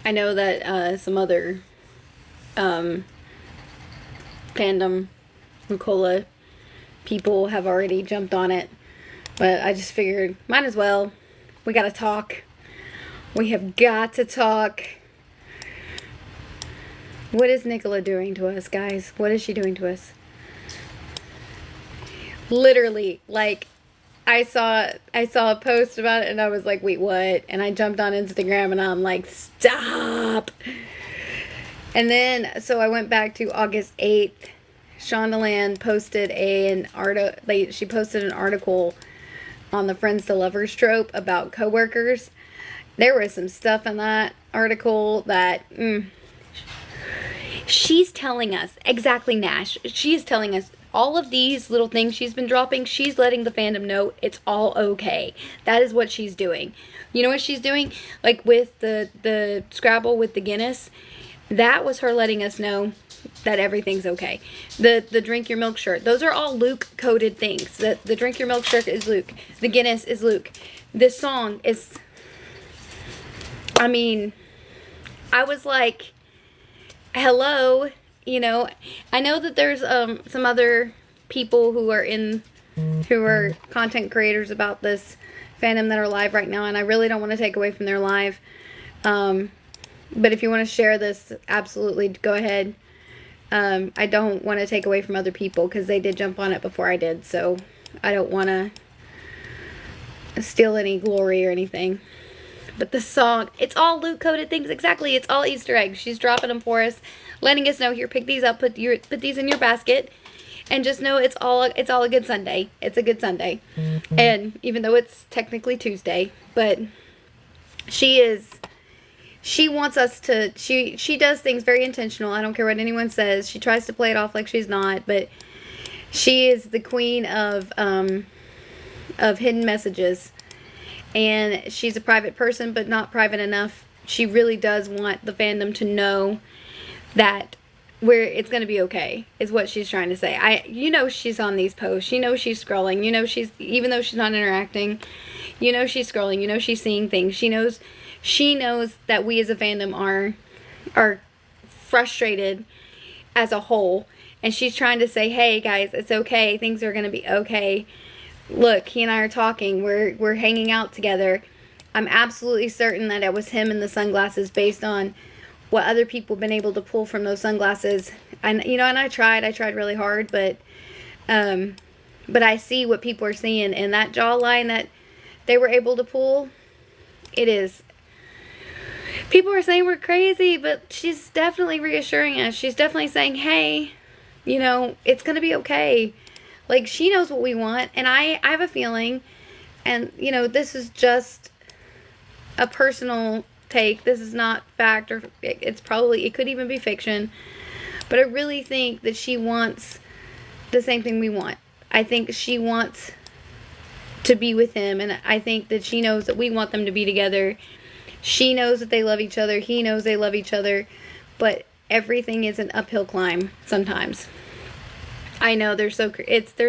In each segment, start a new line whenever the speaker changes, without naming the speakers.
I know that some other fandom Lukola people have already jumped on it, but I just figured might as well. We gotta talk. We have got to talk. What is Nicola doing to us, guys? What is she doing to us? Literally, like, I saw a post about it and I was like, wait, what? And I jumped on Instagram and I'm like, stop. And then, so I went back to August 8th. Shondaland posted she posted an article on the Friends to Lovers trope about coworkers. There was some stuff in that article that, she's telling us, exactly, Nash, she's telling us all of these little things she's been dropping. She's letting the fandom know it's all okay. That is what she's doing. You know what she's doing? Like with the Scrabble with the Guinness, that was her letting us know that everything's okay. The drink your milk shirt, those are all Luke coded things. The drink your milk shirt is Luke. The Guinness is Luke. This song is, I mean, I was like, hello, you know, I know that there's some other people who are content creators about this fandom that are live right now, and I really don't want to take away from their live. But if you want to share this, absolutely go ahead. I don't want to take away from other people because they did jump on it before I did, so I don't want to steal any glory or anything. But the song, it's all Luke coded things. Exactly, it's all Easter eggs. She's dropping them for us, letting us know, here, pick these up, put these in your basket, and just know it's all a good Sunday. It's a good Sunday. And even though it's technically Tuesday, but she wants us to, she does things very intentional. I don't care what anyone says. She tries to play it off like she's not, but she is the queen of hidden messages. And she's a private person, but not private enough. She really does want the fandom to know that it's going to be okay, is what she's trying to say. You know she's on these posts. You know she's scrolling. You know even though she's not interacting, you know she's scrolling. You know she's seeing things. She knows that we as a fandom are frustrated as a whole. And she's trying to say, hey guys, it's okay. Things are going to be okay. Look, he and I are talking. We're hanging out together. I'm absolutely certain that it was him in the sunglasses based on what other people have been able to pull from those sunglasses. And you know, and I tried really hard, but I see what people are seeing, and that jawline that they were able to pull, it is. People are saying we're crazy, but she's definitely reassuring us. She's definitely saying, hey, you know, it's going to be okay. Like, she knows what we want, and I have a feeling, and, you know, this is just a personal take. This is not fact, or it could even be fiction, but I really think that she wants the same thing we want. I think she wants to be with him, and I think that she knows that we want them to be together. She knows that they love each other. He knows they love each other, but everything is an uphill climb sometimes. I know there's a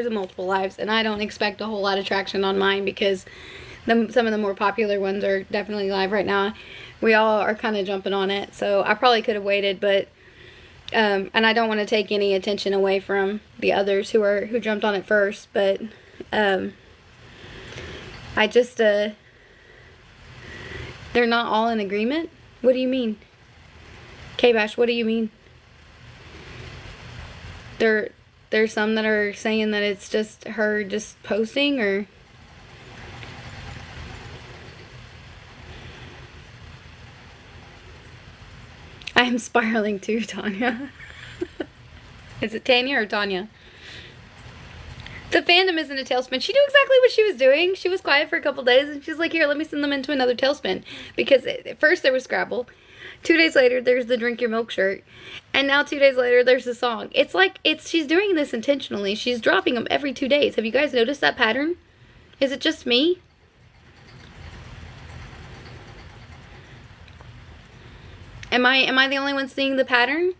multiple lives, and I don't expect a whole lot of traction on mine because some of the more popular ones are definitely live right now. We all are kind of jumping on it, so I probably could have waited, but and I don't want to take any attention away from the others who jumped on it first, but I just they're not all in agreement. What do you mean? K-Bash, what do you mean? There's some that are saying that it's just her just posting, or... I am spiraling too, Tanya. Is it Tanya or Tanya? The fandom isn't a tailspin. She knew exactly what she was doing. She was quiet for a couple days, and she's like, here, let me send them into another tailspin. Because at first there was Scrabble. 2 days later, there's the drink your milk shirt. And now 2 days later, there's the song. It's like, she's doing this intentionally. She's dropping them every 2 days. Have you guys noticed that pattern? Is it just me? Am I the only one seeing the pattern?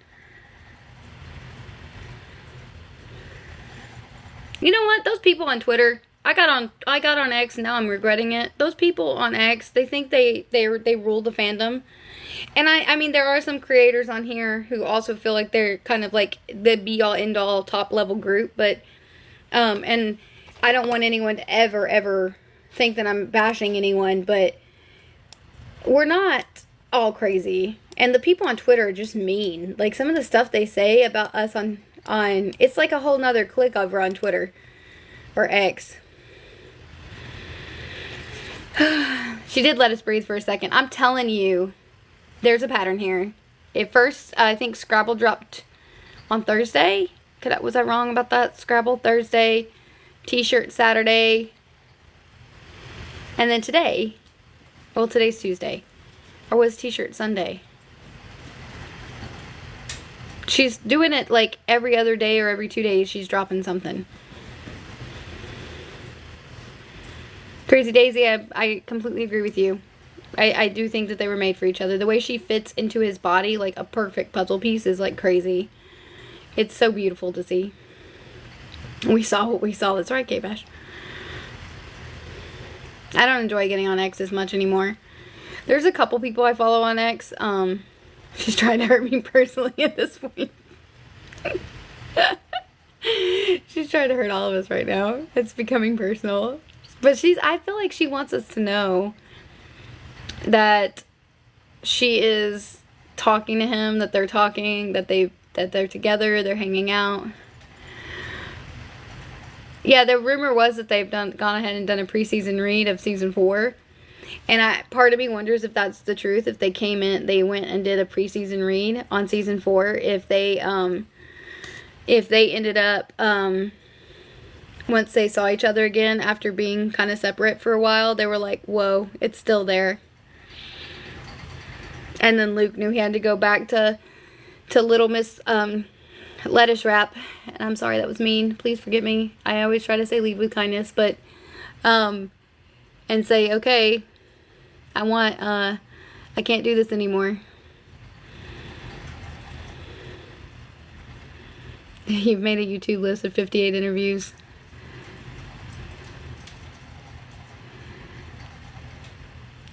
You know what? Those people on Twitter, I got on X, now I'm regretting it. Those people on X, they think they rule the fandom. And I mean, there are some creators on here who also feel like they're kind of like the be all end all top level group, but and I don't want anyone to ever think that I'm bashing anyone, but we're not all crazy. And the people on Twitter are just mean. Like, some of the stuff they say about us on it's like a whole nother clique over on Twitter or X. She did let us breathe for a second. I'm telling you, there's a pattern here. At first, I think Scrabble dropped on Thursday. Was I wrong about that? Scrabble Thursday, T-shirt Saturday, and then today. Well, today's Tuesday. Or was T-shirt Sunday? She's doing it like every other day or every 2 days. She's dropping something. Crazy Daisy, I completely agree with you. I do think that they were made for each other. The way she fits into his body like a perfect puzzle piece is like crazy. It's so beautiful to see. We saw what we saw. That's right, K-Bash. I don't enjoy getting on X as much anymore. There's a couple people I follow on X. She's trying to hurt me personally at this point. She's trying to hurt all of us right now. It's becoming personal. But I feel like she wants us to know that she is talking to him, that they're talking, that they're together, they're hanging out. Yeah, the rumor was that they've gone ahead and done a preseason read of season 4. And part of me wonders if that's the truth. If they went and did a preseason read on season 4. If they ended up, once they saw each other again after being kind of separate for a while, they were like, whoa, it's still there. And then Luke knew he had to go back to Little Miss Lettuce Wrap. And I'm sorry, that was mean. Please forgive me. I always try to say lead with kindness, but and say, okay, I can't do this anymore. You've made a YouTube list of 58 interviews.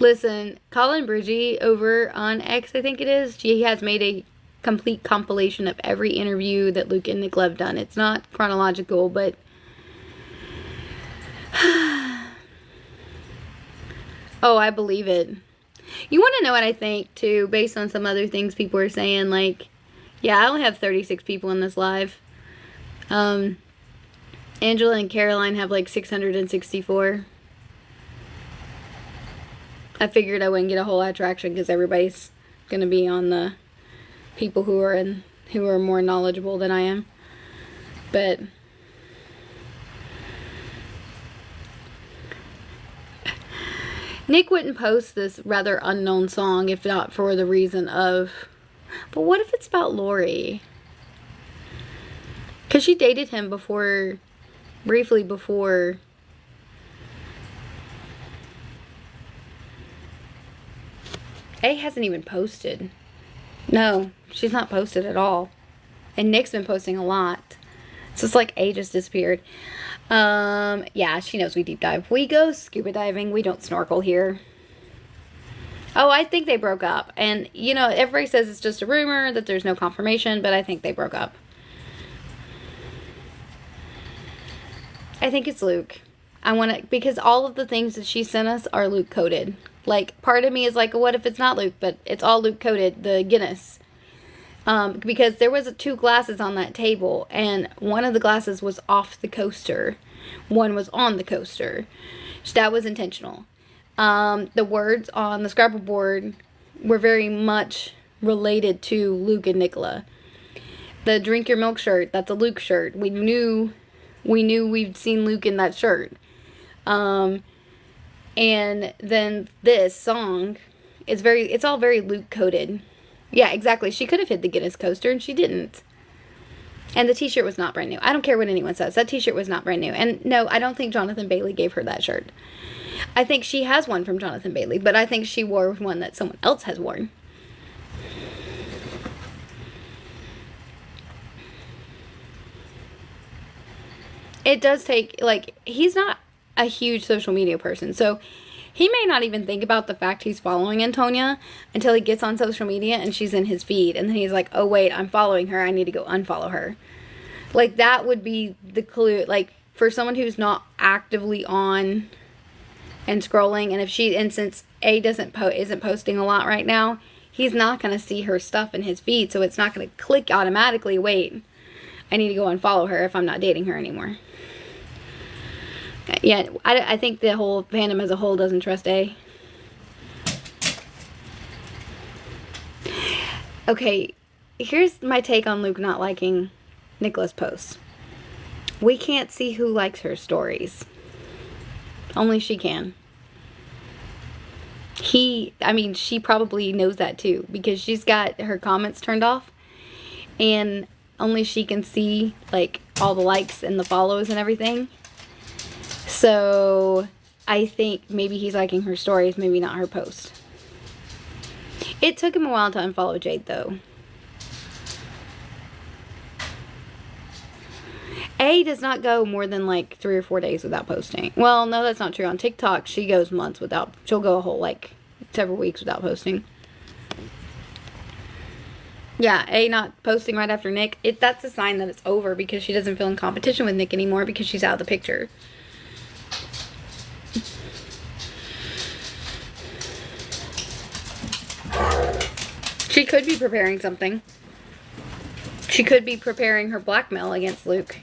Listen, Colin Bridgie over on X, I think it is, he has made a complete compilation of every interview that Luke and Nicola have done. It's not chronological, but oh, I believe it. You want to know what I think, too, based on some other things people are saying, like, yeah, I only have 36 people in this live. Angela and Caroline have, like, 664. I figured I wouldn't get a whole lot of traction because everybody's going to be on the people who are more knowledgeable than I am. But Nick wouldn't post this rather unknown song if not for the reason of, but what if it's about Lori? Because she dated him briefly before. A hasn't even posted. No, she's not posted at all. And Nick's been posting a lot. So it's like A just disappeared. Yeah, she knows we deep dive. We go scuba diving. We don't snorkel here. Oh, I think they broke up. And, you know, everybody says it's just a rumor, that there's no confirmation, but I think they broke up. I think it's Luke. Because all of the things that she sent us are Luke coded. Like, part of me is like, what if it's not Luke? But it's all Luke coded, the Guinness. Because there was 2 glasses on that table, and one of the glasses was off the coaster. One was on the coaster. So that was intentional. The words on the Scrabble board were very much related to Luke and Nicola. The Drink Your Milk shirt, that's a Luke shirt. We knew we'd seen Luke in that shirt. And then this song, it's all very Luke coded. Yeah, exactly. She could have hid the Guinness coaster, and she didn't. And the t-shirt was not brand new. I don't care what anyone says. That t-shirt was not brand new. And no, I don't think Jonathan Bailey gave her that shirt. I think she has one from Jonathan Bailey, but I think she wore one that someone else has worn. It does take, like, he's not a huge social media person. So he may not even think about the fact he's following Antonia until he gets on social media and she's in his feed. And then he's like, oh, wait, I'm following her. I need to go unfollow her. Like, that would be the clue. Like, for someone who's not actively on and scrolling, and since A isn't posting a lot right now, he's not going to see her stuff in his feed. So it's not going to click automatically, wait, I need to go unfollow her if I'm not dating her anymore. Yeah, I think the whole fandom as a whole doesn't trust A. Okay, here's my take on Luke not liking Nicola's posts. We can't see who likes her stories. Only she can. She probably knows that too, because she's got her comments turned off. And only she can see, like, all the likes and the follows and everything. So, I think maybe he's liking her stories, maybe not her posts. It took him a while to unfollow Jade, though. A does not go more than, like, 3 or 4 days without posting. Well, no, that's not true. On TikTok, she goes months without... She'll go a whole, like, several weeks without posting. Yeah, A not posting right after Nick, that's a sign that it's over, because she doesn't feel in competition with Nick anymore because she's out of the picture. She could be preparing something. She could be preparing her blackmail against Luke.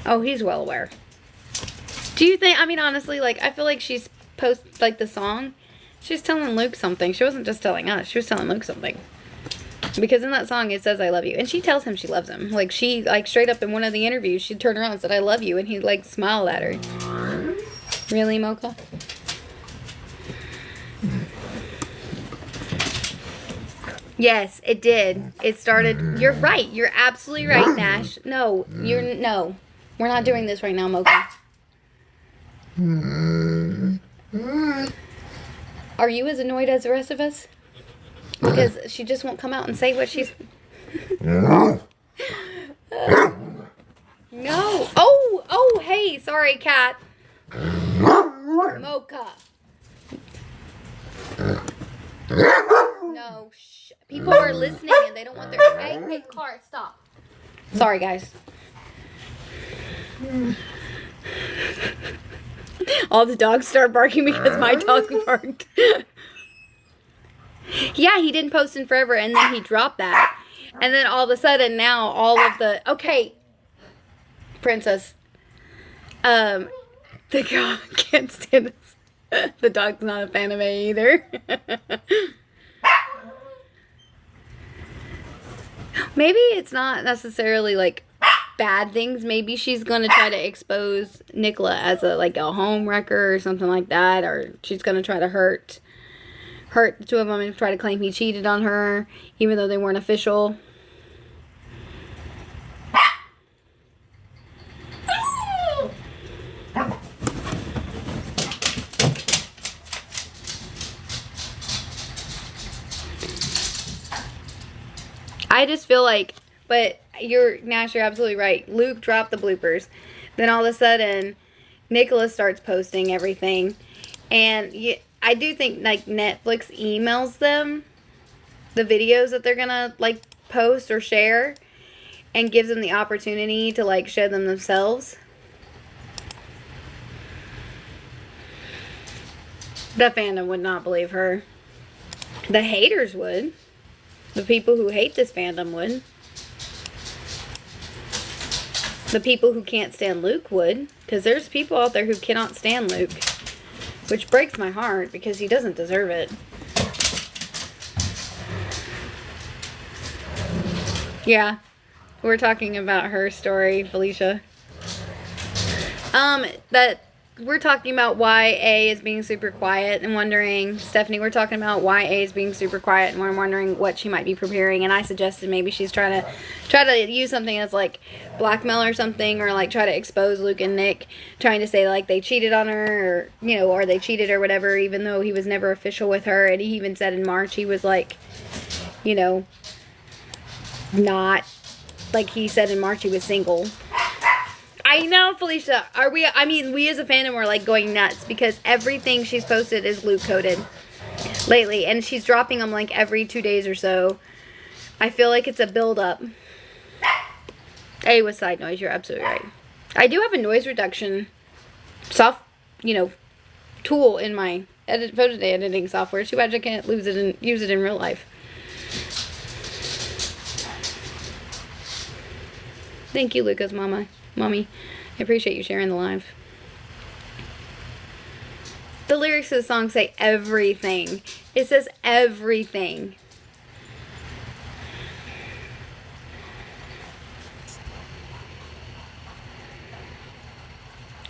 Oh, he's well aware. Do you think, honestly, like, I feel like she's like, the song, she's telling Luke something. She wasn't just telling us, she was telling Luke something. Because in that song, it says, I love you. And she tells him she loves him. Like, she, like, straight up in one of the interviews, she turned around and said, I love you. And he, like, smiled at her. Really, Mocha? Yes, it did. It started... You're right. You're absolutely right, Nash. No. No. We're not doing this right now, Mocha. Are you as annoyed as the rest of us? Because she just won't come out and say what she's... No. Oh, hey. Sorry, cat. Mocha. No, shh. People are listening and they don't want their... Hey, car, stop. Sorry, guys. All the dogs start barking because my dog barked. Yeah, he didn't post in forever and then he dropped that. And then all of a sudden now all of the... Okay, Princess. The dog can't stand this. The dog's not a fan of me either. Maybe it's not necessarily, like, bad things. Maybe she's going to try to expose Nicola as a home wrecker or something like that. Or she's going to try to hurt the two of them and try to claim he cheated on her, even though they weren't official. I just feel like, but Nash, you're absolutely right. Luke dropped the bloopers. Then all of a sudden, Nicholas starts posting everything. And I do think, like, Netflix emails them the videos that they're gonna, like, post or share. And gives them the opportunity to, like, show them themselves. The fandom would not believe her. The haters would. The people who hate this fandom would. The people who can't stand Luke would. Because there's people out there who cannot stand Luke. Which breaks my heart because he doesn't deserve it. Yeah. We're talking about her story, Felicia. That we're talking about why A is being super quiet and wondering, Stephanie, we're talking about why A is being super quiet and we're wondering what she might be preparing. And I suggested maybe she's trying to use something as like blackmail or something, or like try to expose Luke and Nick, trying to say like they cheated on her, or, you know, or they cheated or whatever, even though he was never official with her. And he even said in March he was like, you know, not, like he said in March he was single. I know, Felicia. Are we? I mean, we as a fandom are like going nuts because everything she's posted is Luke coded lately, and she's dropping them like every 2 days or so. I feel like it's a build up. Hey, with side noise, you're absolutely right. I do have a noise reduction tool in my photo editing software. Too bad I can't use it in real life. Thank you, Lucas, mommy. I appreciate you sharing the live. The lyrics of the song say everything. It says everything.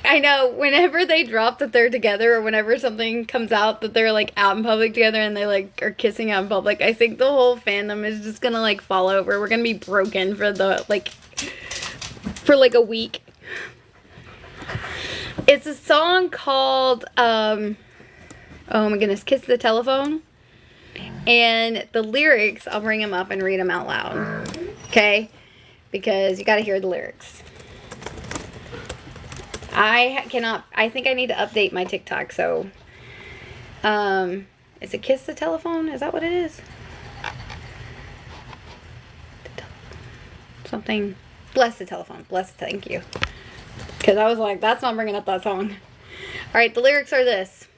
I know, whenever they drop that they're together, or whenever something comes out that they're like out in public together and they like are kissing out in public, I think the whole fandom is just gonna like fall over. We're gonna be broken for a week. It's a song called oh my goodness, Kiss the Telephone. And the lyrics, I'll bring them up and read them out loud. Okay? Because you gotta hear the lyrics. I think I need to update my TikTok, so is it Kiss the Telephone? Is that what it is? Something. Bless the Telephone. Thank you. Because I was like, that's not bringing up that song. Alright, the lyrics are this.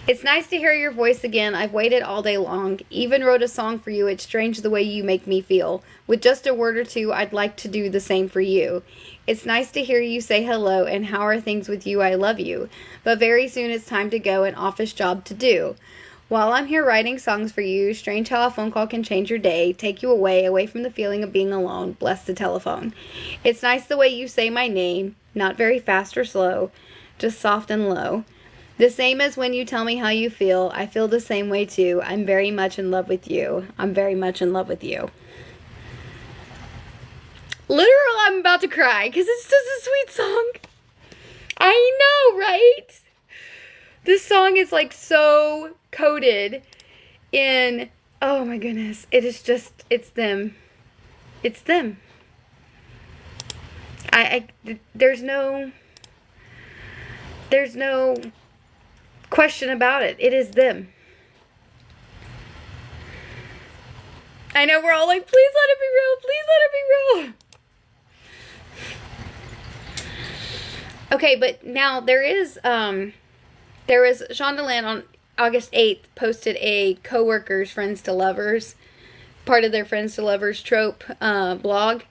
It's nice to hear your voice again. I've waited all day long. Even wrote a song for you. It's strange the way you make me feel. With just a word or two, I'd like to do the same for you. It's nice to hear you say hello and how are things with you. I love you. But very soon it's time to go, an office job to do. While I'm here writing songs for you, strange how a phone call can change your day, take you away from the feeling of being alone. Bless the telephone. It's nice the way you say my name, not very fast or slow, just soft and low. The same as when you tell me how you feel. I feel the same way too. I'm very much in love with you. I'm very much in love with you. Literal, I'm about to cry because it's just a sweet song. I know, right? This song is like so coded in, oh my goodness. It is just, it's them. It's them. There's no question about it. It is them. I know we're all like, please let it be real. Please let it be real. Okay, but now there was Shondaland on August 8th posted a co-workers Friends to Lovers, part of their Friends to Lovers trope blog,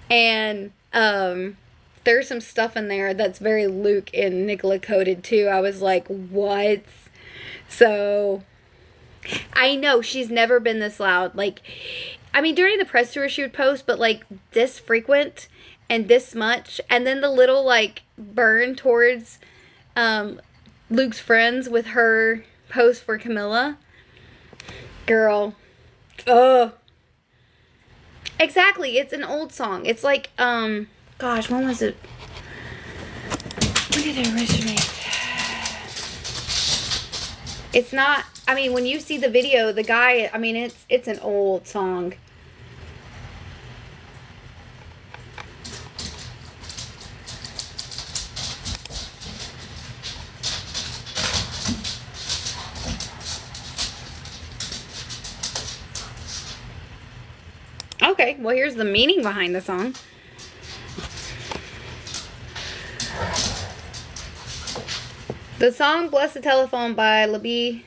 and there's some stuff in there that's very Luke and Nicola coded too. I was like, what? So I know she's never been this loud. Like, I mean, during the press tour she would post, but like this frequent and this much, and then the little like burn towards Luke's friends with her post for Camilla. Girl. Ugh. Exactly. It's an old song. It's like, gosh, when was it? When did it originate? It's not, I mean, when you see the video, the guy, I mean, it's an old song. Okay, well, here's the meaning behind the song. The song Bless the Telephone by Labi,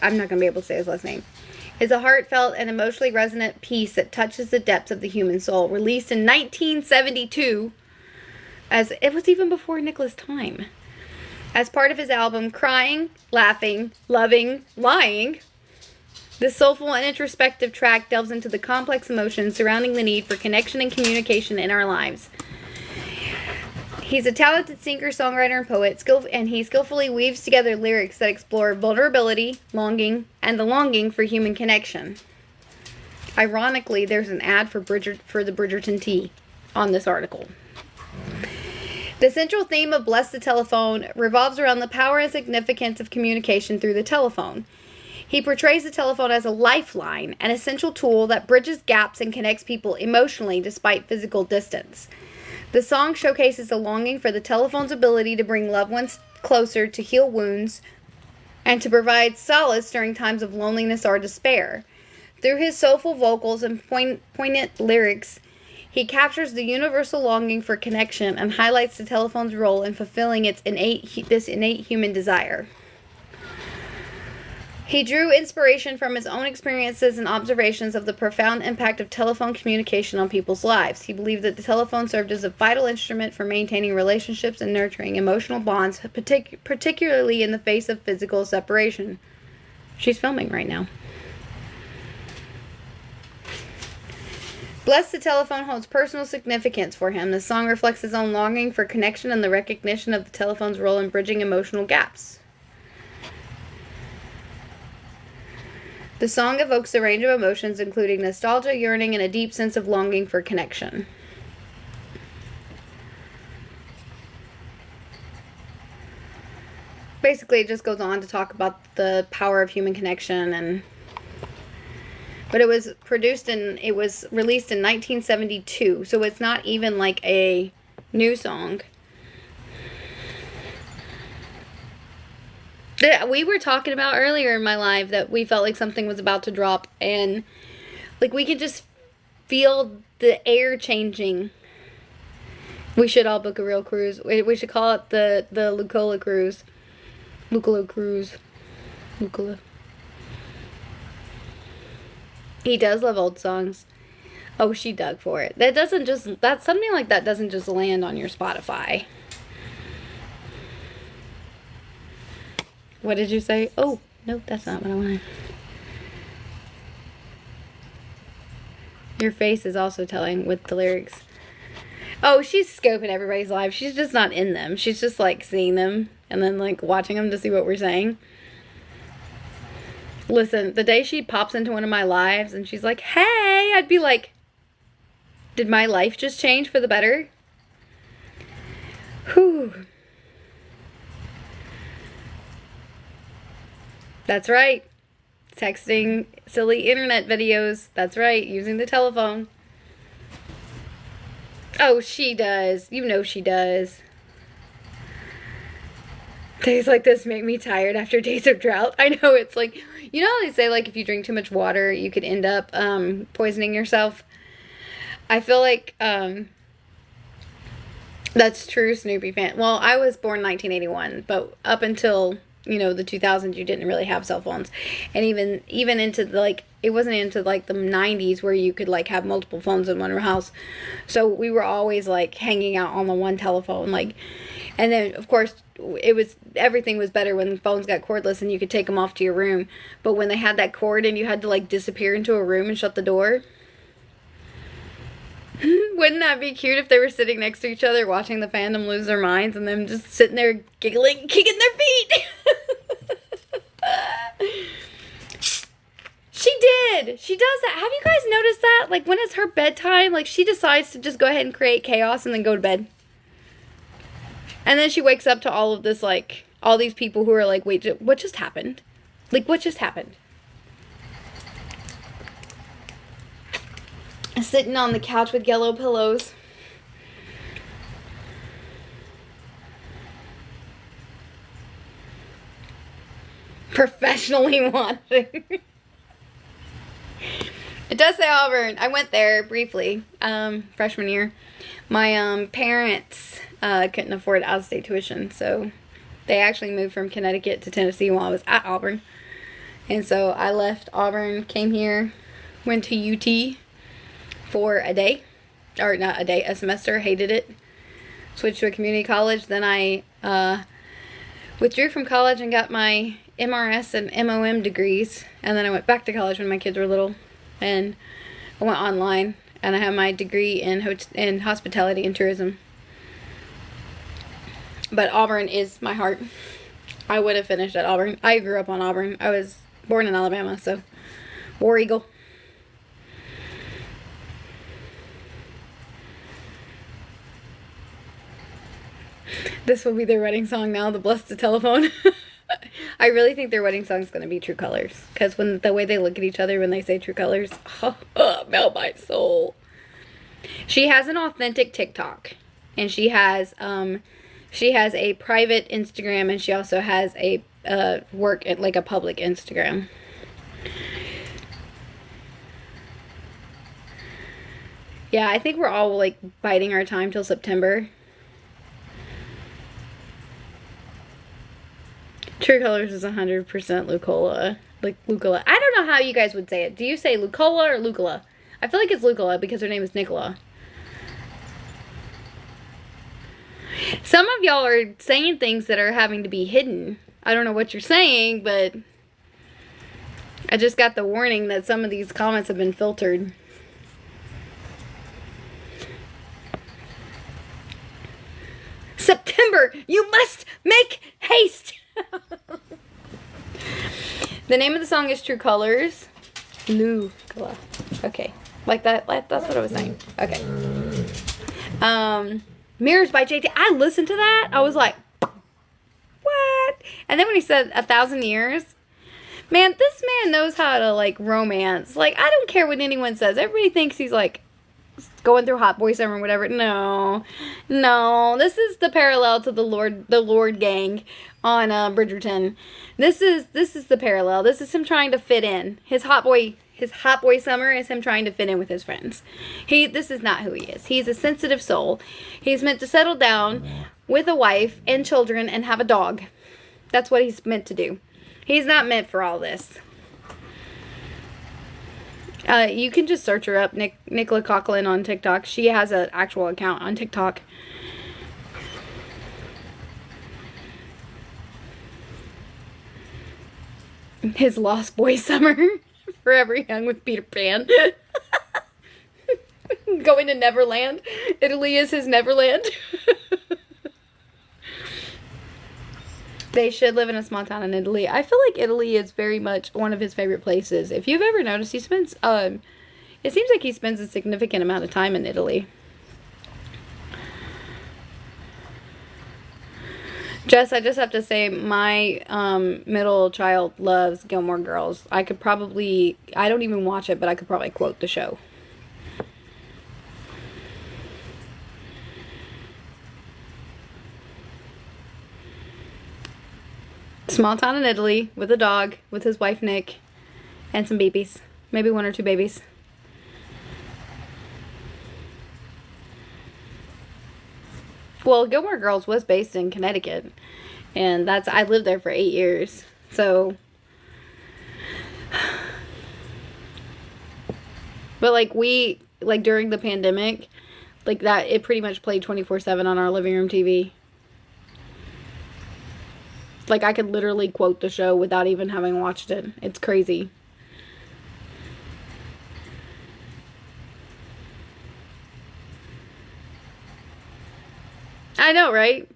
I'm not going to be able to say his last name, is a heartfelt and emotionally resonant piece that touches the depths of the human soul. Released in 1972, as it was even before Nicola's time. As part of his album Crying, Laughing, Loving, Lying, this soulful and introspective track delves into the complex emotions surrounding the need for connection and communication in our lives. He's a talented singer, songwriter, and poet, and he skillfully weaves together lyrics that explore vulnerability, longing, and the longing for human connection. Ironically, there's an ad for the Bridgerton tea on this article. The central theme of Bless the Telephone revolves around the power and significance of communication through the telephone. He portrays the telephone as a lifeline, an essential tool that bridges gaps and connects people emotionally despite physical distance. The song showcases the longing for the telephone's ability to bring loved ones closer, to heal wounds, and to provide solace during times of loneliness or despair. Through his soulful vocals and poignant lyrics, he captures the universal longing for connection and highlights the telephone's role in fulfilling this innate human desire. He drew inspiration from his own experiences and observations of the profound impact of telephone communication on people's lives. He believed that the telephone served as a vital instrument for maintaining relationships and nurturing emotional bonds, particularly in the face of physical separation. She's filming right now. Bless the Telephone holds personal significance for him. The song reflects his own longing for connection and the recognition of the telephone's role in bridging emotional gaps. The song evokes a range of emotions, including nostalgia, yearning, and a deep sense of longing for connection. Basically, it just goes on to talk about the power of human connection, but it was released in 1972, so it's not even like a new song. We were talking about earlier in my life that we felt like something was about to drop, and like we could just feel the air changing. We should all book a real cruise. We should call it the Lukola cruise. Lukola cruise. Lukola. He does love old songs. Oh, she dug for it. That's something like that doesn't just land on your Spotify. What did you say? Oh, no, that's not what I wanted. Your face is also telling with the lyrics. Oh, she's scoping everybody's lives. She's just not in them. She's just like seeing them and then like watching them to see what we're saying. Listen, the day she pops into one of my lives and she's like, hey, I'd be like, did my life just change for the better? Whew. That's right. Texting silly internet videos. That's right. Using the telephone. Oh, she does. You know she does. Days like this make me tired after days of drought. I know, it's like, you know how they say like if you drink too much water you could end up poisoning yourself? I feel like that's true, Snoopy fan. Well, I was born 1981, but up until, you know, the 2000s, you didn't really have cell phones. And even into the, like, it wasn't into like the 90s where you could like have multiple phones in one house. So we were always like hanging out on the one telephone, like, and then of course everything was better when phones got cordless and you could take them off to your room. But when they had that cord and you had to like disappear into a room and shut the door, wouldn't that be cute if they were sitting next to each other watching the fandom lose their minds and them just sitting there giggling, kicking their feet? She did. She does that. Have you guys noticed that? Like when it's her bedtime, like she decides to just go ahead and create chaos and then go to bed. And then she wakes up to all of this, like, all these people who are like, wait, what just happened? Like, what just happened? Sitting on the couch with yellow pillows. Professionally watching. It does say Auburn. I went there briefly, freshman year. My parents couldn't afford out-of-state tuition, so they actually moved from Connecticut to Tennessee while I was at Auburn. And so I left Auburn, came here, went to UT for a day. Or not a day, a semester. Hated it. Switched to a community college. Then I withdrew from college and got my MRS and MOM degrees. And then I went back to college when my kids were little. And I went online. And I have my degree in hospitality and tourism. But Auburn is my heart. I would have finished at Auburn. I grew up on Auburn. I was born in Alabama, so War Eagle. This will be their wedding song now, the Bless the Telephone. I really think their wedding song is going to be True Colors. Because when the way they look at each other when they say True Colors, melt my soul. She has an authentic TikTok. and she has a private Instagram, and she also has a work at like a public Instagram. Yeah, I think we're all like biding our time till September. True Colors is 100% Lukola. Like Lukola. I don't know how you guys would say it. Do you say Lukola or Lukola? I feel like it's Lukola because her name is Nicola. Some of y'all are saying things that are having to be hidden. I don't know what you're saying, but I just got the warning that some of these comments have been filtered. September, you must make haste. The name of the song is True Colors. Lukola. Okay. Like that. That's what I was saying. Okay. Mirrors by JT. I listened to that. I was like, what? And then when he said 1,000 years, man, this man knows how to like romance. Like, I don't care what anyone says. Everybody thinks he's like going through hot boy summer or whatever. No. This is the parallel to the Lord gang on Bridgerton. This is the parallel. This is him trying to fit in. His hot boy summer is him trying to fit in with his friends. This is not who he is. He's a sensitive soul. He's meant to settle down with a wife and children and have a dog. That's what he's meant to do. He's not meant for all this. You can just search her up, Nicola Coughlin on TikTok. She has an actual account on TikTok. His Lost Boy Summer. Forever Young with Peter Pan. Going to Neverland. Italy is his Neverland. They should live in a small town in Italy. I feel like Italy is very much one of his favorite places. If you've ever noticed, he spends, it seems like he spends a significant amount of time in Italy. Jess, I just have to say, my middle child loves Gilmore Girls. I don't even watch it, but I could probably quote the show. Small town in Italy with a dog, with his wife Nick, and some babies. Maybe 1 or 2 babies. Well, Gilmore Girls was based in Connecticut, and I lived there for 8 years, so. But like during the pandemic, like that, it pretty much played 24/7 on our living room TV. Like, I could literally quote the show without even having watched it. It's crazy. I know, right?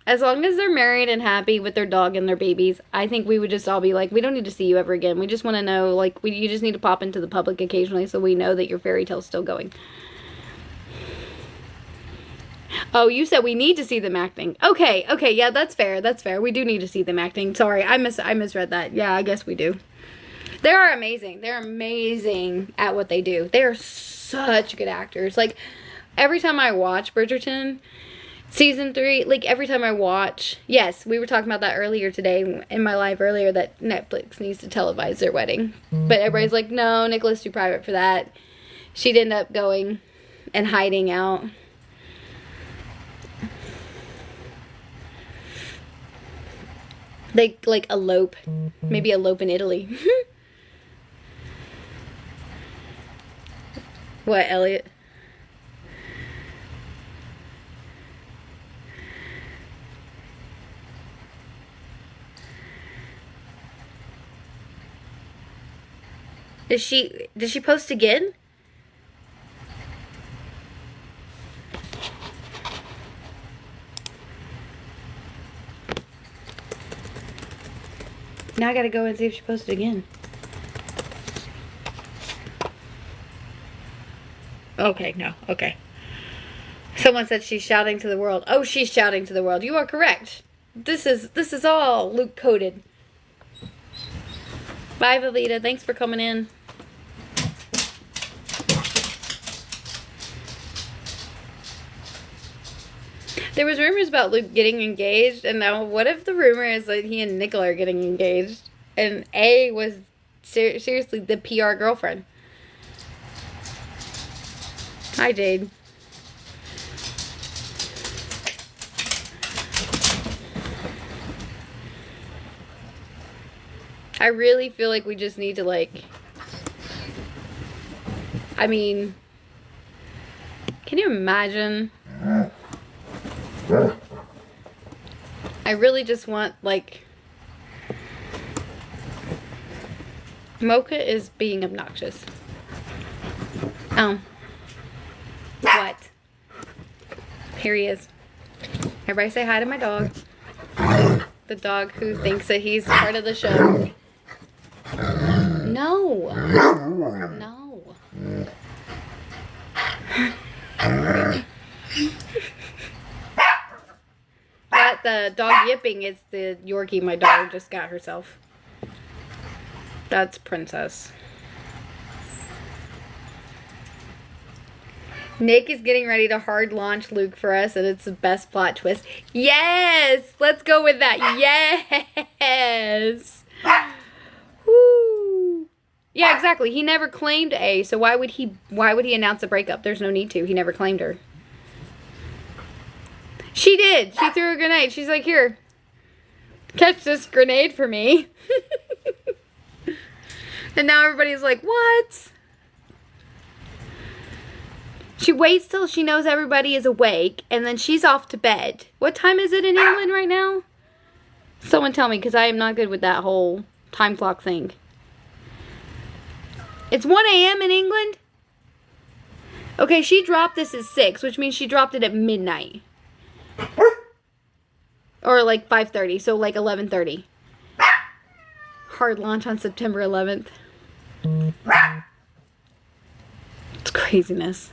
As long as they're married and happy with their dog and their babies, I think we would just all be like, we don't need to see you ever again. We just want to know, like, you just need to pop into the public occasionally so we know that your fairy tale's still going. Oh, you said we need to see them acting. Okay, yeah, that's fair. We do need to see them acting. Sorry, I misread that. Yeah, I guess we do. They are amazing. They're amazing at what they do. They are such good actors. Like, every time I watch Bridgerton season 3, like every time I watch, yes, we were talking about that earlier today in my live earlier, that Netflix needs to televise their wedding. But everybody's like, no, Nicola's too private for that. She'd end up going and hiding out. They like elope. Maybe elope in Italy. What, Elliot? Did she post again? Now I gotta go and see if she posted again. Okay, no, okay. Someone said she's shouting to the world. Oh, she's shouting to the world. You are correct. This is all Luke coded. Bye, Valita. Thanks for coming in. There was rumors about Luke getting engaged, and now what if the rumor is that he and Nicola are getting engaged, and A was seriously the PR girlfriend? Hi, Jade. I really feel like we just need to, like, I mean, can you imagine? I really just want, like, Mocha is being obnoxious. What? Here he is. Everybody say hi to my dog. The dog who thinks that he's part of the show. No. No. That the dog yipping is the Yorkie my dog just got herself. That's Princess. Nick is getting ready to hard launch Luke for us, and it's the best plot twist. Yes! Let's go with that. Yes! Woo! Yeah, exactly. He never claimed A, so why would he announce a breakup? There's no need to. He never claimed her. She did. She threw a grenade. She's like, here, catch this grenade for me. And now everybody's like, what? She waits till she knows everybody is awake, and then she's off to bed. What time is it in England right now? Someone tell me, because I am not good with that whole time clock thing. It's 1 a.m. in England? Okay, she dropped this at 6, which means she dropped it at midnight. Or like 5:30, so like 11:30. Hard launch on September 11th. It's craziness.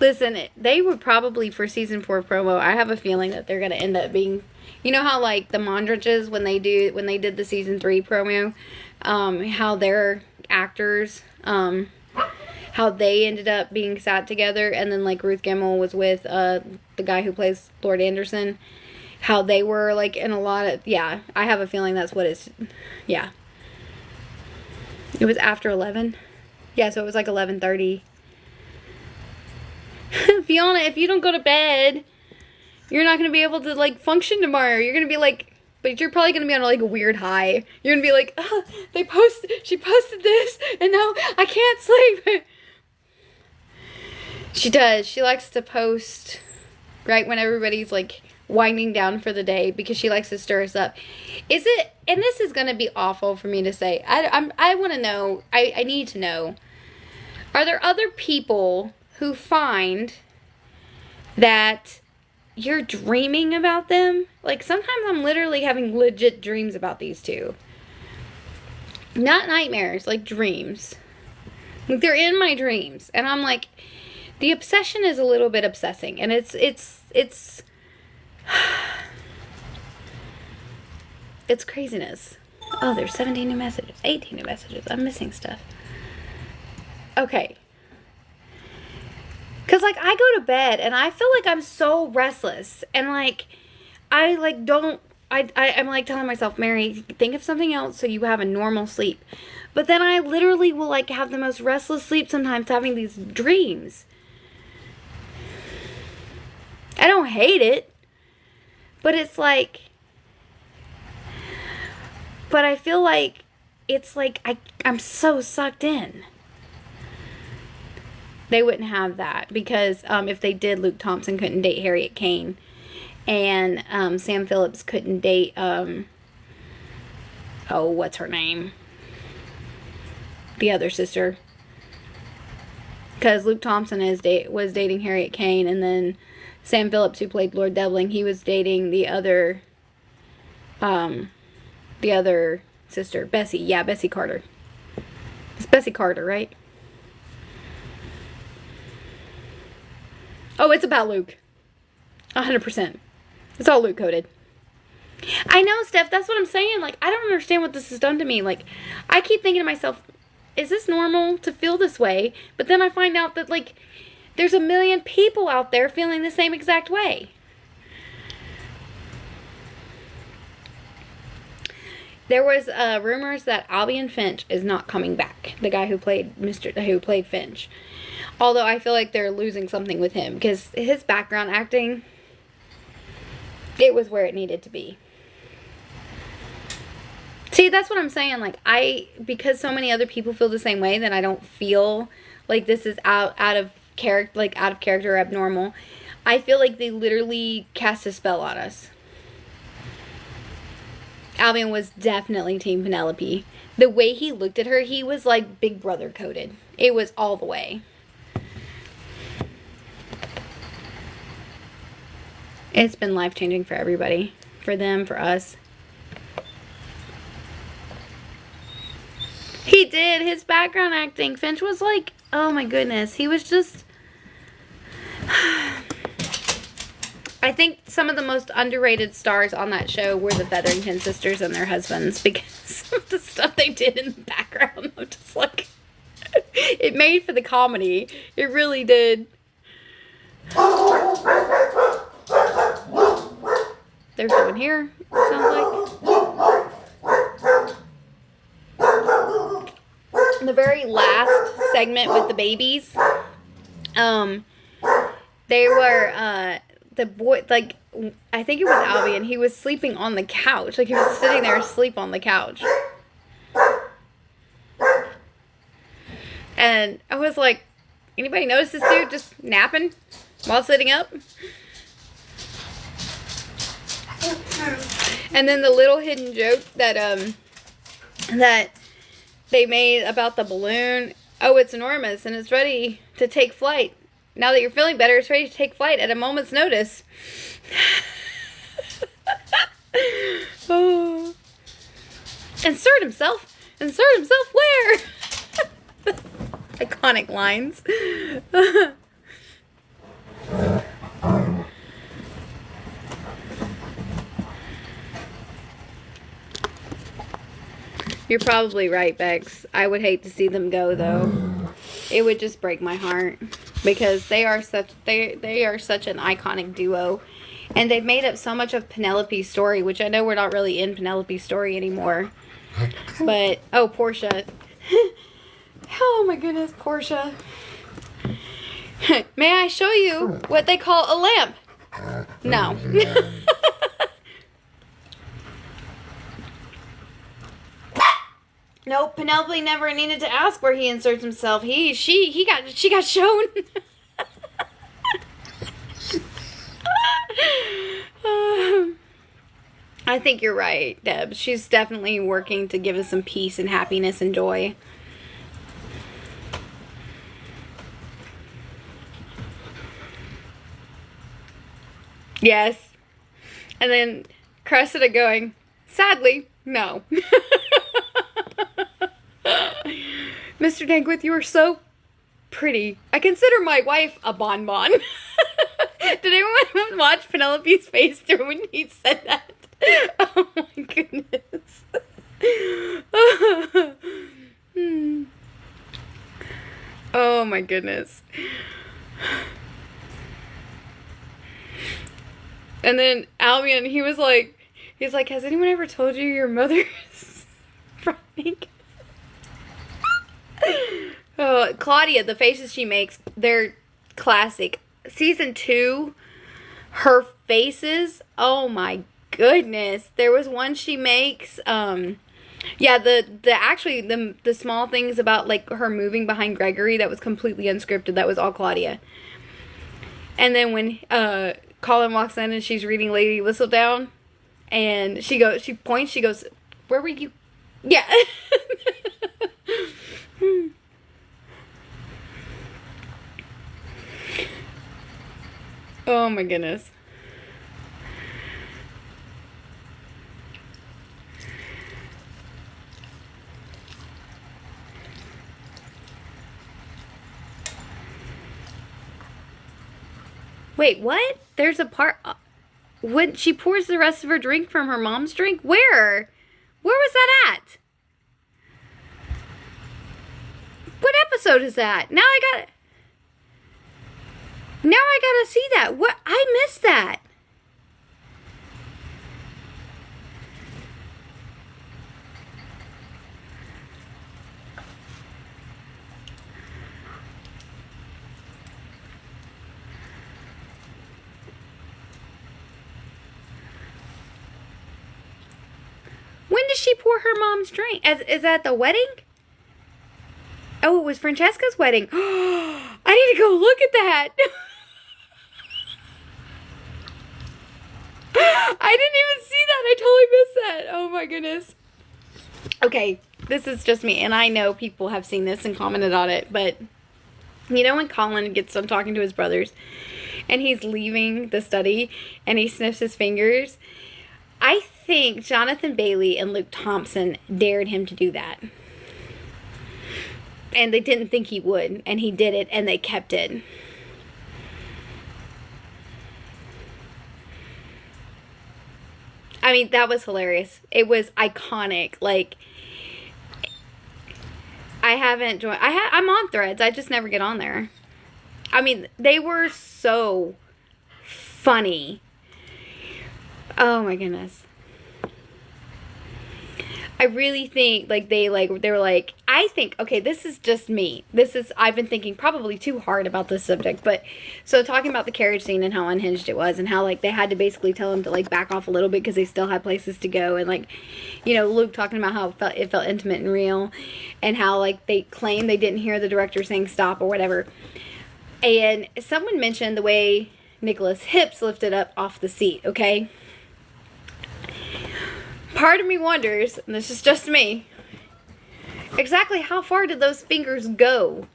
Listen, they would probably, for season 4 promo, I have a feeling that they're going to end up being, you know how like the Mondridges, when they did the season 3 promo, how their actors, how they ended up being sat together, and then like Ruth Gemmell was with the guy who plays Lord Anderson, how they were like in a lot of, yeah, I have a feeling that's what it's, yeah. It was after 11. Yeah, so it was like 11:30. Fiona, if you don't go to bed, you're not going to be able to, like, function tomorrow. You're going to be, like, but you're probably going to be on, like, a weird high. You're going to be like, oh, she posted this, and now I can't sleep. She does. She likes to post right when everybody's, like, winding down for the day, because she likes to stir us up. Is it, and this is going to be awful for me to say, I want to know, I need to know, are there other people who find that you're dreaming about them? Like, sometimes I'm literally having legit dreams about these two. Not nightmares, like dreams. Like, they're in my dreams. And I'm like, the obsession is a little bit obsessing. And it's it's craziness. Oh, there's 17 new messages, 18 new messages. I'm missing stuff. Okay. Because, like, I go to bed, and I feel like I'm so restless. And, like, I, like, don't... I'm, like, telling myself, Mary, think of something else so you have a normal sleep. But then I literally will, like, have the most restless sleep sometimes, having these dreams. I don't hate it. But it's, like... But I feel like it's, like, I'm so sucked in. They wouldn't have that, because if they did, Luke Thompson couldn't date Harriet Kane, and Sam Phillips couldn't date oh, what's her name, the other sister, because Luke Thompson was dating Harriet Kane, and then Sam Phillips, who played Lord Devling, he was dating the other sister, Bessie. Yeah, Bessie Carter. It's Bessie Carter, right? Oh, it's about Luke. 100%. It's all Luke coded. I know, Steph. That's what I'm saying. Like, I don't understand what this has done to me. Like, I keep thinking to myself, is this normal to feel this way? But then I find out that, like, there's a million people out there feeling the same exact way. There was rumors that Albion Finch is not coming back. The guy who played Finch. Although I feel like they're losing something with him because his background acting, it was where it needed to be. See, that's what I'm saying. Like, because so many other people feel the same way, that I don't feel like this is out of character or abnormal. I feel like they literally cast a spell on us. Albion was definitely Team Penelope. The way he looked at her, he was like Big Brother coded. It was all the way. It's been life-changing for everybody. For them, for us. He did. His background acting. Finch was like, oh my goodness. He was just... I think some of the most underrated stars on that show were the Featherington sisters and their husbands, because of the stuff they did in the background. I'm just like... It made for the comedy. It really did. There's someone here, it sounds like. The very last segment with the babies, they were, the boy, like, I think it was Albion, he was sleeping on the couch. Like, he was sitting there asleep on the couch. And I was like, anybody notice this dude just napping while sitting up? And then the little hidden joke that that they made about the balloon. Oh, it's enormous and it's ready to take flight. Now that you're feeling better, it's ready to take flight at a moment's notice. Oh. Insert himself where? Iconic lines. You're probably right, Bex. I would hate to see them go, though. It would just break my heart, because they are such an iconic duo, and they've made up so much of Penelope's story, which I know we're not really in Penelope's story anymore. But oh, Portia. Oh my goodness, Portia. May I show you what they call a lamp? No. No, Penelope never needed to ask where he inserts himself. She got shown. I think you're right, Deb. She's definitely working to give us some peace and happiness and joy. Yes. And then Cressida going, sadly, no. Mr. Dankworth, you are so pretty. I consider my wife a bonbon. Did anyone watch Penelope's face when he said that? Oh my goodness. Oh my goodness. And then Albion, he's like, has anyone ever told you your mother's frightening? Oh, Claudia, the faces she makes, they're classic. Season 2, her faces, oh my goodness. There was one she makes, yeah, the small things about, like, her moving behind Gregory, that was completely unscripted. That was all Claudia. And then when, Colin walks in and she's reading Lady Whistledown, and she points, she goes, where were you? Yeah. Oh my goodness. Wait, what? There's a part... when she pours the rest of her drink from her mom's drink? Where? Where was that at? episode is that? Now I gotta see that. What? I missed that. When did she pour her mom's drink? Is that the wedding? Oh, it was Francesca's wedding. I need to go look at that. I didn't even see that. I totally missed that. Oh my goodness. Okay, this is just me, and I know people have seen this and commented on it, but you know when Colin gets done talking to his brothers and he's leaving the study and he sniffs his fingers? I think Jonathan Bailey and Luke Thompson dared him to do that. And they didn't think he would, and he did it, and they kept it. I mean, that was hilarious. It was iconic. Like, I haven't joined. I'm on Threads. I just never get on there. I mean, they were so funny. Oh my goodness. I really think they were like, I think, okay, this is just me. I've been thinking probably too hard about this subject, but so talking about the carriage scene and how unhinged it was and how like they had to basically tell him to like back off a little bit because they still had places to go, and like, you know, Luke talking about how it felt intimate and real, and how like they claimed they didn't hear the director saying stop or whatever. And someone mentioned the way Nicholas' hips lifted up off the seat, okay? Part of me wonders, and this is just me, exactly how far did those fingers go?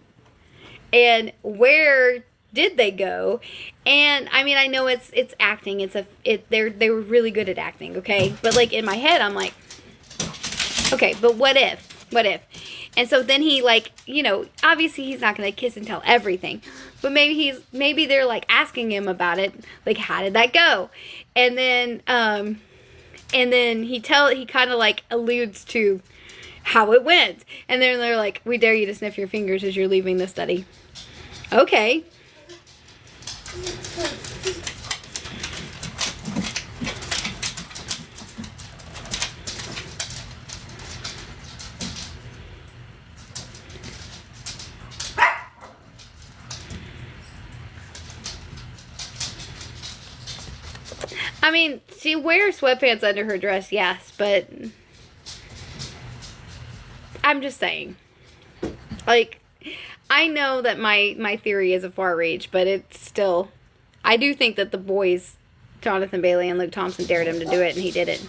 And where did they go? And I mean, I know it's acting. They were really good at acting, okay? But like in my head, I'm like, okay, but what if? What if? And so then he like, you know, obviously he's not going to kiss and tell everything, but maybe they're like asking him about it, like how did that go? And then he kind of like alludes to how it went. And then they're like, we dare you to sniff your fingers as you're leaving the study. Okay. I mean, she wears sweatpants under her dress, yes, but I'm just saying. Like, I know that my theory is a far reach, but it's still, I do think that the boys, Jonathan Bailey and Luke Thompson, dared him to do it, and he did it.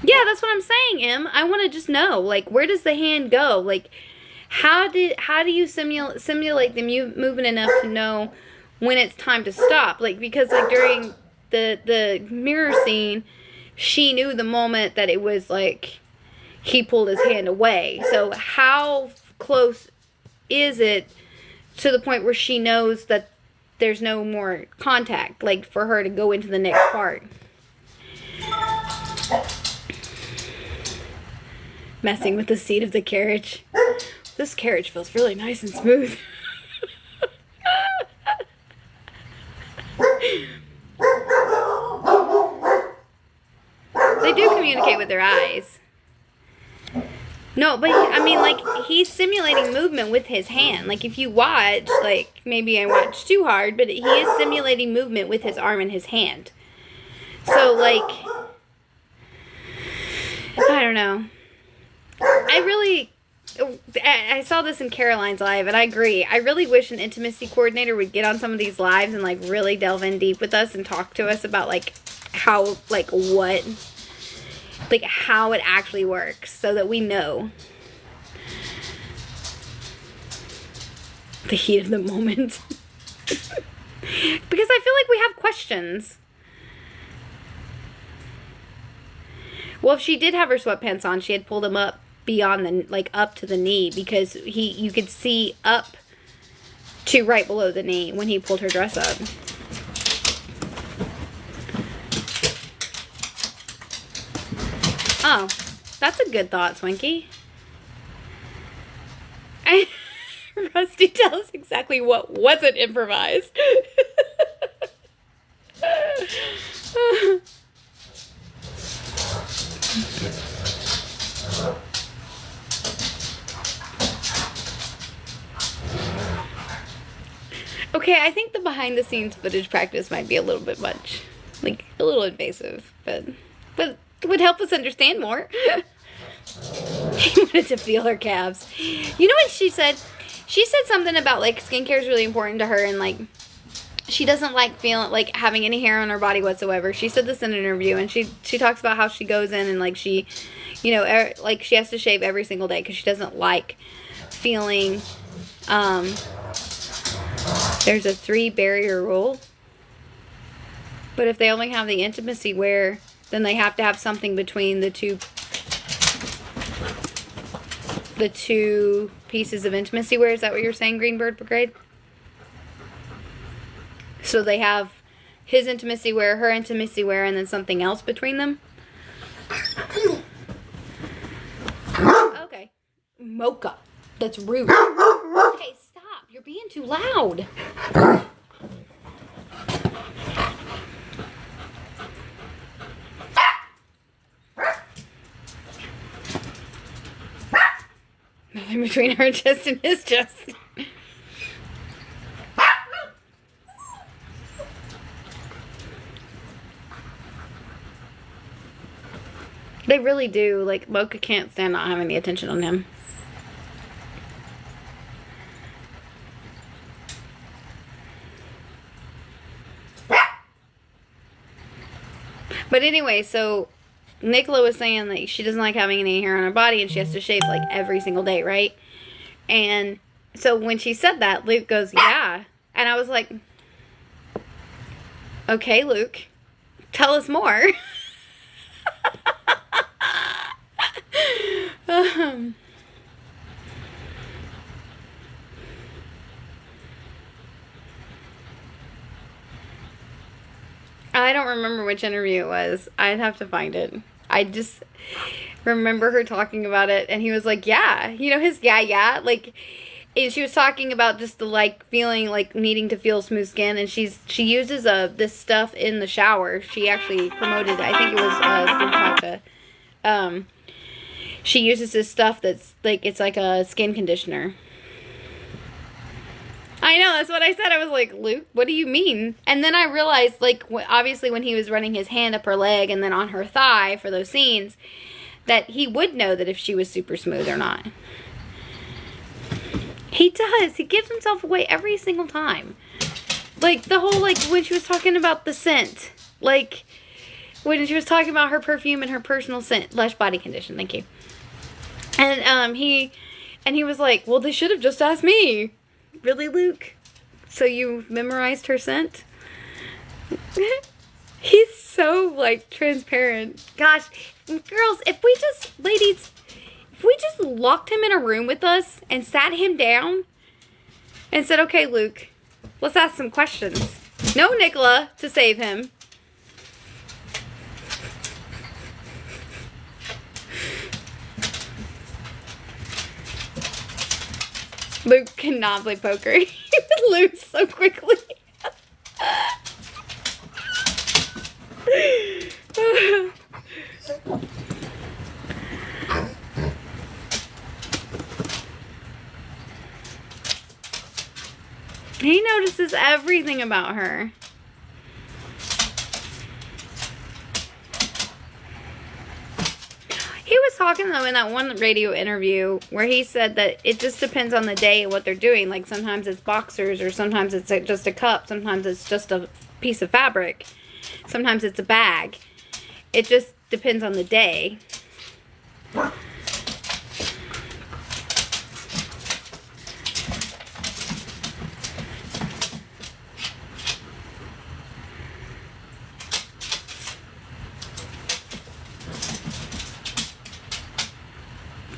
Yeah, that's what I'm saying, Em. I want to just know, like, where does the hand go? Like, how do you simulate them moving enough to know when it's time to stop? Like, because like during the mirror scene, she knew the moment that it was like he pulled his hand away. So how close is it to the point where she knows that there's no more contact, like for her to go into the next part? Messing with the seat of the carriage. This carriage feels really nice and smooth. They do communicate with their eyes. No, but I mean, like, he's simulating movement with his hand. Like, if you watch, like, maybe I watched too hard, but he is simulating movement with his arm and his hand. So, like, I don't know. I saw this in Caroline's live, and I agree. I really wish an intimacy coordinator would get on some of these lives and, like, really delve in deep with us and talk to us about, like, how, like, what, like, how it actually works so that we know. The heat of the moment. Because I feel like we have questions. Well, if she did have her sweatpants on, she had pulled them up beyond the, like, up to the knee, because you could see up to right below the knee when he pulled her dress up. Oh, That's a good thought, Swinky. Rusty tells exactly what wasn't improvised. Okay, I think the behind the scenes footage practice might be a little bit much. Like, a little invasive, but it would help us understand more. He wanted to feel her calves. You know what she said? She said something about, like, skincare is really important to her, and, like, she doesn't like feeling, like, having any hair on her body whatsoever. She said this in an interview, and she talks about how she goes in and, like, she, you know, like, she has to shave every single day because she doesn't like feeling, there's a 3-barrier rule. But if they only have the intimacy wear, then they have to have something between the two pieces of intimacy wear. Is that what you're saying, Greenbird Brigade? So they have his intimacy wear, her intimacy wear, and then something else between them? Okay. Mocha. That's rude. Okay, stop. You're being too loud. Nothing between her chest and his chest. They really do. Like, Mocha can't stand not having the attention on him. But anyway, so Nicola was saying that she doesn't like having any hair on her body and she has to shave like every single day, right? And so when she said that, Luke goes, yeah. And I was like, okay, Luke, tell us more. I don't remember which interview it was. I'd have to find it. I just remember her talking about it, and he was like, yeah. You know, his yeah. Like, and she was talking about just the, like, feeling, like, needing to feel smooth skin, and she uses this stuff in the shower. She actually promoted, I think it was Lukola. She uses this stuff that's, like, it's like a skin conditioner. I know, that's what I said. I was like, Luke, what do you mean? And then I realized, like, obviously when he was running his hand up her leg and then on her thigh for those scenes, that he would know that if she was super smooth or not. He does. He gives himself away every single time. Like, the whole, like, when she was talking about the scent. Like, when she was talking about her perfume and her personal scent. Lush Body Condition, thank you. And, he was like, well, they should have just asked me. Really, Luke? So you memorized her scent? He's so, like, transparent. Gosh, girls, ladies, if we just locked him in a room with us and sat him down and said, okay, Luke, let's ask some questions. No Nicola to save him. Luke cannot play poker. He would lose so quickly. He notices everything about her. He was talking, though, in that one radio interview where he said that it just depends on the day and what they're doing. Like, sometimes it's boxers, or sometimes it's just a cup. Sometimes it's just a piece of fabric. Sometimes it's a bag. It just depends on the day.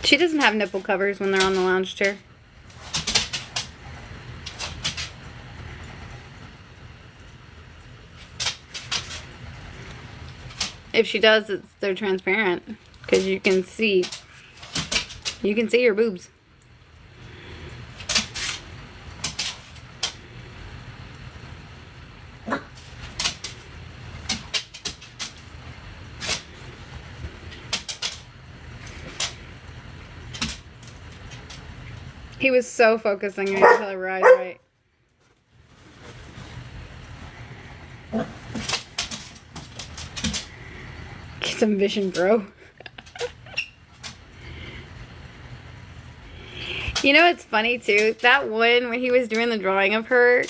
She doesn't have nipple covers when they're on the lounge chair. If she does, they're transparent. because you can see your boobs. He was so focused on getting the color eyes right. Get some vision, bro. You know, it's funny too. That one when he was doing the drawing of her,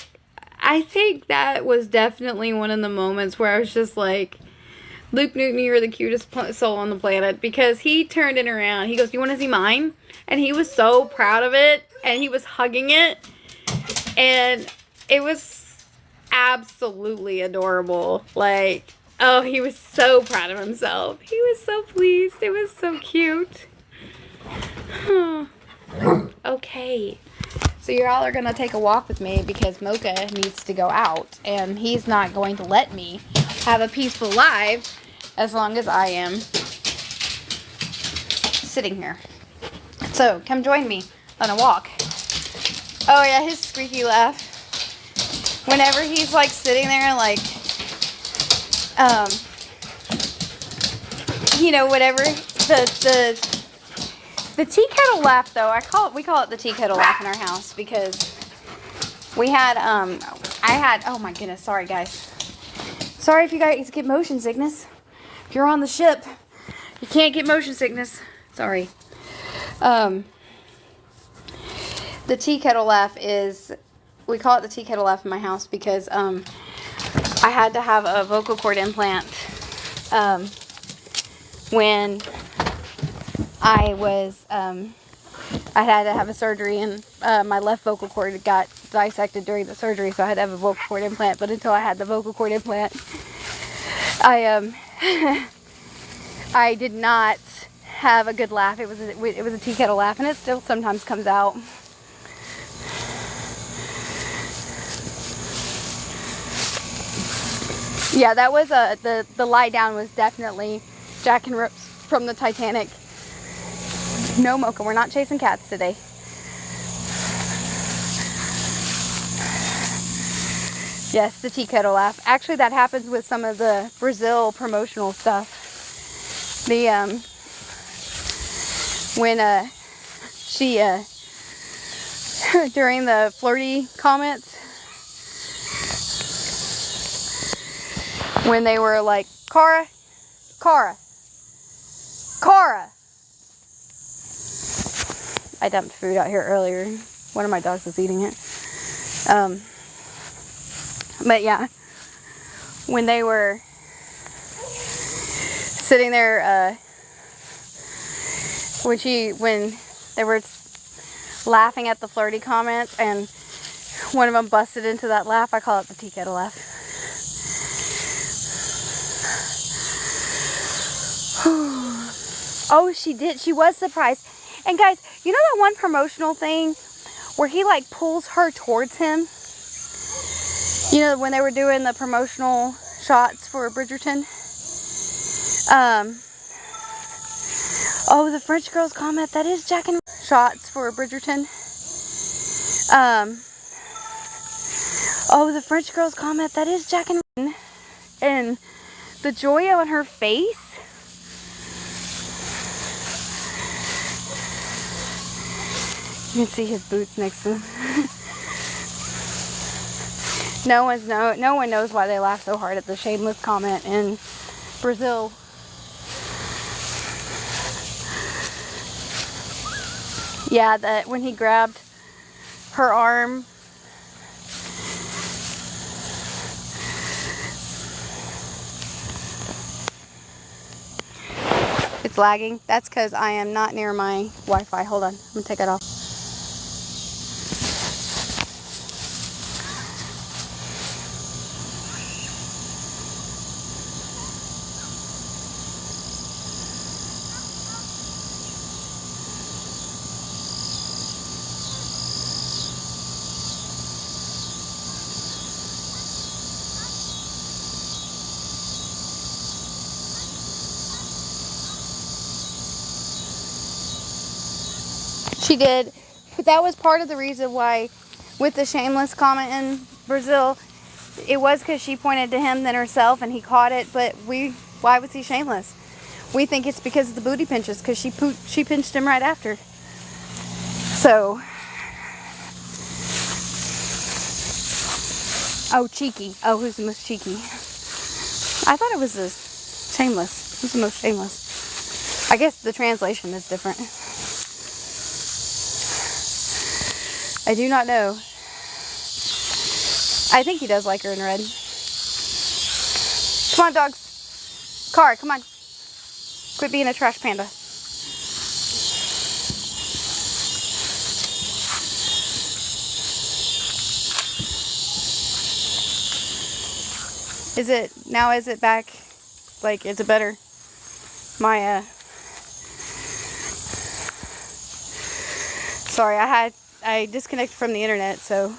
I think that was definitely one of the moments where I was just like, Luke Newton, you're the cutest soul on the planet, because he turned it around. He goes, "You want to see mine?" And he was so proud of it, and he was hugging it, and it was absolutely adorable. Like, oh, he was so proud of himself. He was so pleased. It was so cute. Okay. So you all are going to take a walk with me because Mocha needs to go out, and he's not going to let me have a peaceful life as long as I am sitting here. So come join me on a walk. Oh yeah, his squeaky laugh. Whenever he's like sitting there, like, you know, whatever, the tea kettle laugh though, we call it the tea kettle laugh in our house, because we had, oh my goodness, sorry guys. Sorry if you guys get motion sickness. If you're on the ship, you can't get motion sickness. Sorry. The tea kettle laugh is, we call it the tea kettle laugh in my house because, I had to have a vocal cord implant, when I was, I had to have a surgery, and my left vocal cord got dissected during the surgery, so I had to have a vocal cord implant. But until I had the vocal cord implant, I I did not have a good laugh. It was a tea kettle laugh, and it still sometimes comes out. Yeah, that was the lie down was definitely Jack and Rose from the Titanic. No, Mocha, we're not chasing cats today. Yes, the tea kettle laugh. Actually, that happens with some of the Brazil promotional stuff. The, when, she, during the flirty comments, when they were like, Cara, I dumped food out here earlier. One of my dogs was eating it. But yeah, when they were sitting there, when they were laughing at the flirty comments, and one of them busted into that laugh, I call it the tea kettle laugh. Oh, she did. She was surprised. And guys, you know that one promotional thing where he like pulls her towards him? You know, when they were doing the promotional shots for Bridgerton? Oh, the French girl's comment, that is Jack and shots for Bridgerton. Oh, the French girl's comment, that is Jack and the joy on her face. You can see his boots next to him. No one knows why they laugh so hard at the shameless comment in Brazil. Yeah, that when he grabbed her arm. It's lagging. That's because I am not near my Wi-Fi. Hold on. I'm going to take it off. She did. But that was part of the reason why, with the shameless comment in Brazil, it was because she pointed to him than herself and he caught it. But why was he shameless? We think it's because of the booty pinches, because she pinched him right after. So, oh, cheeky. Oh, who's the most cheeky? I thought it was the shameless. Who's the most shameless? I guess the translation is different. I do not know. I think he does like her in red. Come on, dogs. Car, come on. Quit being a trash panda. Is it back? Like, is it better? Sorry, I disconnected from the internet, so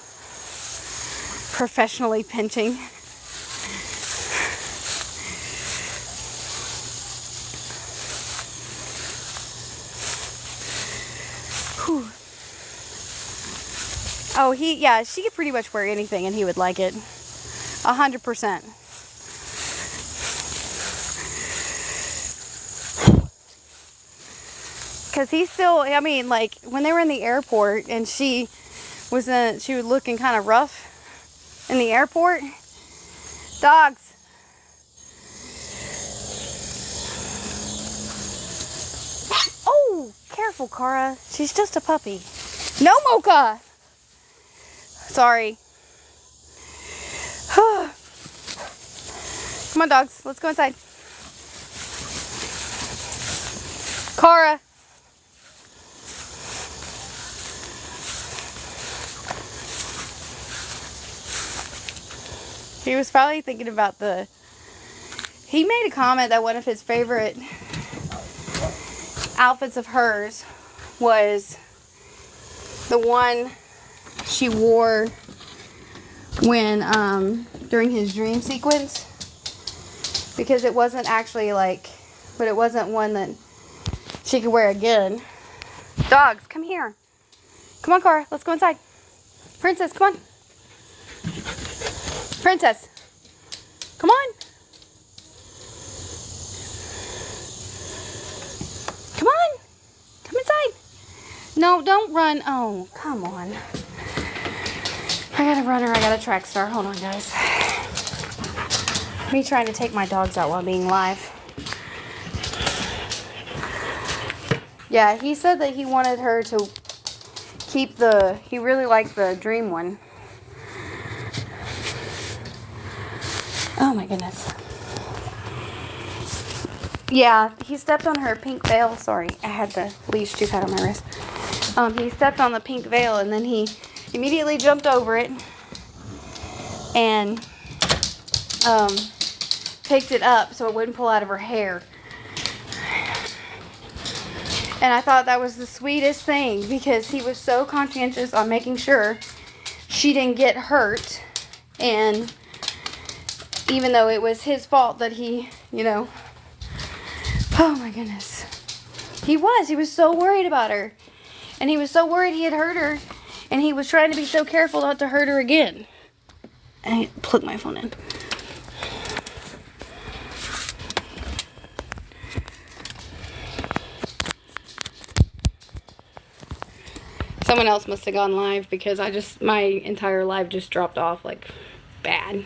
professionally pinching. Whew. Oh, yeah, she could pretty much wear anything and he would like it. 100%. Because he's still, I mean, like, when they were in the airport and she was looking kind of rough in the airport. Dogs. Oh, careful, Cara. She's just a puppy. No, Mocha! Sorry. Come on, dogs. Let's go inside. Cara. He was probably thinking about he made a comment that one of his favorite outfits of hers was the one she wore when, during his dream sequence. Because it wasn't actually but it wasn't one that she could wear again. Dogs, come here. Come on, Cara, let's go inside. Princess, come on. Princess, come on. Come on. Come inside. No, don't run. Oh, come on. I got a runner. I got a track star. Hold on, guys. Me trying to take my dogs out while being live. Yeah, he said that he wanted her to keep he really liked the dream one. Oh my goodness. Yeah, he stepped on her pink veil. Sorry, I had the leash too tight on my wrist. He stepped on the pink veil and then he immediately jumped over it and picked it up so it wouldn't pull out of her hair. And I thought that was the sweetest thing because he was so conscientious on making sure she didn't get hurt. And even though it was his fault that he, oh my goodness. He was so worried about her. And he was so worried he had hurt her. And he was trying to be so careful not to hurt her again. I plugged my phone in. Someone else must have gone live because my entire live just dropped off like bad.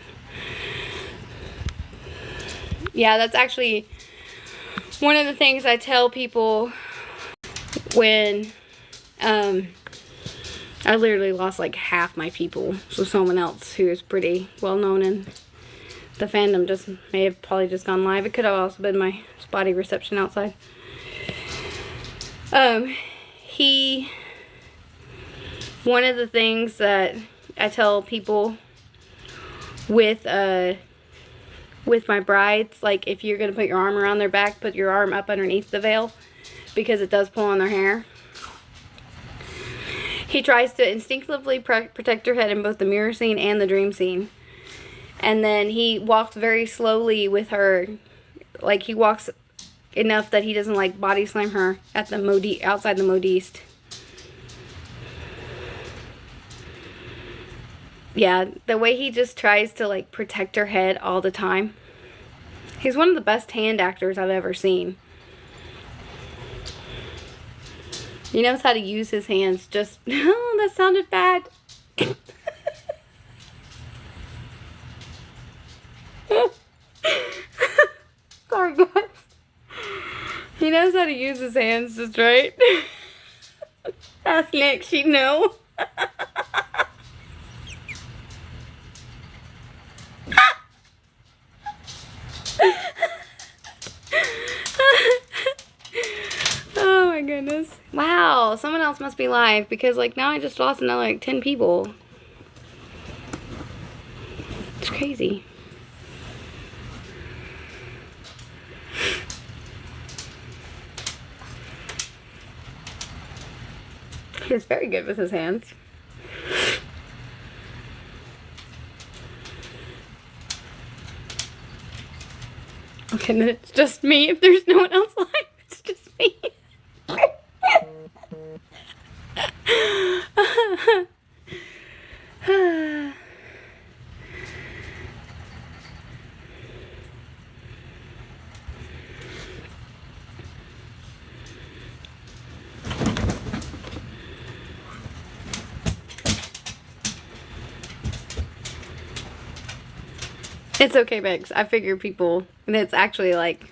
Yeah, that's actually one of the things I tell people when I literally lost like half my people. So someone else who is pretty well known in the fandom just may have probably just gone live. It could have also been my spotty reception outside. One of the things that I tell people with my brides, like if you're going to put your arm around their back, put your arm up underneath the veil because it does pull on their hair. He tries to instinctively protect her head in both the mirror scene and the dream scene. And then he walks very slowly with her. Like he walks enough that he doesn't like body slam her at the outside the modiste. Yeah, the way he just tries to, like, protect her head all the time. He's one of the best hand actors I've ever seen. He knows how to use his hands just... Oh, that sounded bad. Sorry, guys. He knows how to use his hands just right. Ask Nick, she'd know. Oh my goodness. Wow, someone else must be live because like now I just lost another like 10 people. It's crazy. He's very good with his hands. Okay, then it's just me. If there's no one else live, it's just me. It's okay, Bex. I figure people, and it's actually like,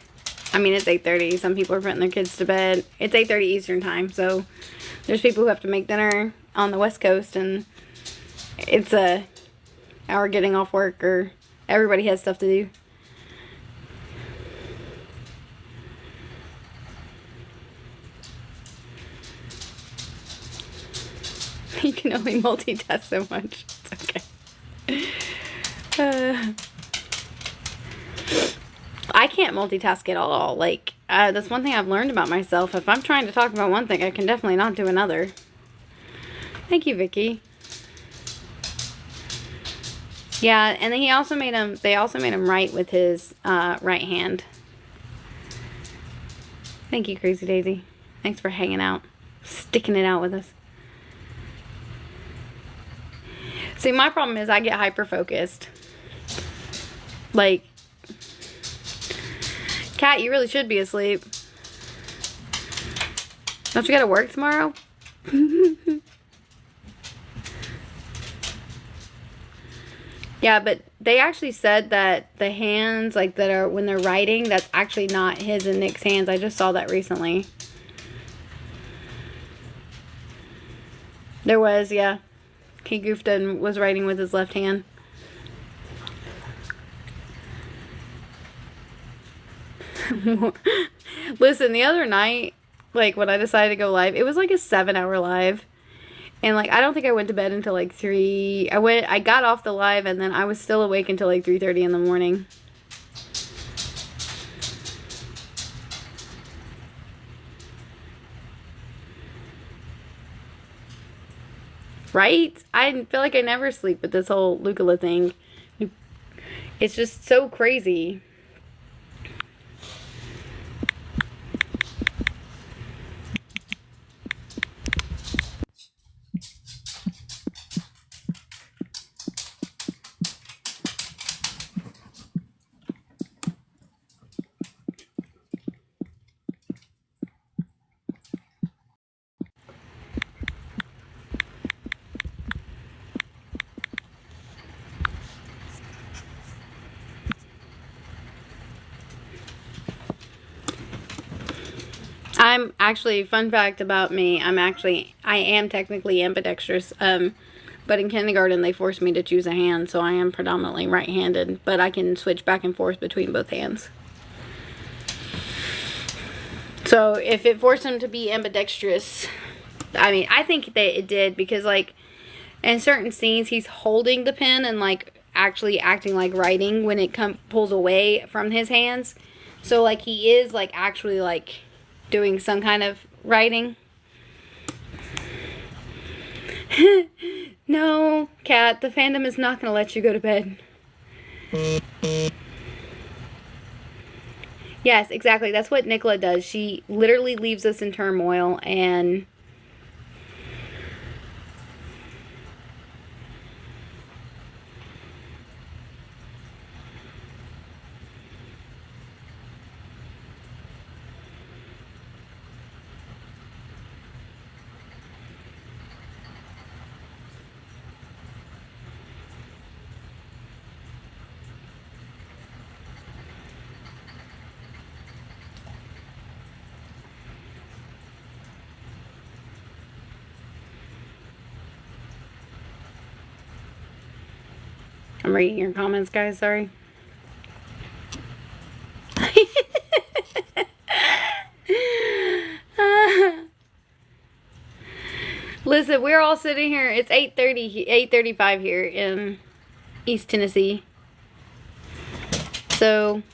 I mean, it's 8:30. Some people are putting their kids to bed. It's 8:30 Eastern time, so there's people who have to make dinner on the West Coast, and it's a hour getting off work, or everybody has stuff to do. You can only multitask so much. It's okay. I can't multitask at all. Like, that's one thing I've learned about myself. If I'm trying to talk about one thing, I can definitely not do another. Thank you, Vicky. Yeah, and then they also made him write with his right hand. Thank you, Crazy Daisy. Thanks for hanging out. Sticking it out with us. See, my problem is I get hyper-focused. Like, Kat, you really should be asleep. Don't you gotta work tomorrow? Yeah, but they actually said that the hands, like, that are, when they're writing, that's actually not his and Nick's hands. I just saw that recently. There was, yeah. He goofed and was writing with his left hand. Listen, the other night, like, when I decided to go live, it was like a 7-hour live. And, like, I don't think I went to bed until, like, 3. I got off the live, and then I was still awake until, like, 3:30 in the morning. Right? I feel like I never sleep with this whole Lukola thing. It's just so crazy. I'm actually, fun fact about me, I am technically ambidextrous, but in kindergarten they forced me to choose a hand, so I am predominantly right-handed, but I can switch back and forth between both hands. So if it forced him to be ambidextrous, I mean, I think that it did, because like, in certain scenes he's holding the pen and like actually acting like writing when it pulls away from his hands. So like he is like actually like doing some kind of writing. No, Kat, the fandom is not going to let you go to bed. Yes, exactly. That's what Nicola does. She literally leaves us in turmoil, and I'm reading your comments, guys. Sorry. Listen, we're all sitting here. It's 8:35 here in East Tennessee. So,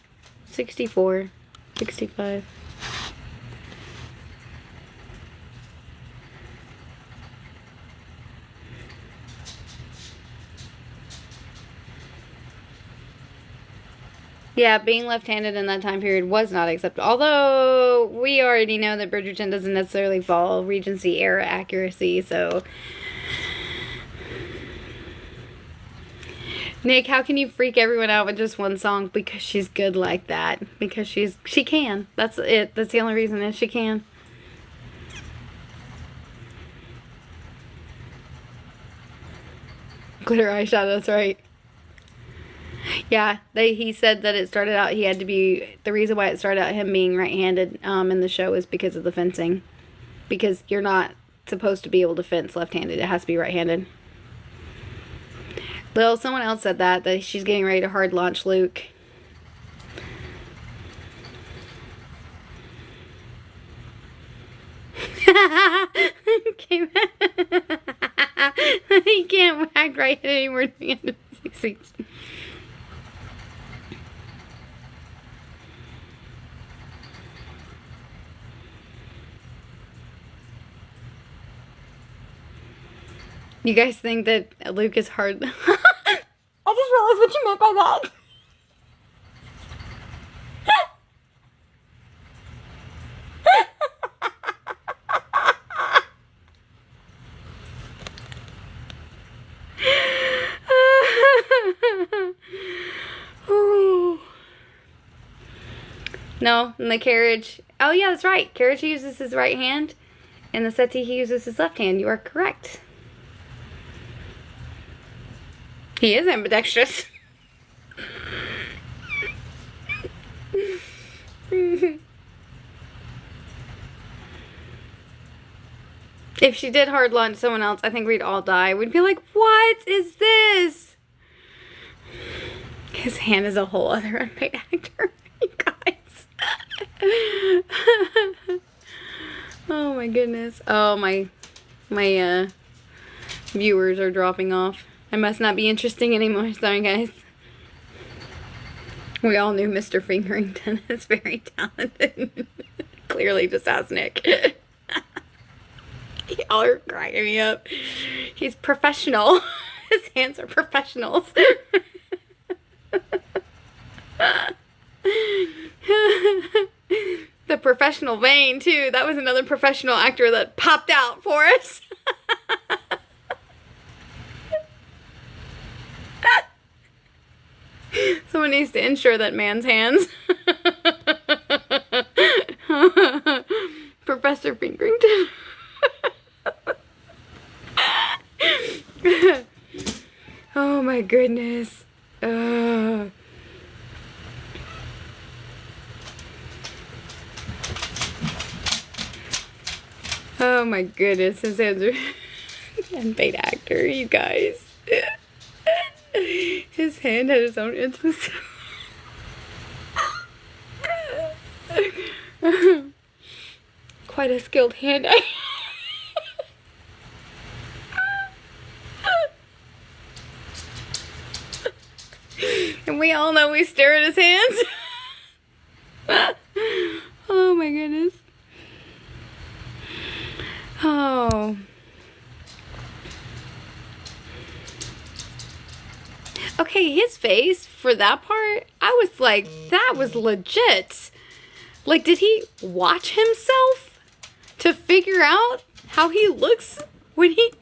64, 65. Yeah, being left-handed in that time period was not acceptable. Although, we already know that Bridgerton doesn't necessarily follow Regency era accuracy, so... Nick, how can you freak everyone out with just one song? Because she's good like that. Because she can. That's it. That's the only reason is she can. Glitter eyeshadow, that's right. Yeah, he said that it started out, he had to be, the reason why it started out him being right-handed in the show is because of the fencing. Because you're not supposed to be able to fence left-handed. It has to be right-handed. Well, someone else said that she's getting ready to hard launch Luke. He can't act right anymore. You guys think that Luke is hard? I just realized what you meant by that. No, in the carriage. Oh yeah, that's right. Carriage uses his right hand, and the settee he uses his left hand. You are correct. He is ambidextrous. If she did hard launch someone else, I think we'd all die. We'd be like, what is this? His hand is a whole other unpaid actor, you guys. Oh my goodness. Oh, my viewers are dropping off. I must not be interesting anymore. Sorry, guys. We all knew Mr. Fingerington is very talented. Clearly just ask Nick. Y'all are cracking me up. He's professional. His hands are professionals. The professional vein, too. That was another professional actor that popped out for us. Someone needs to insure that man's hands. Professor Fingerington. Oh my goodness. Oh my goodness. His hands are unpaid actor, you guys. His hand had his own intimacy. Quite a skilled hand. And we all know we stare at his hands. Oh my goodness. Oh. Okay, his face for that part, I was like, that was legit. Like, did he watch himself to figure out how he looks when he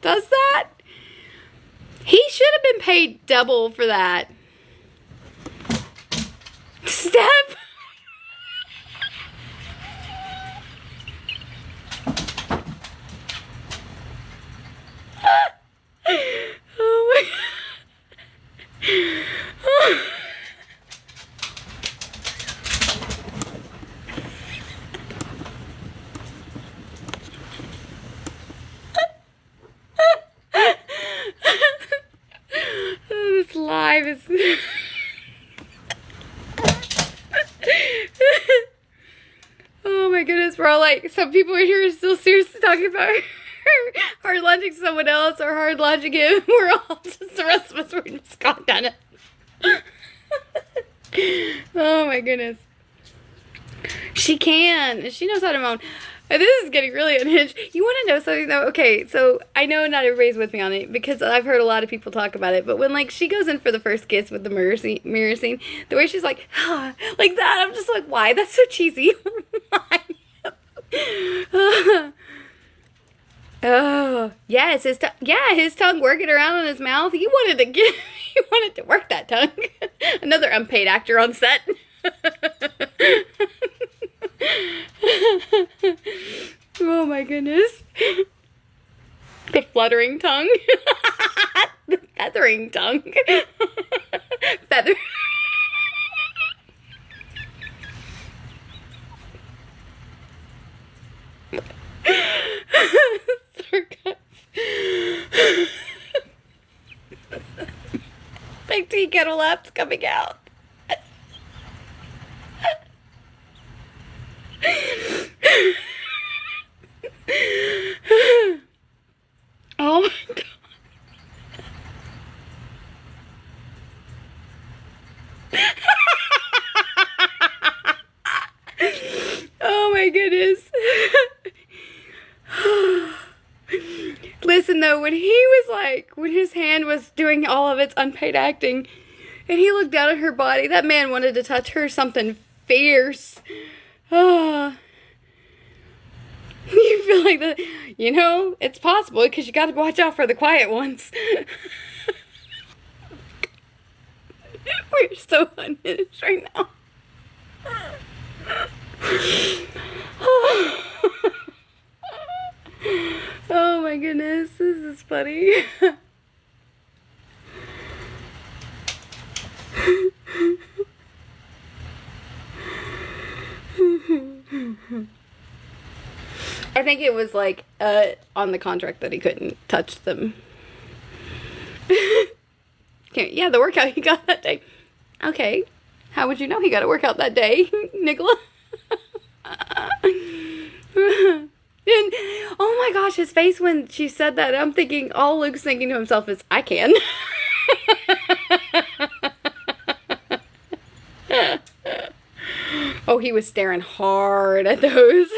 does that? He should have been paid double for that. Step. Oh my God. This lie. some people in here are still seriously talking about her hard logic someone else or hard logic him. We're all just, the rest of us, we're just gone down it. Oh my goodness. She can. She knows how to moan. This is getting really unhinged. You want to know something though? Okay, so I know not everybody's with me on it because I've heard a lot of people talk about it. But when like she goes in for the first kiss with the mirror scene, the way she's like, ah, like that, I'm just like, why? That's so cheesy. Why? Oh yes, his tongue working around in his mouth. He wanted to work that tongue. Another unpaid actor on set. Oh my goodness. The fluttering tongue. The feathering tongue. Feather. Big tea kettle laps coming out. Oh my god. Oh my goodness. Listen though, when his hand was doing all of its unpaid acting and he looked down at her body, that man wanted to touch her something fierce. Oh. You feel like that, you know, it's possible because you got to watch out for the quiet ones. We're so unhinged right now. Oh my goodness, this is funny. I think it was like on the contract that he couldn't touch them. Yeah, the workout he got that day. Okay, how would you know he got a workout that day, Nicola? And oh my gosh, his face when she said that, I'm thinking, all Luke's thinking to himself is, I can. Oh, he was staring hard at those.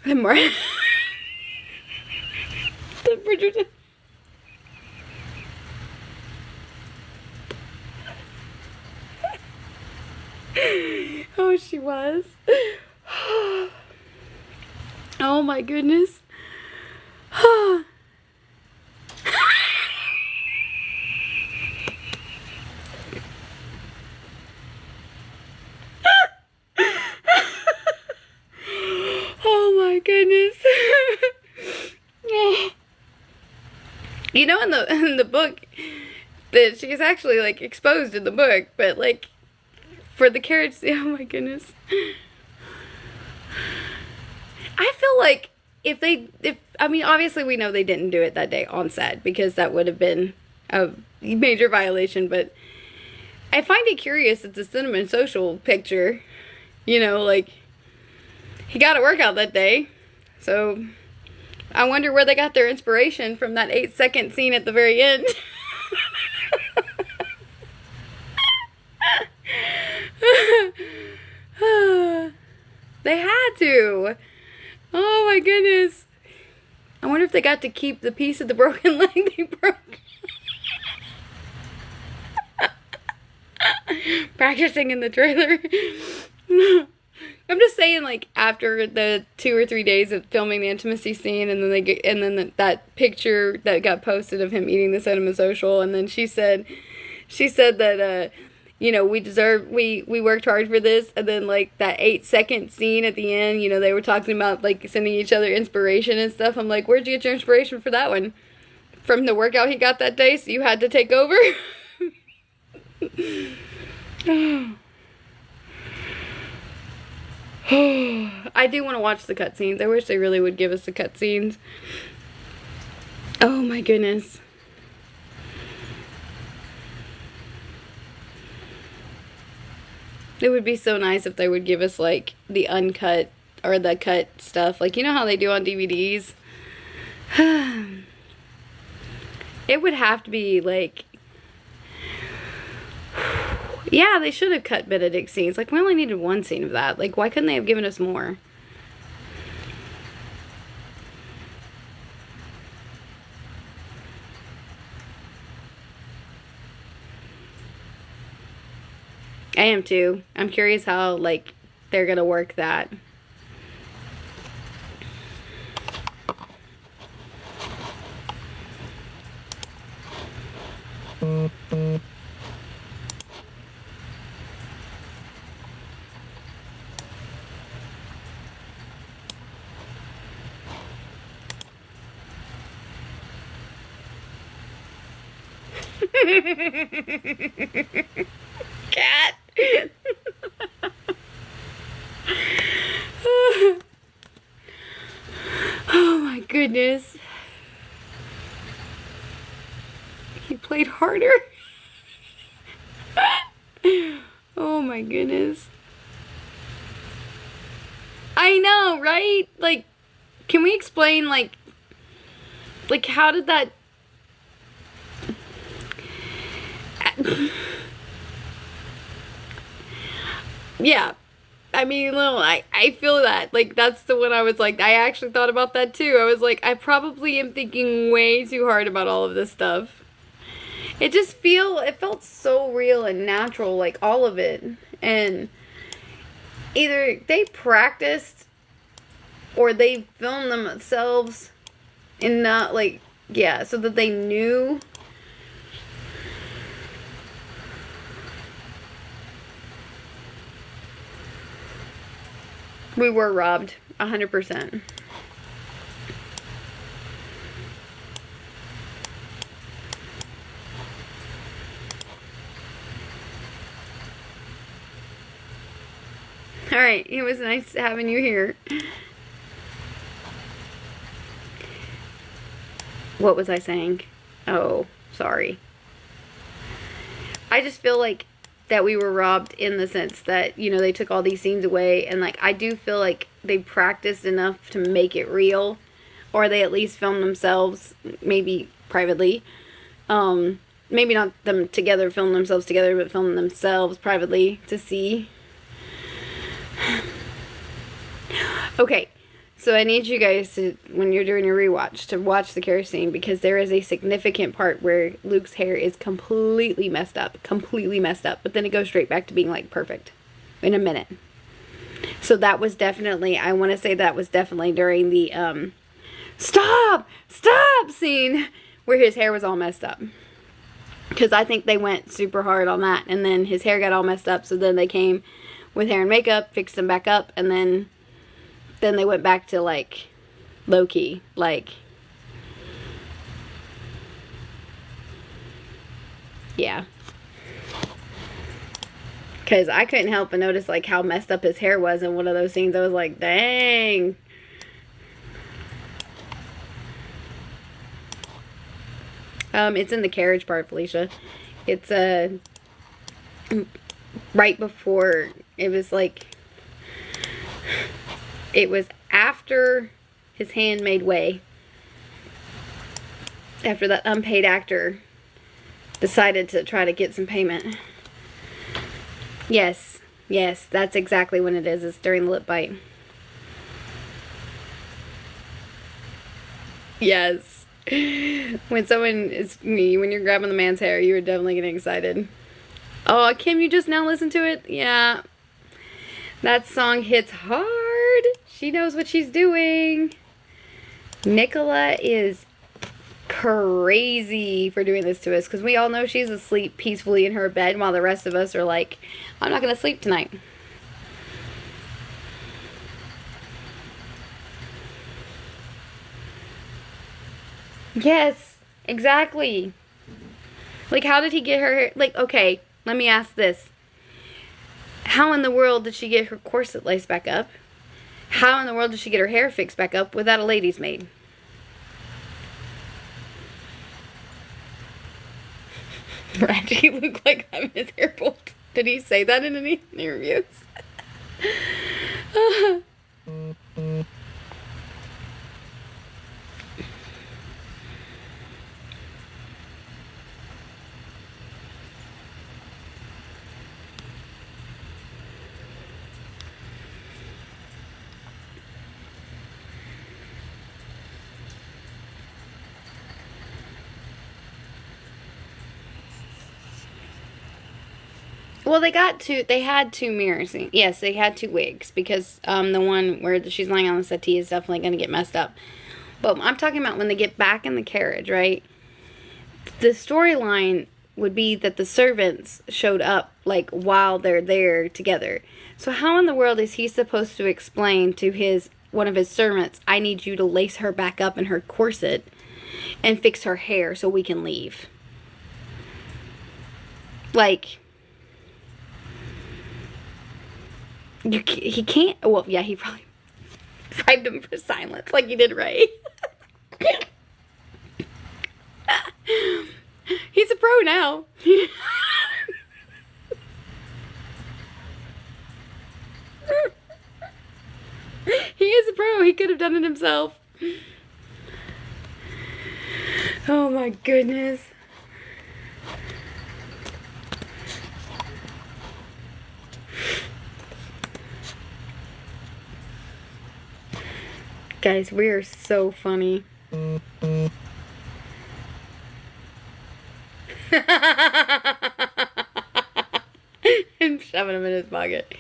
The more the Bridgerton. Oh, she was. Oh my goodness. Oh my goodness. You know, in the book that she's actually like exposed in the book, but like for the carriage, oh my goodness. I feel like if I mean, obviously we know they didn't do it that day on set because that would have been a major violation, but I find it curious it's a Cinnamon Social picture, you know, like he got a workout that day, so I wonder where they got their inspiration from that 8-second scene at the very end. They had to. Oh my goodness. I wonder if they got to keep the piece of the broken leg they broke. Practicing in the trailer. I'm just saying, like, after the 2 or 3 days of filming the intimacy scene, and then that picture that got posted of him eating the Cinnamon Social, and then she said that you know, we worked hard for this, and then like that 8-second scene at the end, you know, they were talking about like sending each other inspiration and stuff. I'm like, where'd you get your inspiration for that one? From the workout he got that day, so you had to take over? I do want to watch the cutscenes. I wish they really would give us the cutscenes. Oh my goodness. It would be so nice if they would give us like the uncut or the cut stuff. Like, you know how they do on DVDs? It would have to be, like... Yeah, they should have cut Benedict scenes. Like, we only needed one scene of that. Like, why couldn't they have given us more? I am too. I'm curious how, like, they're gonna work that. Cat. Oh my goodness. He played harder. Oh my goodness. I know, right? Like, can we explain, like how did that... Yeah. I mean, I feel that. Like, that's the one I was like, I actually thought about that too. I was like, I probably am thinking way too hard about all of this stuff. It felt so real and natural, like, all of it. And either they practiced or they filmed themselves and not, like, yeah, so that they knew. We were robbed, 100%. Alright, it was nice having you here. What was I saying? Oh, sorry. I just feel like that we were robbed in the sense that, you know, they took all these scenes away, and, like, I do feel like they practiced enough to make it real, or they at least filmed themselves, maybe privately. Maybe not them together, film themselves together, but film themselves privately to see. Okay, so I need you guys to, when you're doing your rewatch, to watch the Carrie scene, because there is a significant part where Luke's hair is completely messed up, but then it goes straight back to being, like, perfect in a minute. So that was definitely, I want to say that was definitely during the, stop scene where his hair was all messed up. Because I think they went super hard on that, and then his hair got all messed up, so then they came with hair and makeup, fixed him back up, and then they went back to, like, low-key, like, yeah. Because I couldn't help but notice, like, how messed up his hair was in one of those scenes. I was like, dang. It's in the carriage part, Felicia. It's, right before, it was, like, it was after his hand made way. After that unpaid actor decided to try to get some payment. Yes, that's exactly when it is. It's during the lip bite. Yes. When you're grabbing the man's hair, you were definitely getting excited. Oh, Kim, you just now listened to it? Yeah. That song hits hard. She knows what she's doing. Lukola is crazy for doing this to us, because we all know she's asleep peacefully in her bed while the rest of us are like, I'm not going to sleep tonight. Yes, exactly. Like, how did he get her hair? Like, okay, let me ask this. How in the world did she get her corset laced back up? How in the world did she get her hair fixed back up without a lady's maid? Ratchet, he looked like having his hair pulled. Did he say that in any interviews? Well, they had two mirrors. Yes, they had two wigs because the one where she's lying on the settee is definitely going to get messed up. But I'm talking about when they get back in the carriage, right? The storyline would be that the servants showed up, like, while they're there together. So how in the world is he supposed to explain to one of his servants, I need you to lace her back up in her corset and fix her hair so we can leave? Like, he can't. Well, yeah, he probably bribed him for silence, like he did Ray. He's a pro now. He is a pro. He could have done it himself. Oh my goodness. Guys, we are so funny. And shoving him in his pocket.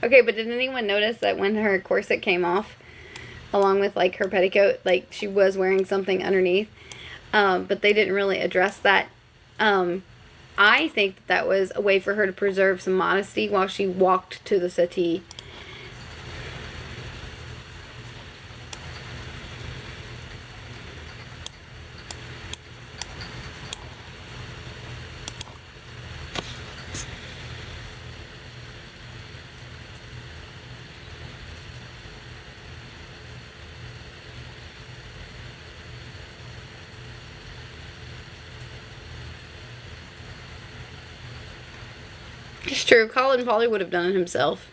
Okay, but did anyone notice that when her corset came off, along with like her petticoat, like she was wearing something underneath, but they didn't really address that. I think that was a way for her to preserve some modesty while she walked to the settee. It's true. Colin probably would have done it himself.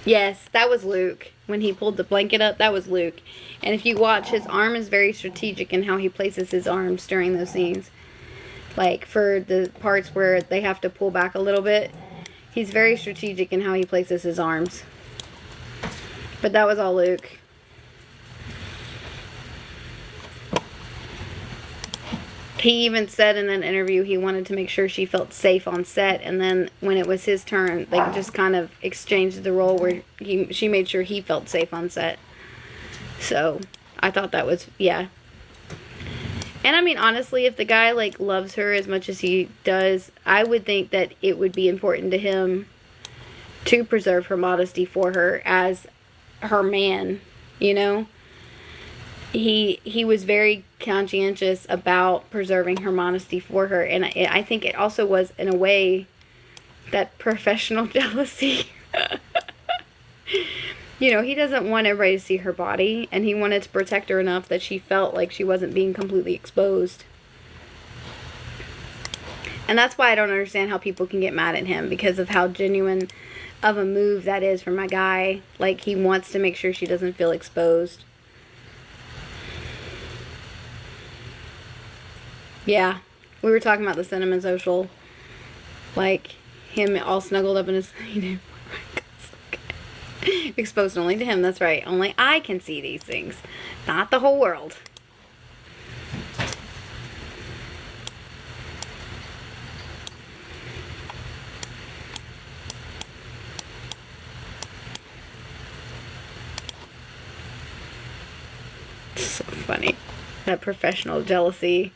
Yes, that was Luke. When he pulled the blanket up, that was Luke. And if you watch, his arm is very strategic in how he places his arms during those scenes. Like, for the parts where they have to pull back a little bit, he's very strategic in how he places his arms. But that was all Luke. He even said in an interview he wanted to make sure she felt safe on set, and then when it was his turn, they just kind of exchanged the role where she made sure he felt safe on set. So, I thought that was, yeah. And I mean, honestly, if the guy, like, loves her as much as he does, I would think that it would be important to him to preserve her modesty for her as her man, you know? He was very conscientious about preserving her modesty for her, and I think it also was, in a way, that professional jealousy. You know, he doesn't want everybody to see her body, and he wanted to protect her enough that she felt like she wasn't being completely exposed. And that's why I don't understand how people can get mad at him, because of how genuine of a move that is for my guy. Like, he wants to make sure she doesn't feel exposed. Yeah, we were talking about the cinnamon social, like him all snuggled up in his, exposed only to him. That's right. Only I can see these things, not the whole world. So funny. That professional jealousy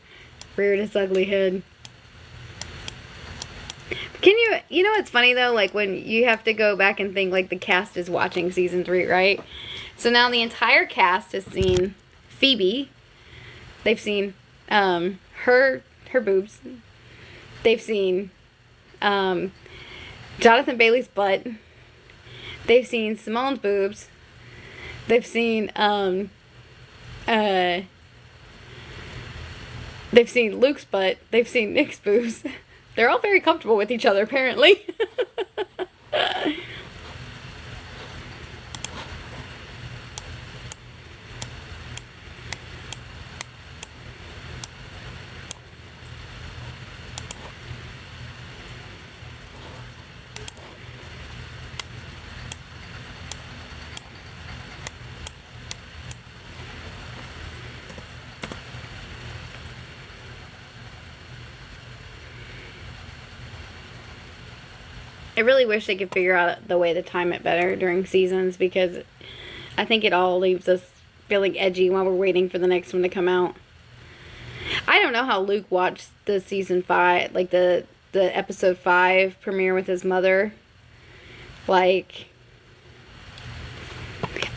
reared its ugly head. Can you know what's funny though? Like, when you have to go back and think, like, the cast is watching season 3, right? So now the entire cast has seen Phoebe. They've seen her boobs. They've seen Jonathan Bailey's butt. They've seen Simone's boobs. They've seen they've seen Luke's butt. They've seen Nick's boobs. They're all very comfortable with each other, apparently. I really wish they could figure out the way to time it better during seasons, because I think it all leaves us feeling edgy while we're waiting for the next one to come out. I don't know how Luke watched the season 5, like the episode 5 premiere with his mother. Like,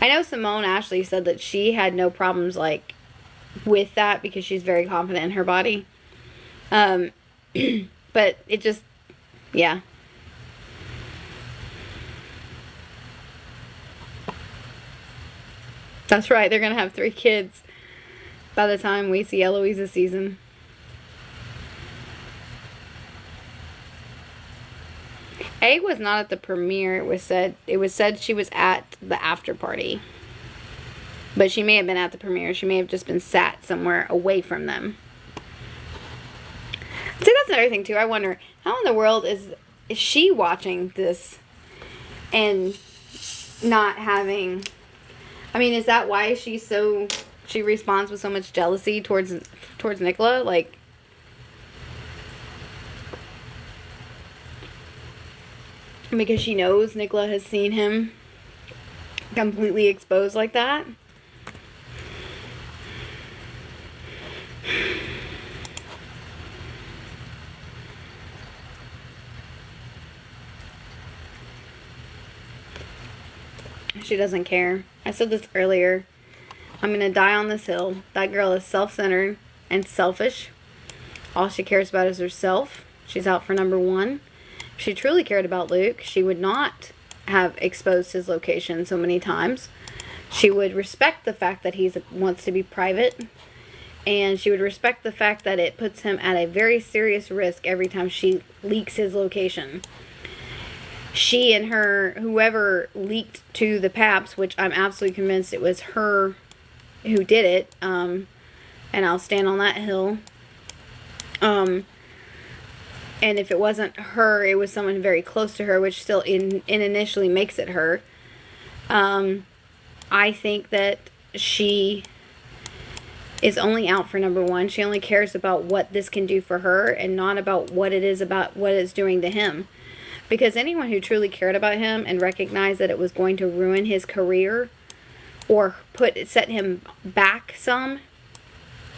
I know Simone Ashley said that she had no problems, like, with that because she's very confident in her body. But it just, yeah. That's right, they're going to have 3 kids by the time we see Eloise's season. A was not at the premiere. It was said she was at the after party. But she may have been at the premiere. She may have just been sat somewhere away from them. See, that's another thing too. I wonder, how in the world is she watching this and not having... I mean, is that why she responds with so much jealousy towards Lukola? Like, because she knows Lukola has seen him completely exposed like that? She doesn't care. I said this earlier. I'm gonna die on this hill. That girl is self-centered and selfish. All she cares about is herself. She's out for number 1. If she truly cared about Luke, she would not have exposed his location so many times. She would respect the fact that he wants to be private. And she would respect the fact that it puts him at a very serious risk every time she leaks his location. She and whoever leaked to the Paps, which I'm absolutely convinced it was her who did it, and I'll stand on that hill. And if it wasn't her, it was someone very close to her, which still initially makes it her. I think that she is only out for number 1. She only cares about what this can do for her and not about what it's doing to him. Because anyone who truly cared about him and recognized that it was going to ruin his career or set him back some,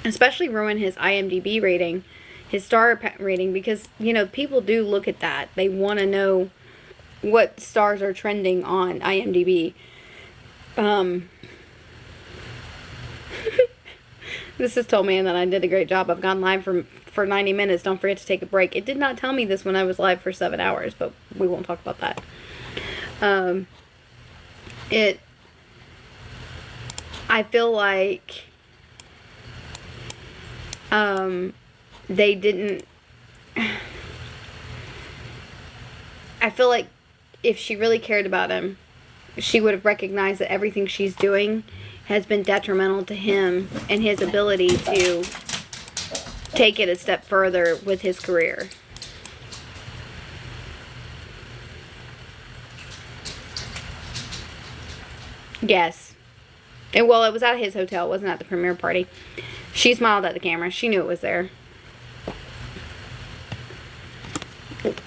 especially ruin his IMDb rating, his star rating, because, you know, people do look at that. They want to know what stars are trending on IMDb. This has told me that I did a great job. I've gone live for 90 minutes. Don't forget to take a break. It did not tell me this when I was live for 7 hours, but we won't talk about that. I feel like they didn't... I feel like if she really cared about him, she would have recognized that everything she's doing has been detrimental to him and his ability to take it a step further with his career. Yes. And well, it was at his hotel. It wasn't at the premiere party. She smiled at the camera. She knew it was there.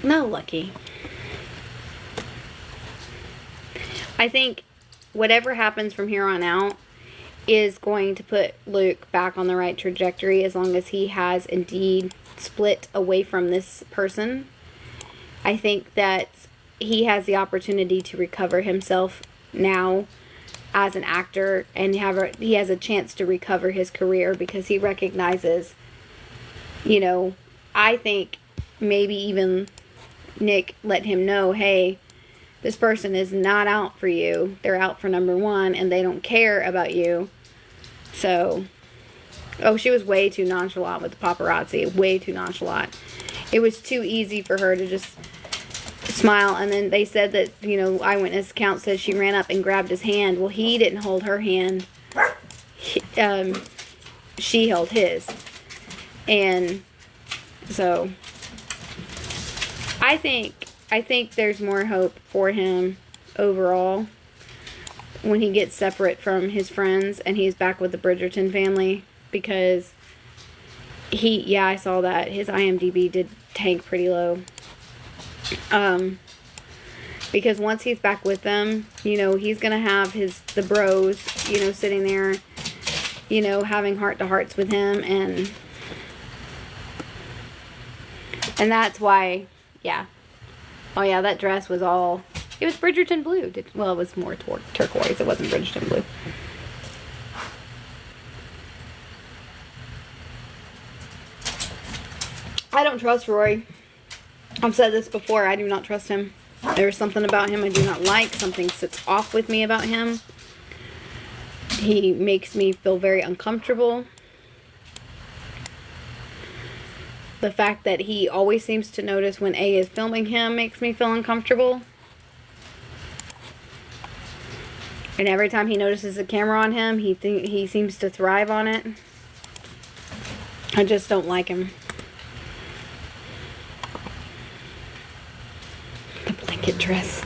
No, Lucky. I think whatever happens from here on out is going to put Luke back on the right trajectory, as long as he has indeed split away from this person. I think that he has the opportunity to recover himself now as an actor, and he has a chance to recover his career, because he recognizes, you know, I think maybe even Nick let him know, hey, this person is not out for you. They're out for number 1, and they don't care about you. So, oh, she was way too nonchalant with the paparazzi. Way too nonchalant. It was too easy for her to just smile. And then they said that, you know, eyewitness account says she ran up and grabbed his hand. Well, he didn't hold her hand. She held his. And so, I think there's more hope for him overall when he gets separate from his friends and he's back with the Bridgerton family, because I saw that his IMDb did tank pretty low. Because once he's back with them, you know, he's going to have the bros, you know, sitting there, you know, having heart-to-hearts with him. And that's why, yeah. Oh, yeah, that dress was all, it was Bridgerton blue. Well, it was more turquoise. It wasn't Bridgerton blue. I don't trust Rory. I've said this before. I do not trust him. There's something about him I do not like. Something sits off with me about him. He makes me feel very uncomfortable. The fact that he always seems to notice when A is filming him makes me feel uncomfortable. And every time he notices a camera on him, he seems to thrive on it. I just don't like him. The blanket dress.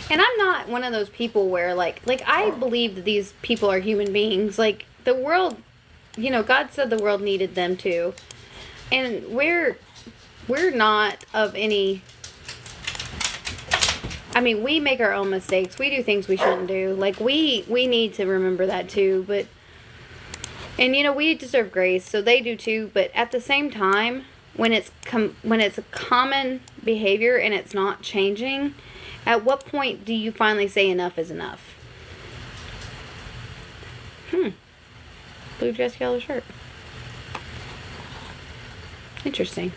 And I'm not one of those people where, like I believe that these people are human beings. Like, the world, you know, God said the world needed them too. And we're not of any, I mean, we make our own mistakes. We do things we shouldn't do. Like, we need to remember that too. But, and you know, we deserve grace, so they do too. But at the same time, when it's a common behavior and it's not changing, at what point do you finally say enough is enough? Blue dress, yellow shirt. Interesting.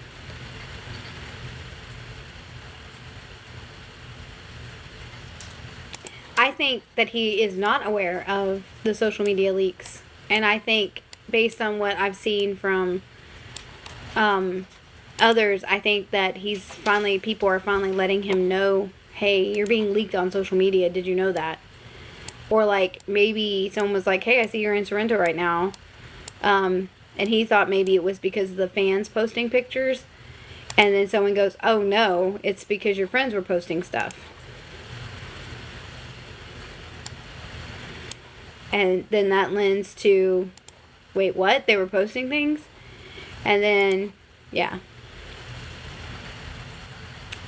I think that he is not aware of the social media leaks. And I think, based on what I've seen from others, I think that people are finally letting him know, hey, you're being leaked on social media. Did you know that? Or, like, maybe someone was like, hey, I see you're in Sorrento right now. And he thought maybe it was because of the fans posting pictures. And then someone goes, oh, no, it's because your friends were posting stuff. And then that lends to, wait, what? They were posting things? And then, yeah.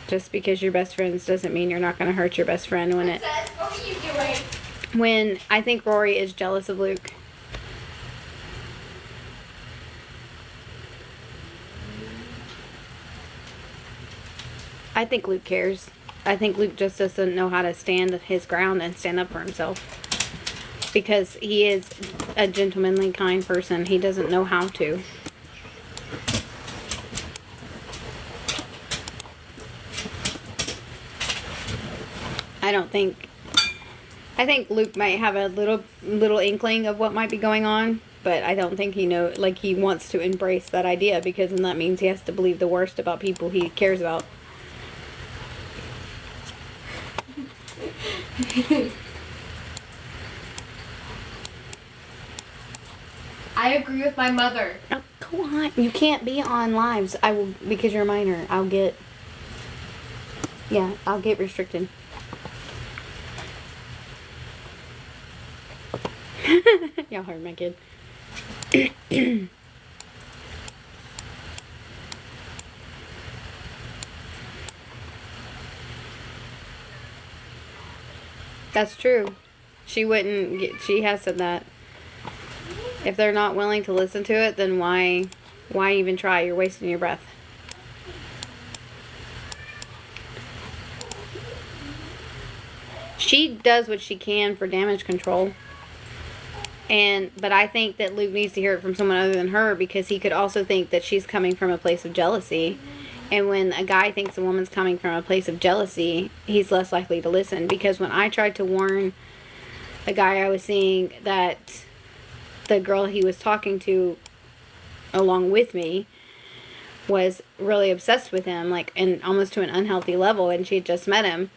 Just because you're best friends doesn't mean you're not going to hurt your best friend when it... What are you doing? When I think Rory is jealous of Luke. I think Luke cares. I think Luke just doesn't know how to stand his ground and stand up for himself. Because he is a gentlemanly, kind person. He doesn't know how to. I think Luke might have a little inkling of what might be going on, but I don't think he wants to embrace that idea, because then that means he has to believe the worst about people he cares about.
I agree with my mother.
Oh, go on. You can't be on lives. I will, because you're a minor. I'll get restricted. Y'all heard my kid. That's true. She has said that. If they're not willing to listen to it, then why even try? You're wasting your breath. She does what she can for damage control. But I think that Luke needs to hear it from someone other than her, because he could also think that she's coming from a place of jealousy. And when a guy thinks a woman's coming from a place of jealousy, he's less likely to listen. Because when I tried to warn a guy I was seeing that the girl he was talking to along with me was really obsessed with him, like, and almost to an unhealthy level, and she had just met him,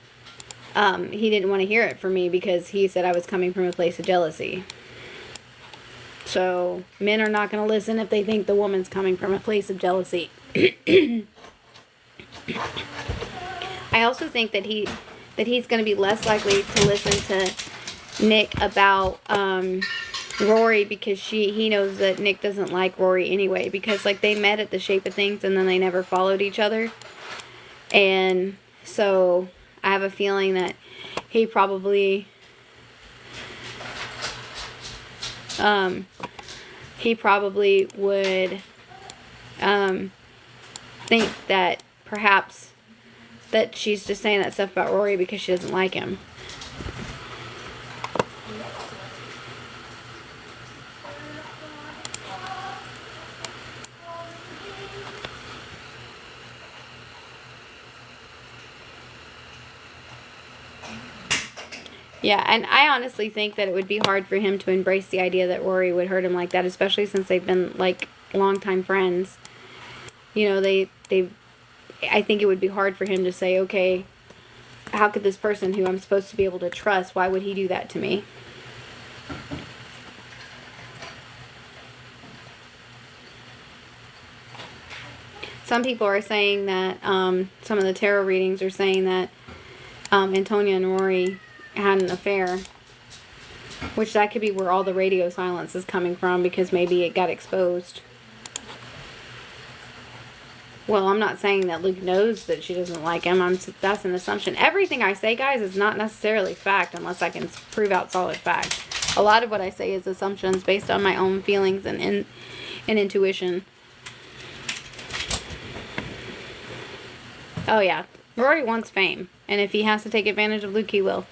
he didn't want to hear it from me because he said I was coming from a place of jealousy. So men are not going to listen if they think the woman's coming from a place of jealousy. I also think that he's going to be less likely to listen to Nick about Rory, because he knows that Nick doesn't like Rory anyway, because like they met at the Shape of Things and then they never followed each other. And so I have a feeling that he probably would think that perhaps that she's just saying that stuff about Rory because she doesn't like him. Yeah, and I honestly think that it would be hard for him to embrace the idea that Rory would hurt him like that, especially since they've been, like, longtime friends. You know, I think it would be hard for him to say, okay, how could this person who I'm supposed to be able to trust, why would he do that to me? Some people are saying that, some of the tarot readings are saying that Antonia and Rory had an affair, which that could be where all the radio silence is coming from, because maybe it got exposed. Well, I'm not saying that Luke knows that she doesn't like him. That's an assumption. Everything I say, guys, is not necessarily fact unless I can prove out solid fact. A lot of what I say is assumptions based on my own feelings and intuition. Oh yeah, Rory wants fame, and if he has to take advantage of Luke, he will.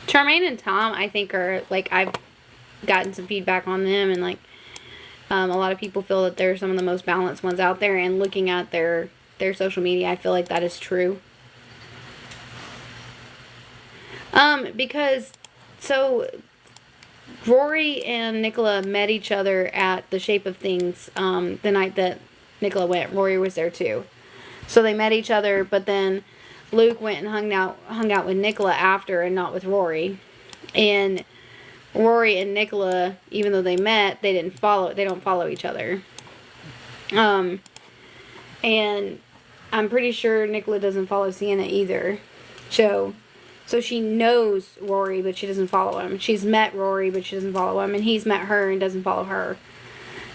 Charmaine and Tom, I think, are, like, I've gotten some feedback on them, and, like, a lot of people feel that they're some of the most balanced ones out there, and looking at their social media, I feel like that is true. Because, so, Rory and Nicola met each other at the Shape of Things, the night that Nicola went. Rory was there, too. So they met each other, but then Luke went and hung out with Nicola after, and not with Rory. And Rory and Nicola, even though they met, they don't follow each other. And I'm pretty sure Nicola doesn't follow Sienna either. So she knows Rory, but she doesn't follow him. She's met Rory, but she doesn't follow him. And he's met her and doesn't follow her.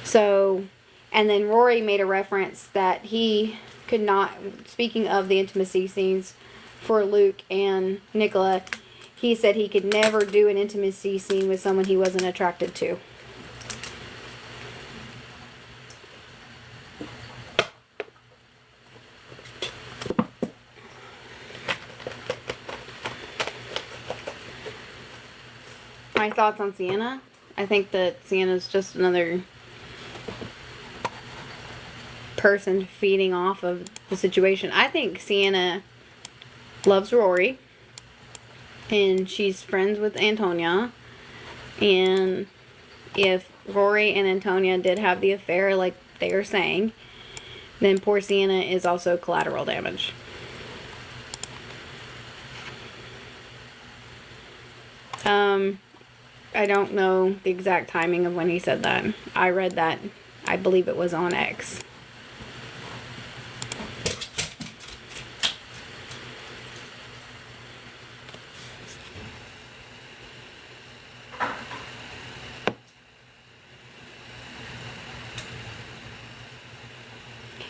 So, and then Rory made a reference that he could not, speaking of the intimacy scenes for Luke and Nicola, he said he could never do an intimacy scene with someone he wasn't attracted to. My thoughts on Sienna? I think that Sienna's just another person feeding off of the situation. I think Sienna loves Rory, and she's friends with Antonia, and if Rory and Antonia did have the affair like they are saying, then poor Sienna is also collateral damage. I don't know the exact timing of when he said that. I read that, I believe it was on X.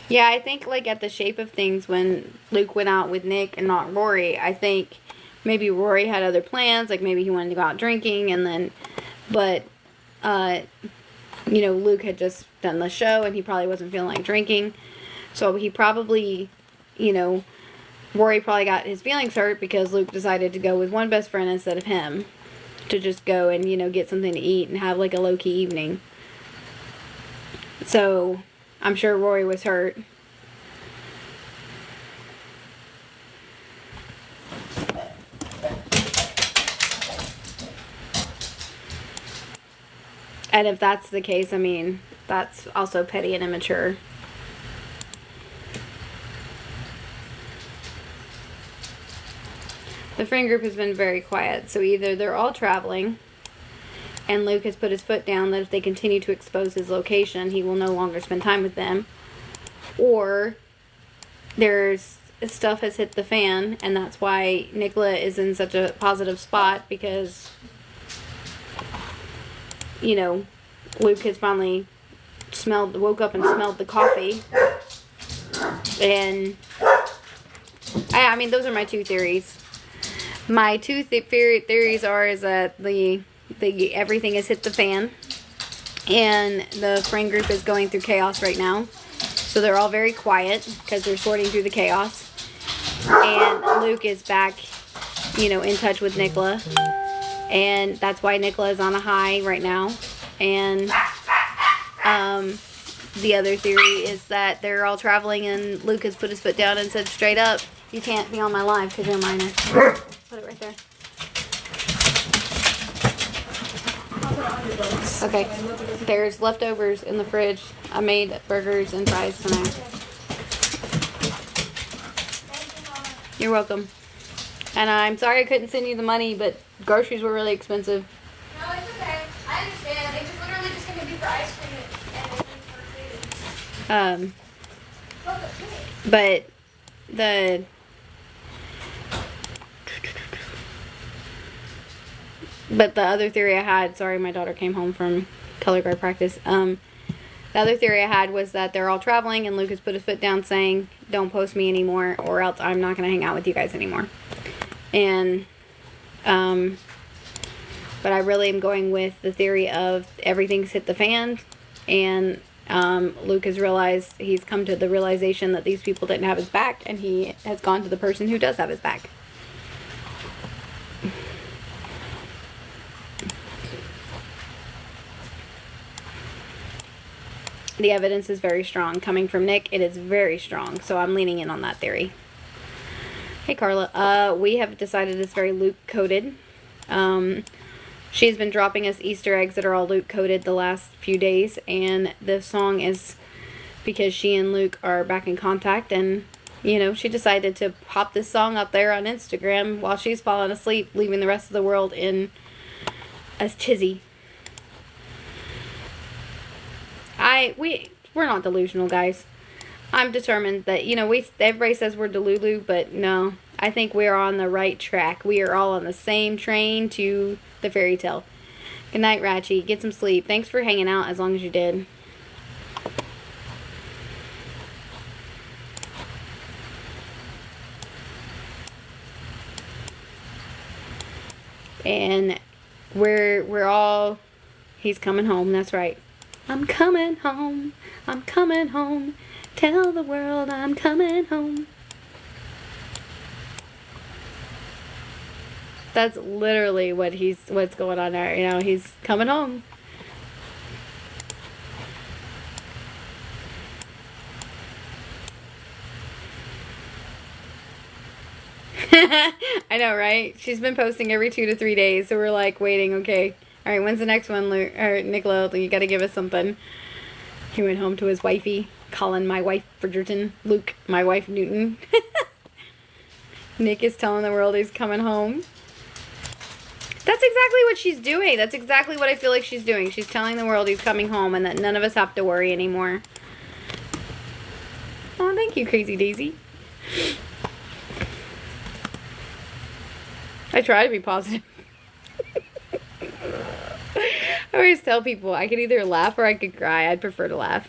Yeah, I think, like, at the Shape of Things, when Luke went out with Nick and not Rory, I think maybe Rory had other plans, like maybe he wanted to go out drinking, and then, but, you know, Luke had just done the show, and he probably wasn't feeling like drinking, so he probably, you know, Rory probably got his feelings hurt because Luke decided to go with one best friend instead of him, to just go and, you know, get something to eat and have, like, a low-key evening. So I'm sure Rory was hurt. And if that's the case, I mean, that's also petty and immature. The friend group has been very quiet, so either they're all traveling, and Luke has put his foot down that if they continue to expose his location, he will no longer spend time with them, or there's stuff has hit the fan, and that's why Nicola is in such a positive spot, because, you know, Luke has finally woke up and smelled the coffee. And I mean, those are my two theories. My two theories is that the everything has hit the fan, and the friend group is going through chaos right now. So they're all very quiet because they're sorting through the chaos. And Luke is back, you know, in touch with Nicola. And that's why Nicola is on a high right now. And the other theory is that they're all traveling, and Luke has put his foot down and said straight up, you can't be on my live because you're a minor. Put it right there. Okay, there's leftovers in the fridge. I made burgers and fries tonight. You're welcome. And I'm sorry I couldn't send you the money, but groceries were really expensive.
No, it's okay. I understand. It's literally just going to be for ice cream and for food.
But the other theory I had, sorry, my daughter came home from color guard practice. The other theory I had was that they're all traveling, and Lucas put his foot down saying, don't post me anymore, or else I'm not going to hang out with you guys anymore. And, but I really am going with the theory of everything's hit the fan, and Luke has realized, he's come to the realization that these people didn't have his back, and he has gone to the person who does have his back. The evidence is very strong. Coming from Nick, it is very strong. So I'm leaning in on that theory. Hey, Carla. We have decided it's very Luke-coded. She's been dropping us Easter eggs that are all Luke-coded the last few days. And the song is because she and Luke are back in contact. And, you know, she decided to pop this song up there on Instagram while she's falling asleep, leaving the rest of the world in a tizzy. We're not delusional, guys. I'm determined that, you know, everybody says we're delulu, but no. I think we're on the right track. We are all on the same train to the fairy tale. Good night, Ratchy. Get some sleep. Thanks for hanging out as long as you did. And we're all, he's coming home. That's right. I'm coming home. I'm coming home. Tell the world I'm coming home. That's literally what's going on there. You know, he's coming home. I know, right? She's been posting every 2 to 3 days, so we're like waiting. Okay, all right, when's the next one, Nicola? You got to give us something. He went home to his wifey, Colin, my wife Bridgerton, Luke, my wife Newton. Nick is telling the world he's coming home. That's exactly what she's doing. That's exactly what I feel like she's doing. She's telling the world he's coming home and that none of us have to worry anymore. Oh, thank you, Crazy Daisy. I try to be positive. I always tell people I could either laugh or I could cry. I'd prefer to laugh.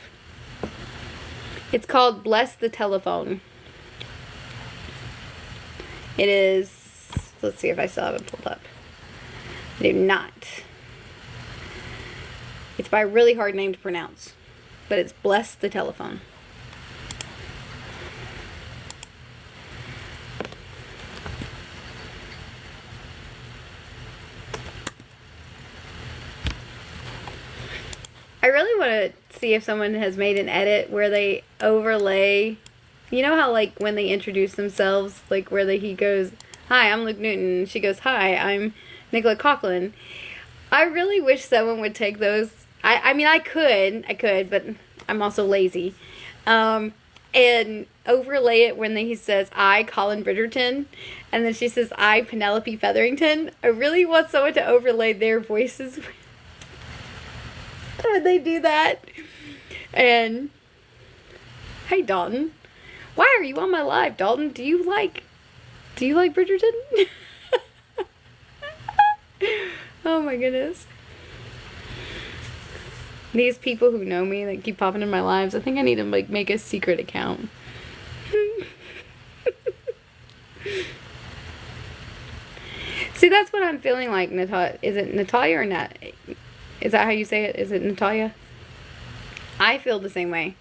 It's called Bless the Telephone. It is, let's see if I still have it pulled up. I do not. It's by a really hard name to pronounce, but it's Bless the Telephone. I really want to see if someone has made an edit where they overlay, you know how like when they introduce themselves, like where he goes, hi, I'm Luke Newton. She goes, hi, I'm Nicola Coughlin. I really wish someone would take those. I mean, I could, but I'm also lazy. And overlay it when he says, I, Colin Bridgerton, and then she says, I, Penelope Featherington. I really want someone to overlay their voices when they do that. And, hey, Dalton. Why are you on my live, Dalton? Do you like Bridgerton? Oh my goodness. These people who know me that keep popping in my lives, I think I need to like make a secret account. See, that's what I'm feeling like, Natalia. Is it Natalia or Nat? Is that how you say it? Is it Natalia? I feel the same way.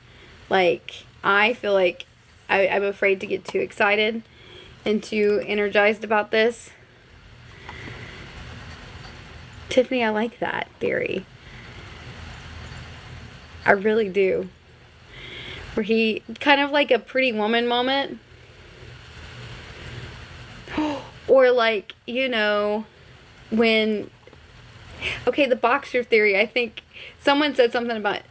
Like, I feel like I'm afraid to get too excited and too energized about this. Tiffany, I like that theory. I really do. Where he, kind of like a Pretty Woman moment. Or like, you know, when, okay, the boxer theory, I think someone said something about,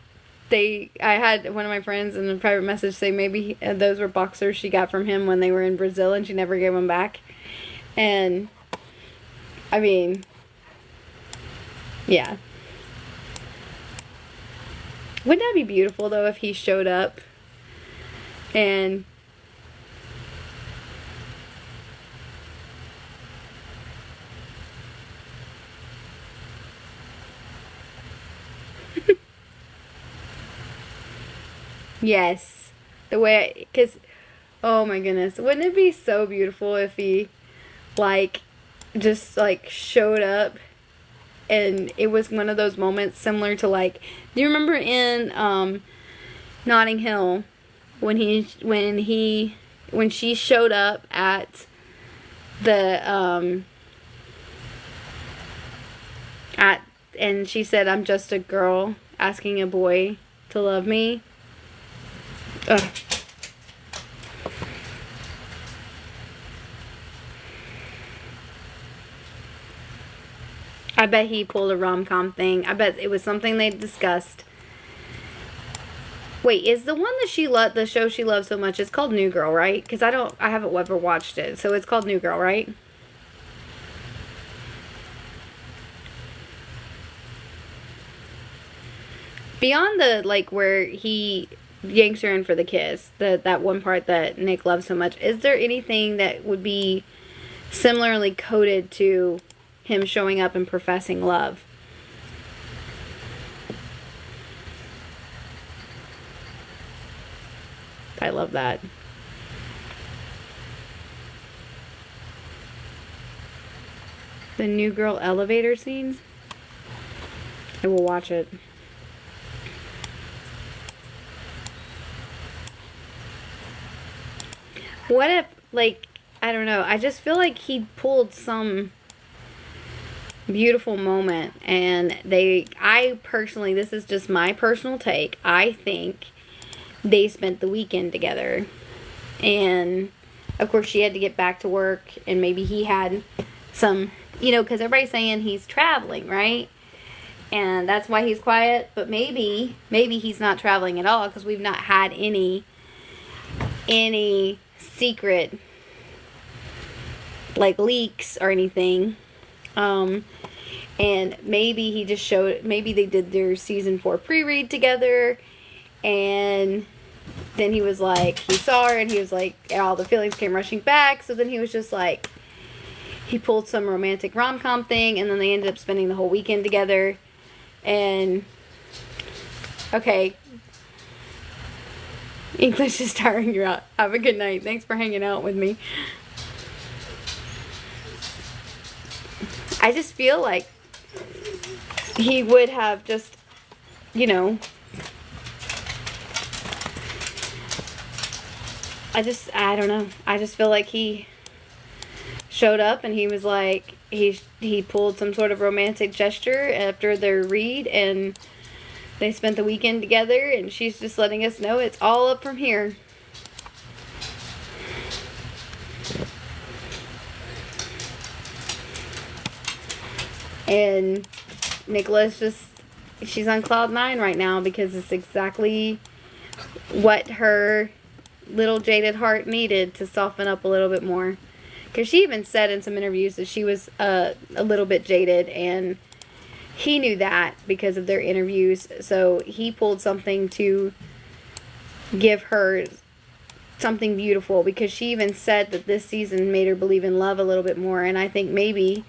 I had one of my friends in a private message say maybe those were boxers she got from him when they were in Brazil and she never gave them back. And, I mean, yeah. Wouldn't that be beautiful, though, if he showed up and yes, the way, because, oh my goodness, wouldn't it be so beautiful if he, like, just, like, showed up and it was one of those moments similar to, like, do you remember in, Notting Hill, when she showed up at the, and she said, I'm just a girl asking a boy to love me. Ugh. I bet he pulled a rom-com thing. I bet it was something they discussed. Wait, is the one that the show she loves so much, it's called New Girl, right? Because I haven't ever watched it. So it's called New Girl, right? Beyond the, like, where he yanks her in for the kiss, that one part that Nick loves so much, is there anything that would be similarly coded to him showing up and professing love? I love that. The New Girl elevator scene? I will watch it. What if, like, I don't know, I just feel like he pulled some beautiful moment, and I personally, this is just my personal take, I think they spent the weekend together, and of course she had to get back to work, and maybe he had some, you know, because everybody's saying he's traveling, right? And that's why he's quiet, but maybe he's not traveling at all, because we've not had any secret, like, leaks or anything. And maybe he just maybe they did their season 4 pre-read together, and then he was like, he saw her and he was like, all the feelings came rushing back, so then he was just like, he pulled some romantic rom-com thing, and then they ended up spending the whole weekend together. And okay, English is tiring you out. Have a good night. Thanks for hanging out with me. I just feel like he would have just, you know, I don't know. I just feel like he showed up and he was like, he pulled some sort of romantic gesture after their read, and they spent the weekend together, and she's just letting us know it's all up from here. And Nicola's she's on cloud 9 right now, because it's exactly what her little jaded heart needed to soften up a little bit more. Because she even said in some interviews that she was a little bit jaded, and he knew that because of their interviews. So he pulled something to give her something beautiful, because she even said that this season made her believe in love a little bit more, and I think maybe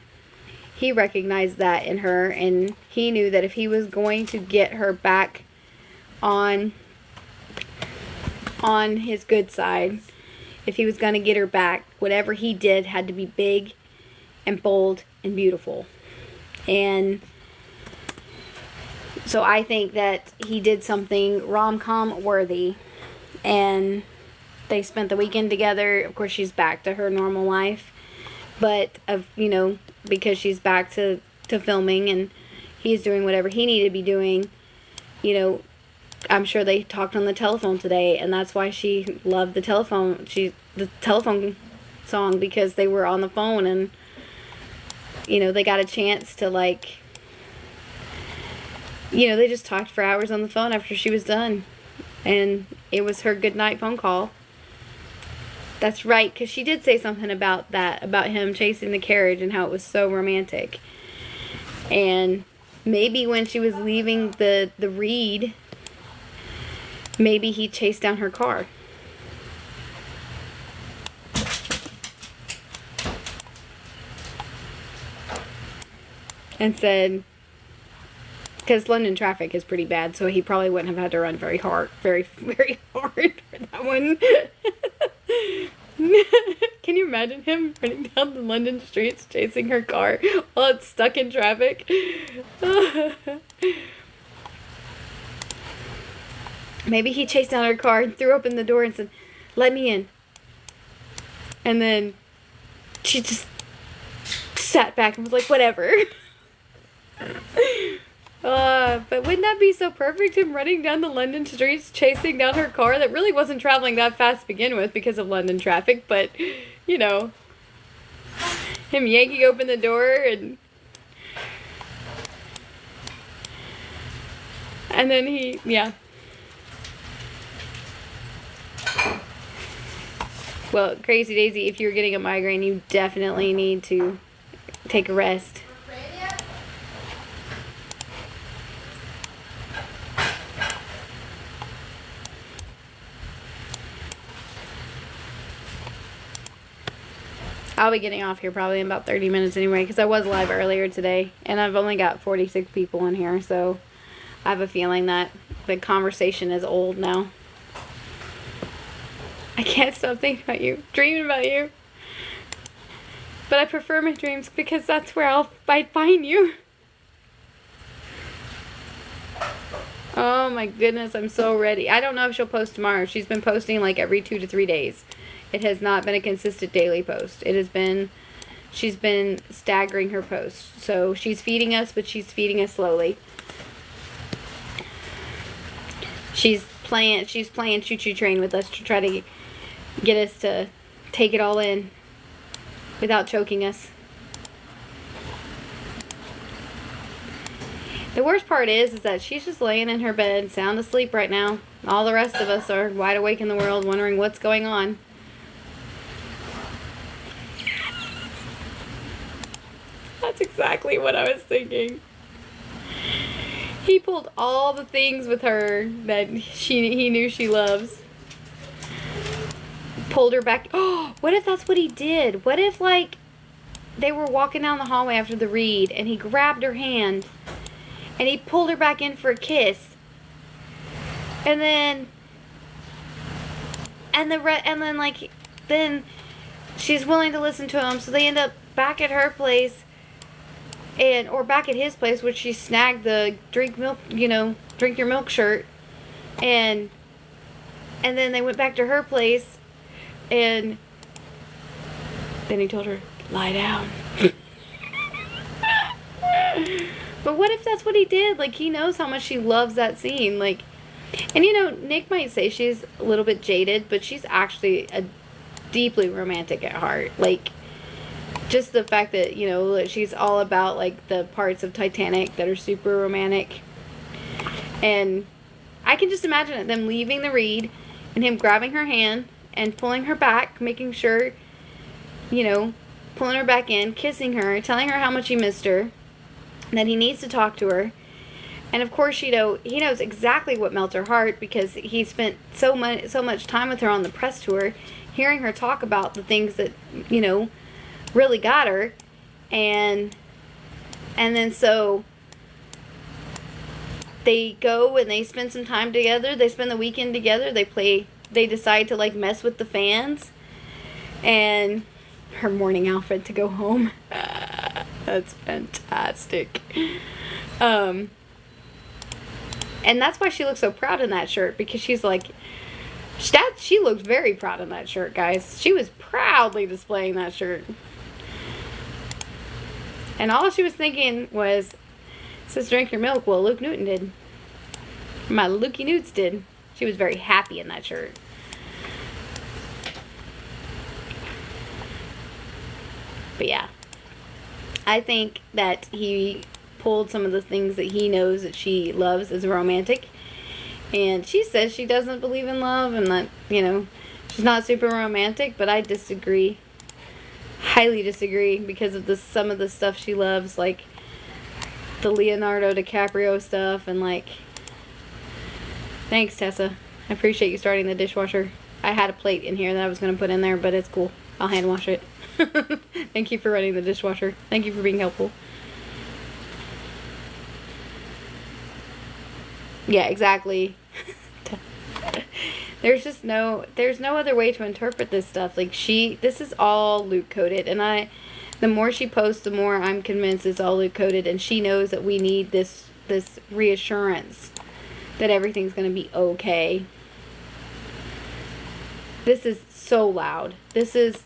he recognized that in her, and he knew that if he was going to get her back on his good side, if he was going to get her back, whatever he did had to be big and bold and beautiful. And so I think that he did something rom-com worthy, and they spent the weekend together. Of course, she's back to her normal life, but because she's back to filming, and he's doing whatever he needed to be doing, I'm sure they talked on the telephone today, and that's why she loved the telephone song, because they were on the phone, and they got a chance to they just talked for hours on the phone after she was done, and it was her goodnight phone call. That's right, because she did say something about him chasing the carriage and how it was so romantic. And maybe when she was leaving the read, maybe he chased down her car. And said, because London traffic is pretty bad, so he probably wouldn't have had to run very hard for that one. Can you imagine him running down the London streets chasing her car while it's stuck in traffic? Maybe he chased down her car and threw open the door and said, "Let me in." And then she just sat back and was like, "Whatever." But wouldn't that be so perfect? Him running down the London streets, chasing down her car that really wasn't traveling that fast to begin with because of London traffic, but, him yanking open the door and then yeah. Well, Crazy Daisy, if you're getting a migraine, you definitely need to take a rest. I'll be getting off here probably in about 30 minutes anyway, because I was live earlier today, and I've only got 46 people in here, so I have a feeling that the conversation is old now. I can't stop thinking about you, dreaming about you. But I prefer my dreams because that's where I find you. Oh my goodness, I'm so ready. I don't know if she'll post tomorrow. She's been posting like every 2 to 3 days. It has not been a consistent daily post. She's been staggering her posts. So she's feeding us, but she's feeding us slowly. She's playing choo-choo train with us to try to get us to take it all in without choking us. The worst part is that she's just laying in her bed, sound asleep right now. All the rest of us are wide awake in the world, wondering what's going on. That's exactly what I was thinking. He pulled all the things with her that he knew she loves. Pulled her back. Oh, what if that's what he did? What if, they were walking down the hallway after the read, and he grabbed her hand, and he pulled her back in for a kiss, and then she's willing to listen to him, so they end up back at her place, or back at his place, where she snagged the drink your milk shirt, and then they went back to her place, and then he told her, "Lie down." But what if that's what he did? He knows how much she loves that scene. And Nick might say she's a little bit jaded, but she's actually a deeply romantic at heart. Just the fact that, she's all about, the parts of Titanic that are super romantic. And I can just imagine them leaving the read and him grabbing her hand and pulling her back, making sure, pulling her back in, kissing her, telling her how much he missed her, that he needs to talk to her. And of course, you know, he knows exactly what melts her heart because he spent so much time with her on the press tour, hearing her talk about the things that, you know, really got her. And then so they go and they spend some time together. They spend the weekend together. They decide to like mess with the fans. And her morning outfit to go home. That's fantastic. And that's why she looks so proud in that shirt, because she's like, she looked very proud in that shirt, guys. She was proudly displaying that shirt. And all she was thinking was, says drink your milk. Well, Luke Newton did. My Lukey Newts did. She was very happy in that shirt. But yeah, I think that he pulled some of the things that he knows that she loves as romantic. And she says she doesn't believe in love and that, you know, she's not super romantic, but I disagree. Highly disagree because of some of the stuff she loves, like the Leonardo DiCaprio stuff and like, thanks Tessa. I appreciate you starting the dishwasher. I had a plate in here that I was going to put in there, but it's cool. I'll hand wash it. Thank you for running the dishwasher. Thank you for being helpful. Yeah, exactly. There's no other way to interpret this stuff. Like this is all Luke coded, and the more she posts, the more I'm convinced it's all Luke coded, and she knows that we need this reassurance that everything's gonna be okay. This is so loud.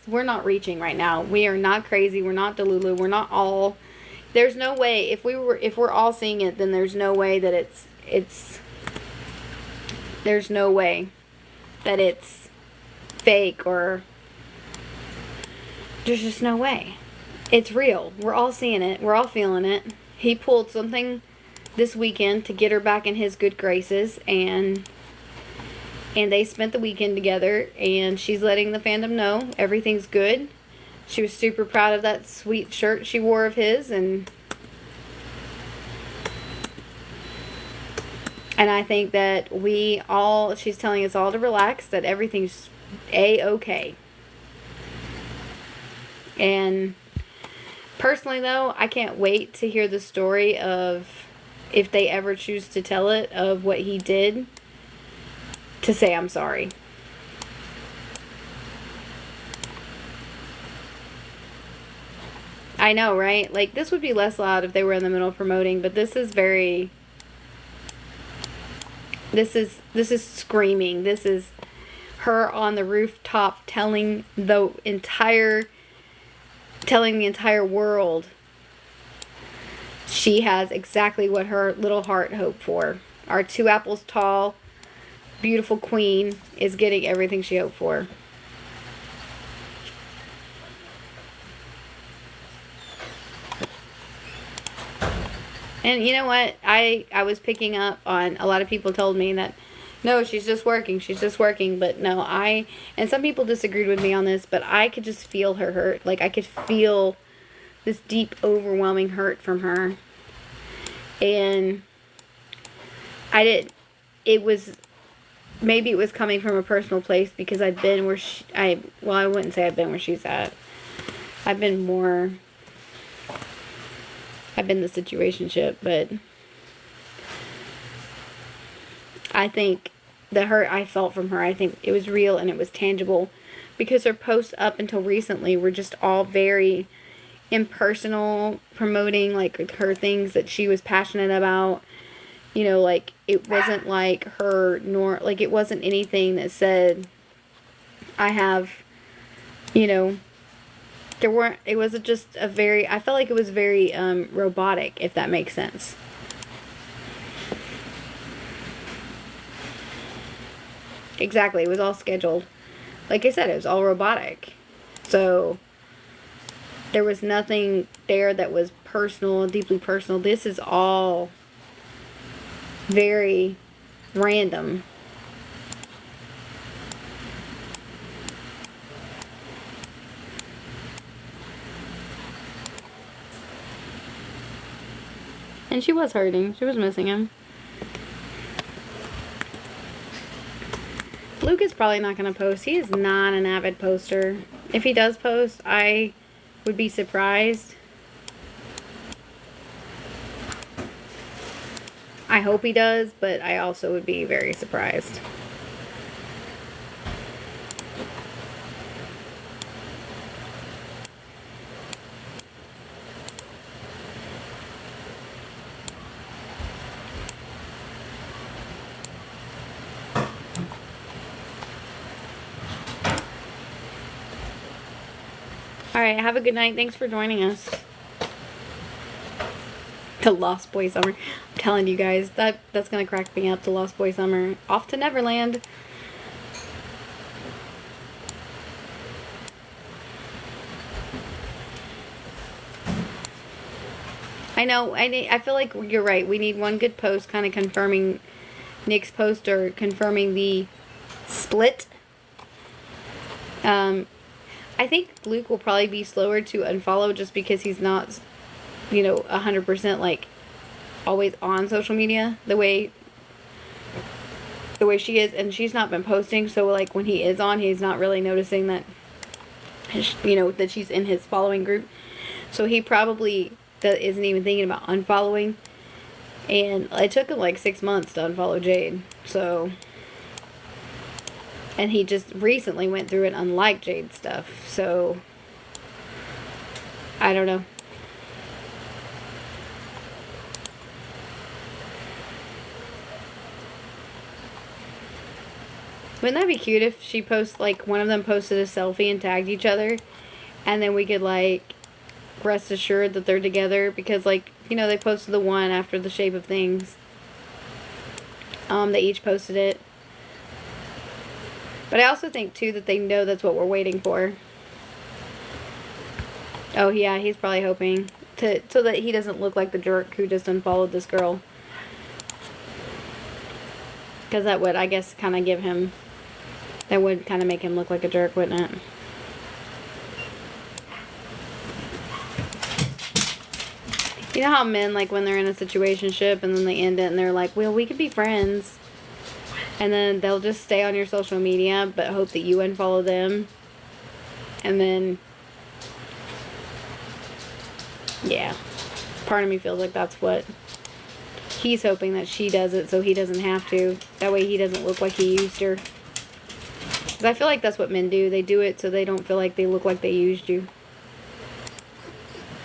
We're not reaching right now. We are not crazy. We're not Delulu. We're not all. There's no way if we're all seeing it, then there's no way that there's no way that it's fake, or there's just no way. It's real. We're all seeing it. We're all feeling it. He pulled something this weekend to get her back in his good graces, and they spent the weekend together, and she's letting the fandom know everything's good. She was super proud of that sweet shirt she wore of his, and I think that she's telling us all to relax, that everything's A-okay. And personally, though, I can't wait to hear the story of, if they ever choose to tell it, of what he did, to say I'm sorry. I know, right? Like, this would be less loud if they were in the middle of promoting, but this is very... This is screaming. This is her on the rooftop telling the entire world she has exactly what her little heart hoped for. Our 2 apples tall, beautiful queen is getting everything she hoped for. And you know what? I was picking up on, a lot of people told me that, no, she's just working. But no, and some people disagreed with me on this, but I could just feel her hurt. Like, I could feel this deep, overwhelming hurt from her. And maybe it was coming from a personal place, because I'd been where I wouldn't say I've been where she's at. I've been the situationship, but I think the hurt I felt from her, I think it was real and it was tangible, because her posts up until recently were just all very impersonal, promoting like her things that she was passionate about. You know, like, it wasn't like like, it wasn't anything that said, I have, you know, it wasn't just I felt like it was very robotic, if that makes sense. Exactly, it was all scheduled. Like I said, it was all robotic. So there was nothing there that was personal, deeply personal. This is all very random. And she was hurting. She was missing him. Luke is probably not going to post. He is not an avid poster. If he does post, I would be surprised. I hope he does, but I also would be very surprised. Alright, have a good night. Thanks for joining us. The Lost Boy Summer. I'm telling you guys, that's gonna crack me up. The Lost Boy Summer. Off to Neverland. I know, I feel like you're right. We need one good post kind of confirming Nick's post or confirming the split. I think Luke will probably be slower to unfollow just because he's not, you know, 100% like always on social media the way she is, and she's not been posting, so like when he is on, he's not really noticing that, you know, that she's in his following group. So he probably isn't even thinking about unfollowing, and it took him like 6 months to unfollow Jade. So, and he just recently went through and unliked Jade stuff. So, I don't know. Wouldn't that be cute if she posts, like, one of them posted a selfie and tagged each other, and then we could, like, rest assured that they're together, because, like, you know, they posted the one after The Shape of Things. They each posted it. But I also think, too, that they know that's what we're waiting for. Oh, yeah, he's probably hoping so that he doesn't look like the jerk who just unfollowed this girl. Because that would, I guess, kind of give him... That would kind of make him look like a jerk, wouldn't it? You know how men, like, when they're in a situationship and then they end it and they're like, well, we could be friends. And then they'll just stay on your social media but hope that you unfollow them. And then... Yeah. Part of me feels like that's what... He's hoping that she does it so he doesn't have to. That way he doesn't look like he used her. Because I feel like that's what men do. They do it so they don't feel like they look like they used you.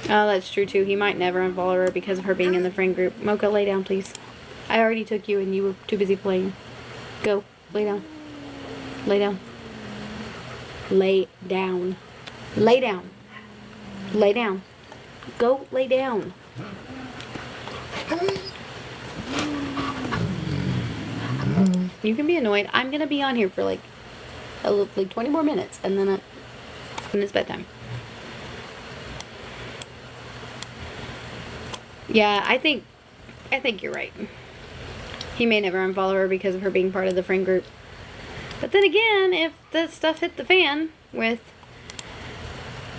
Oh, that's true too. He might never unfollow her because of her being in the friend group. Mocha, lay down, please. I already took you and you were too busy playing. Go. Lay down. Lay down. Lay down. Lay down. Lay down. Go lay down. You can be annoyed. I'm going to be on here for like 20 more minutes and then it's bedtime. Yeah, I think you're right. He may never unfollow her because of her being part of the friend group. But then again, if the stuff hit the fan with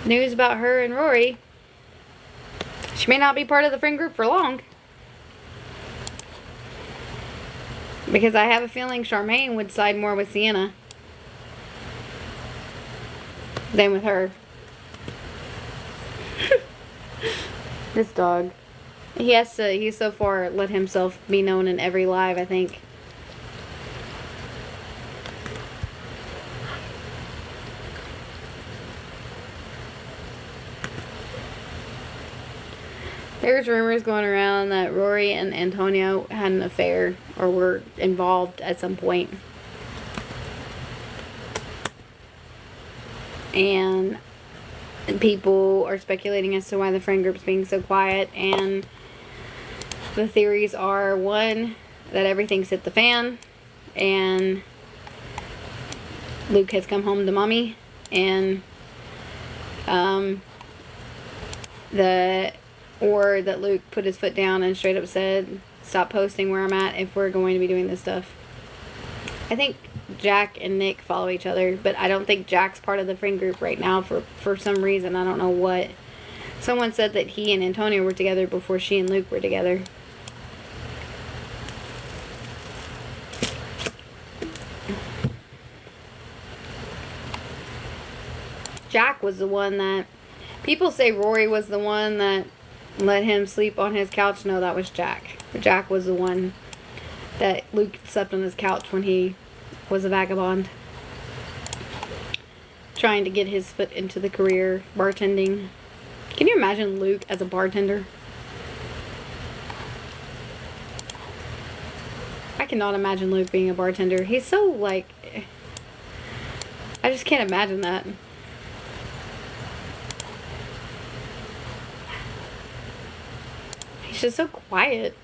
news about her and Rory, she may not be part of the friend group for long. Because I have a feeling Charmaine would side more with Sienna than with her. This dog. He's so far let himself be known in every live, I think. There's rumors going around that Rory and Antonio had an affair or were involved at some point. And people are speculating as to why the friend group's being so quiet, and the theories are, one, that everything's hit the fan and Luke has come home to mommy, and or that Luke put his foot down and straight up said, stop posting where I'm at if we're going to be doing this stuff. I think Jack and Nick follow each other, but I don't think Jack's part of the friend group right now for some reason. I don't know what. Someone said that he and Antonio were together before she and Luke were together. Jack was the one that... People say Rory was the one that let him sleep on his couch. No, that was Jack. Jack was the one that Luke slept on his couch when he was a vagabond. Trying to get his foot into the career bartending. Can you imagine Luke as a bartender? I cannot imagine Luke being a bartender. He's so, like... I just can't imagine that. He's just so quiet.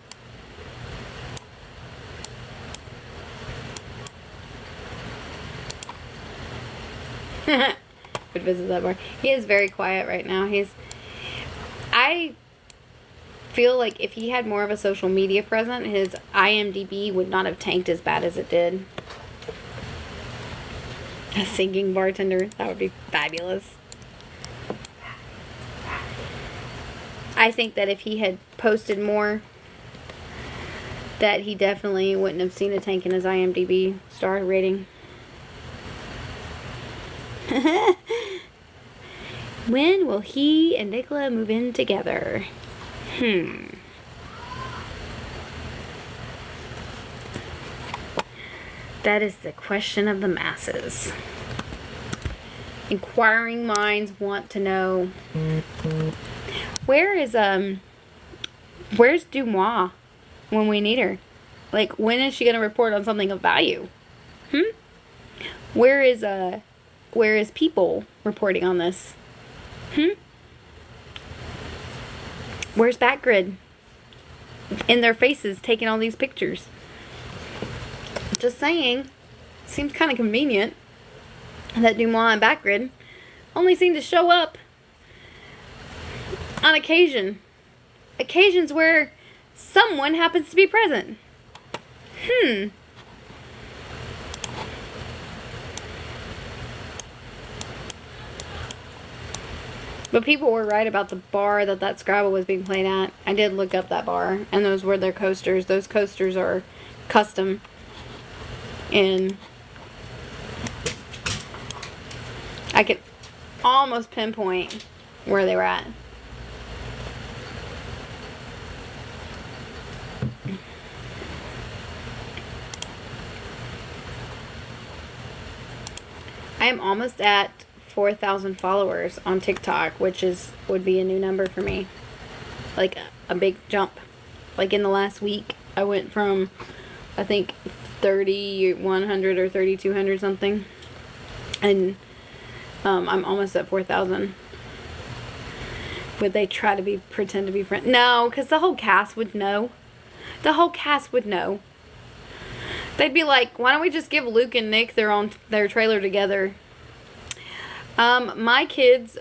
Would visit that bar. He is very quiet right now. I feel like if he had more of a social media presence, his IMDb would not have tanked as bad as it did. A singing bartender. That would be fabulous. I think that if he had posted more, that he definitely wouldn't have seen a tank in his IMDb star rating. When will he and Nicola move in together? That is the question of the masses. Inquiring minds want to know. Where's Dumois when we need her? Like, when is she gonna report on something of value? Where is people reporting on this? Where's Backgrid? In their faces taking all these pictures. Just saying. Seems kind of convenient that Dumois and Backgrid only seem to show up on occasion. Occasions where someone happens to be present. But people were right about the bar that Scrabble was being played at. I did look up that bar, and those were their coasters. Those coasters are custom. And I could almost pinpoint where they were at. I am almost at 4,000 followers on TikTok, which would be a new number for me. Like a big jump. Like in the last week, I went from, I think, 3,100 or 3,200 something. And I'm almost at 4,000. Would they try to pretend to be friends? No, because the whole cast would know. The whole cast would know. They'd be like, why don't we just give Luke and Nick their trailer together? My kids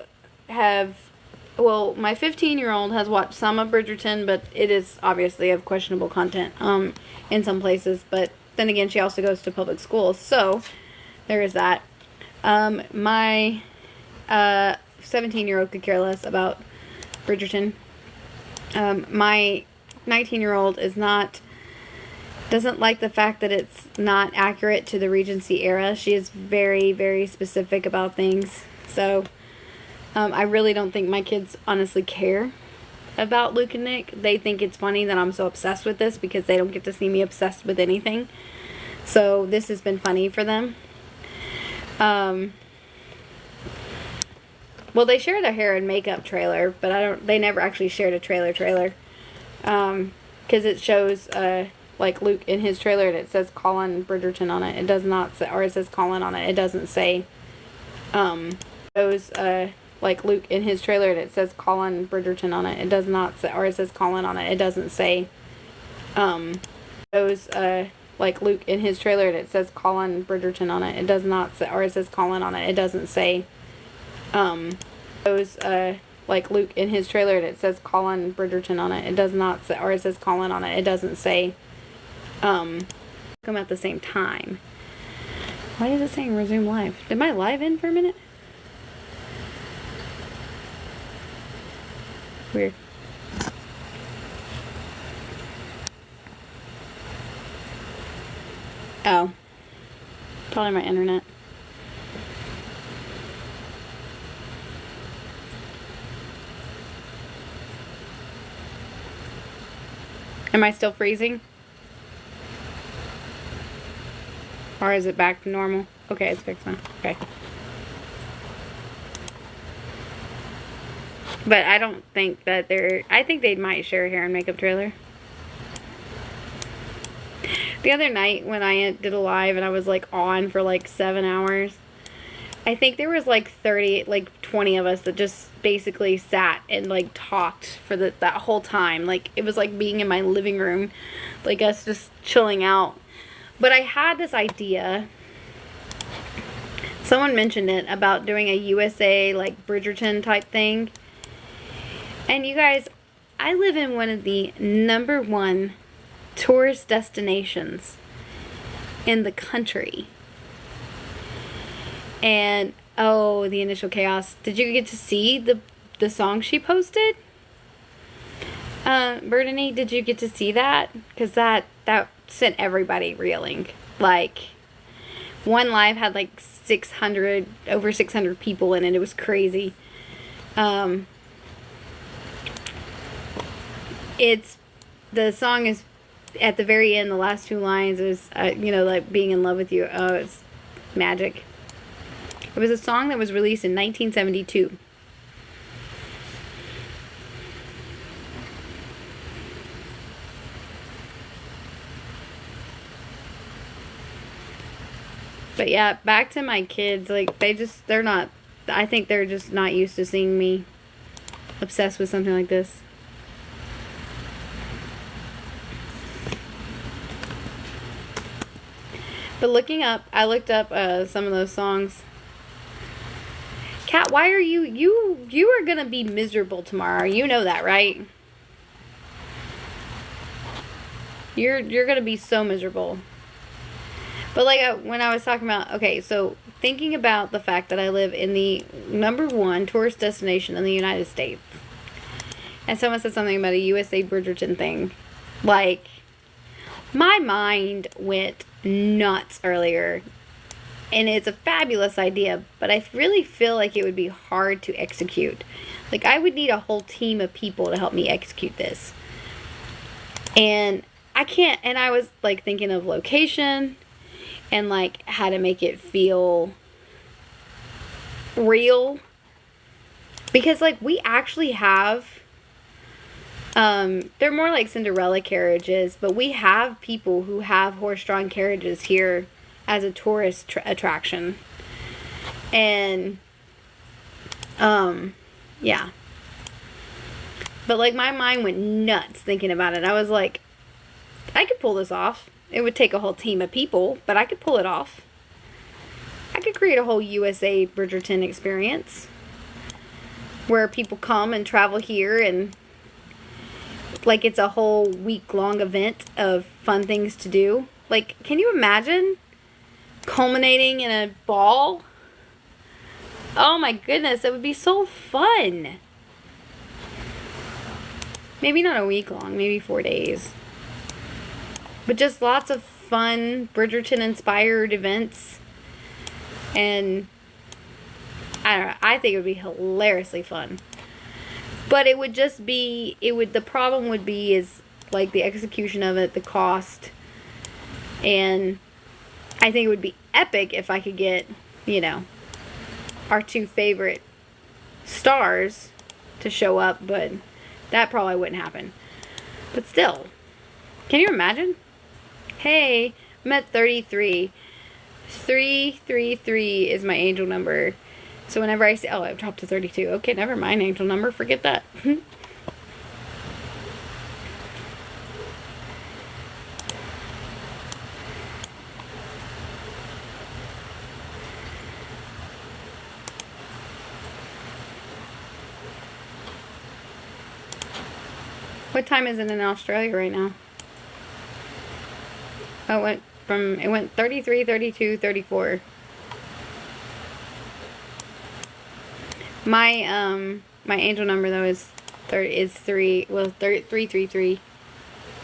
have, well, my 15-year-old has watched some of Bridgerton, but it is obviously of questionable content in some places. But then again, she also goes to public schools, so there is that. My 17-year-old could care less about Bridgerton. My 19-year-old doesn't like the fact that it's not accurate to the Regency era. She is very, very specific about things. So, I really don't think my kids honestly care about Luke and Nick. They think it's funny that I'm so obsessed with this because they don't get to see me obsessed with anything. So, this has been funny for them. Well, they shared a hair and makeup trailer, but they never actually shared a trailer. Because it shows, like Luke in his trailer, and it says Colin Bridgerton on it. It does not say, or it says Colin on it. It doesn't say, like Luke in his trailer, and it says Colin Bridgerton on it. It does not say, or it says Colin on it. It doesn't say, like Luke in his trailer, and it says Colin Bridgerton on it. It does not say, or it says Colin on it. It doesn't say, like Luke in his trailer, and it says Colin Bridgerton on it. It does not say, or it says Colin on it. It doesn't say, come at the same time. Why is it saying resume live? Did my live end for a minute? Weird. Oh. Probably my internet. Am I still freezing? Or is it back to normal? Okay, it's fixed now. Okay. But I don't think that I think they might share a hair and makeup trailer. The other night when I did a live and I was like on for like 7 hours, I think there was like 20 of us that just basically sat and like talked for that whole time. Like it was like being in my living room, like us just chilling out. But I had this idea. Someone mentioned it about doing a USA like Bridgerton type thing. And you guys, I live in one of the #1 tourist destinations in the country. And oh, the initial chaos. Did you get to see the song she posted? Brittany, did you get to see that? Because that sent everybody reeling. Like, one live had like over 600 people in it. It was crazy. The song is at the very end. The last 2 lines is, like being in love with you. Oh, it's magic. It was a song that was released in 1972. But yeah, back to my kids. Like, they're not, I think they're just not used to seeing me obsessed with something like this. But I looked up some of those songs. Kat, why are you are gonna be miserable tomorrow. You know that, right? You're gonna be so miserable. But like when I was talking about, okay, so thinking about the fact that I live in the #1 tourist destination in the United States, and someone said something about a USA Bridgerton thing, like my mind went nuts earlier. And it's a fabulous idea, but I really feel like it would be hard to execute. Like, I would need a whole team of people to help me execute this. And I can't, and I was like thinking of location and like how to make it feel real. Because like we actually have, they're more like Cinderella carriages, but we have people who have horse-drawn carriages here as a tourist attraction. And yeah, but like my mind went nuts thinking about it. I was like, I could pull this off. It would take a whole team of people, but I could pull it off. I could create a whole USA Bridgerton experience where people come and travel here, and like it's a whole week-long event of fun things to do. Like, can you imagine culminating in a ball? Oh my goodness, it would be so fun. Maybe not a week long, maybe 4 days. But just lots of fun Bridgerton inspired events. And I don't know, I think it would be hilariously fun. But it would just be, the problem would be is like the execution of it, the cost. And I think it would be epic if I could get, our 2 favorite stars to show up, but that probably wouldn't happen. But still, can you imagine? Hey, I'm at 33. 333 is my angel number. So whenever I say, oh, I've dropped to 32. Okay, never mind, angel number, forget that. What time is it in Australia right now? Oh, it went 33, 32, 34. My my angel number though is 333.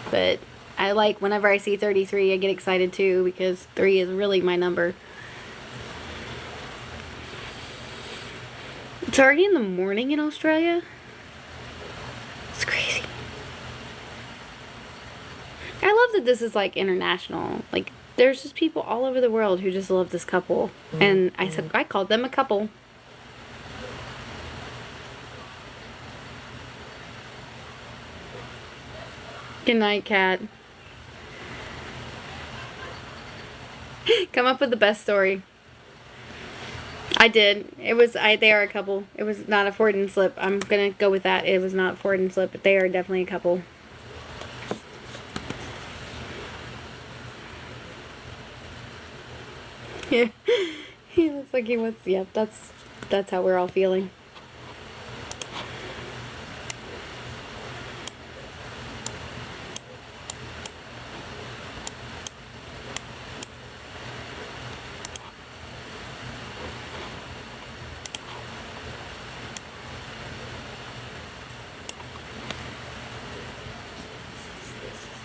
But I like, whenever I see 33, I get excited too, because 3 is really my number. It's already in the morning in Australia. It's crazy. I love that this is like international. Like, there's just people all over the world who just love this couple. And I called them a couple. Good night, cat. Come up with the best story. I did. They are a couple. It was not a Freudian slip. I'm gonna go with that. It was not a Freudian slip, but they are definitely a couple. Yeah. He looks like he wants, yep, that's how we're all feeling.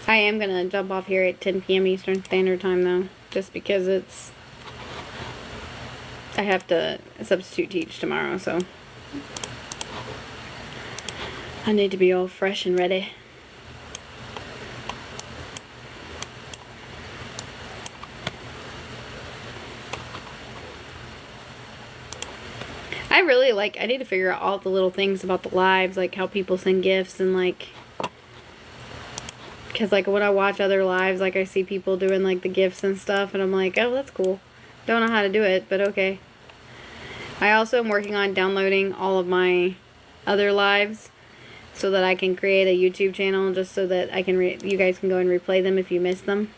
I am going to jump off here at 10 p.m. Eastern Standard Time, though, just because I have to substitute teach tomorrow, so I need to be all fresh and ready. I need to figure out all the little things about the lives, like how people send gifts and like, because like when I watch other lives, like I see people doing like the gifts and stuff and I'm like, oh, that's cool. Don't know how to do it, but okay. I also am working on downloading all of my other lives so that I can create a YouTube channel just so that I can you guys can go and replay them if you missed them.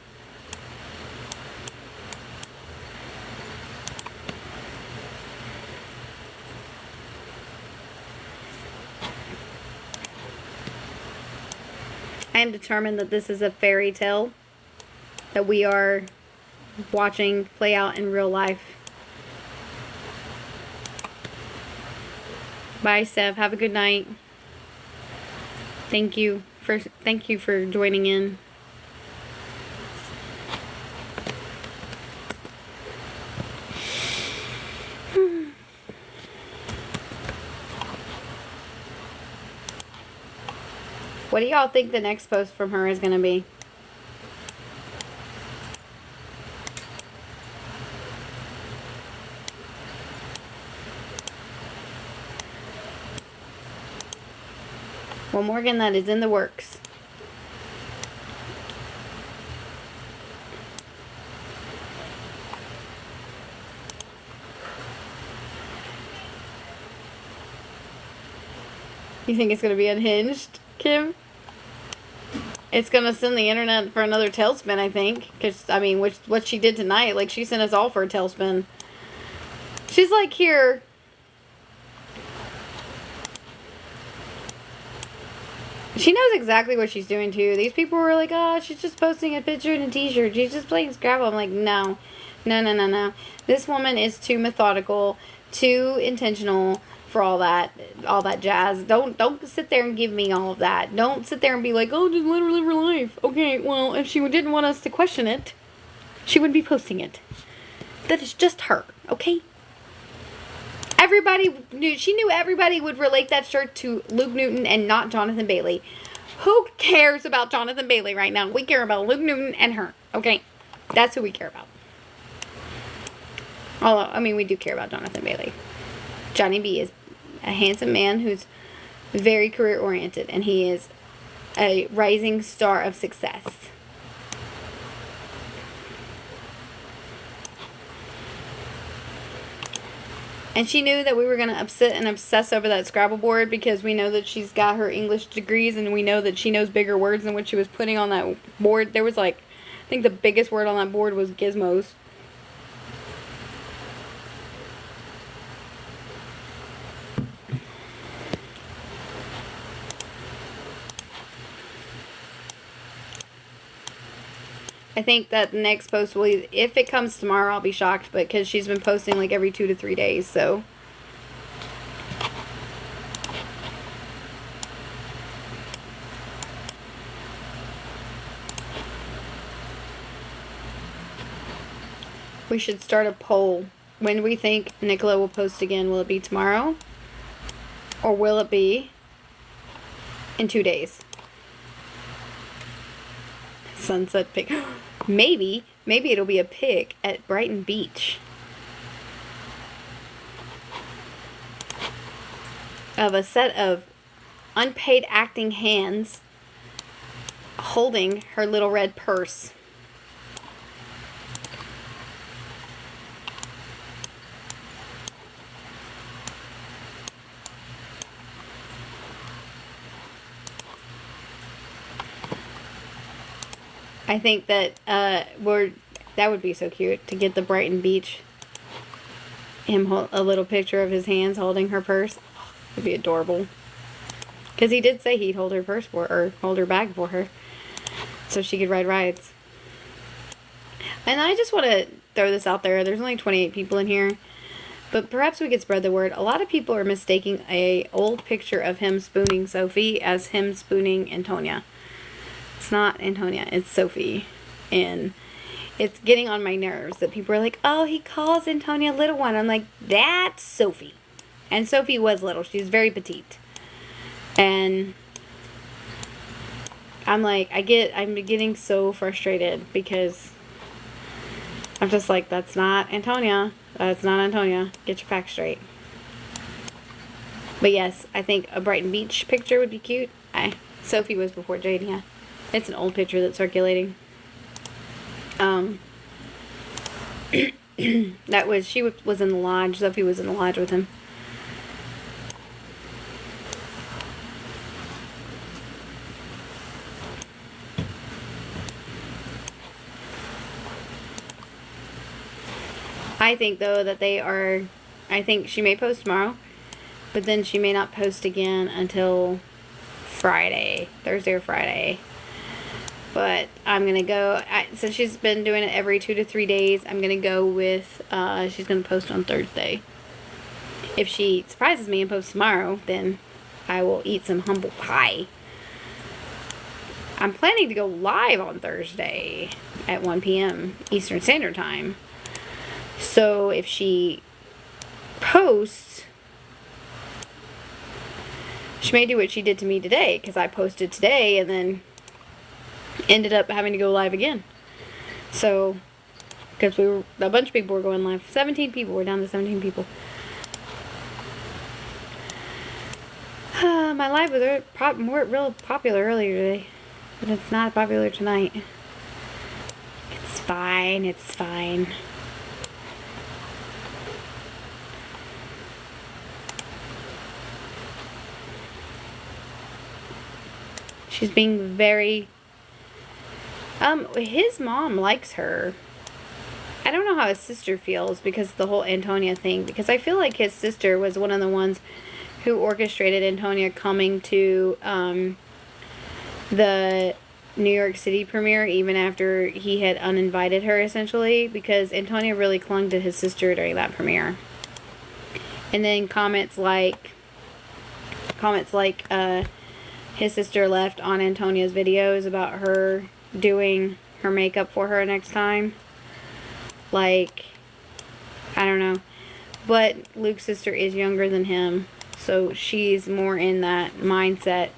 I am determined that this is a fairy tale that we are watching play out in real life. Bye, Steph. Have a good night. Thank you for joining in. What do y'all think the next post from her is going to be? Well, Morgan, that is in the works. You think it's going to be unhinged, Kim? It's going to send the internet for another tailspin, I think. Because, I mean, what she did tonight, like, she sent us all for a tailspin. She's like, here. She knows exactly what she's doing, too. These people were like, oh, she's just posting a picture and a t-shirt. She's just playing Scrabble. I'm like, no. No. This woman is too methodical, too intentional for all that jazz. Don't sit there and give me all of that. Don't sit there and be like, oh, just let her live her life. Okay, well, if she didn't want us to question it, she wouldn't be posting it. That is just her, okay? She knew everybody would relate that shirt to Luke Newton and not Jonathan Bailey. Who cares about Jonathan Bailey right now? We care about Luke Newton and her, okay? That's who we care about. Although, I mean, we do care about Jonathan Bailey. Johnny B is a handsome man who's very career-oriented, and he is a rising star of success. And she knew that we were going to upset and obsess over that Scrabble board because we know that she's got her English degrees and we know that she knows bigger words than what she was putting on that board. There was like, I think the biggest word on that board was gizmos. I think that the next post will, if it comes tomorrow, I'll be shocked, but because she's been posting like every 2 to 3 days, so. We should start a poll. When do we think Nicola will post again? Will it be tomorrow? Or will it be in 2 days? Sunset pic. Maybe it'll be a pic at Brighton Beach of a set of unpaid acting hands holding her little red purse. I think that that would be so cute to get the Brighton Beach, him hold a little picture of his hands holding her purse. It'd be adorable. Because he did say he'd hold her purse for her, or hold her bag for her, so she could ride rides. And I just want to throw this out there. There's only 28 people in here, but perhaps we could spread the word. A lot of people are mistaking a old picture of him spooning Sophie as him spooning Antonia. It's not Antonia, it's Sophie. And it's getting on my nerves that people are like, oh, he calls Antonia little one. I'm like, that's Sophie. And Sophie was little. She was very petite. And I'm like, I'm getting so frustrated because I'm just like, that's not Antonia. That's not Antonia. Get your facts straight. But yes, I think a Brighton Beach picture would be cute. Sophie was before Jade, yeah. It's an old picture that's circulating. She was in the lodge. Sophie was in the lodge with him. I think though that I think she may post tomorrow, but then she may not post again until Friday, Thursday or Friday. But I'm going to go, since she's been doing it every 2 to 3 days, I'm going to go with, she's going to post on Thursday. If she surprises me and posts tomorrow, then I will eat some humble pie. I'm planning to go live on Thursday at 1 p.m. Eastern Standard Time. So if she posts, she may do what she did to me today, because I posted today and then ended up having to go live again. So, because a bunch of people were going live. 17 people. We're down to 17 people. My live was real popular earlier today, but it's not popular tonight. It's fine. It's fine. She's being very... his mom likes her. I don't know how his sister feels because of the whole Antonia thing. Because I feel like his sister was one of the ones who orchestrated Antonia coming to the New York City premiere even after he had uninvited her, essentially. Because Antonia really clung to his sister during that premiere. And then comments like his sister left on Antonia's videos about her doing her makeup for her next time. Like, I don't know. But Luke's sister is younger than him, so she's more in that mindset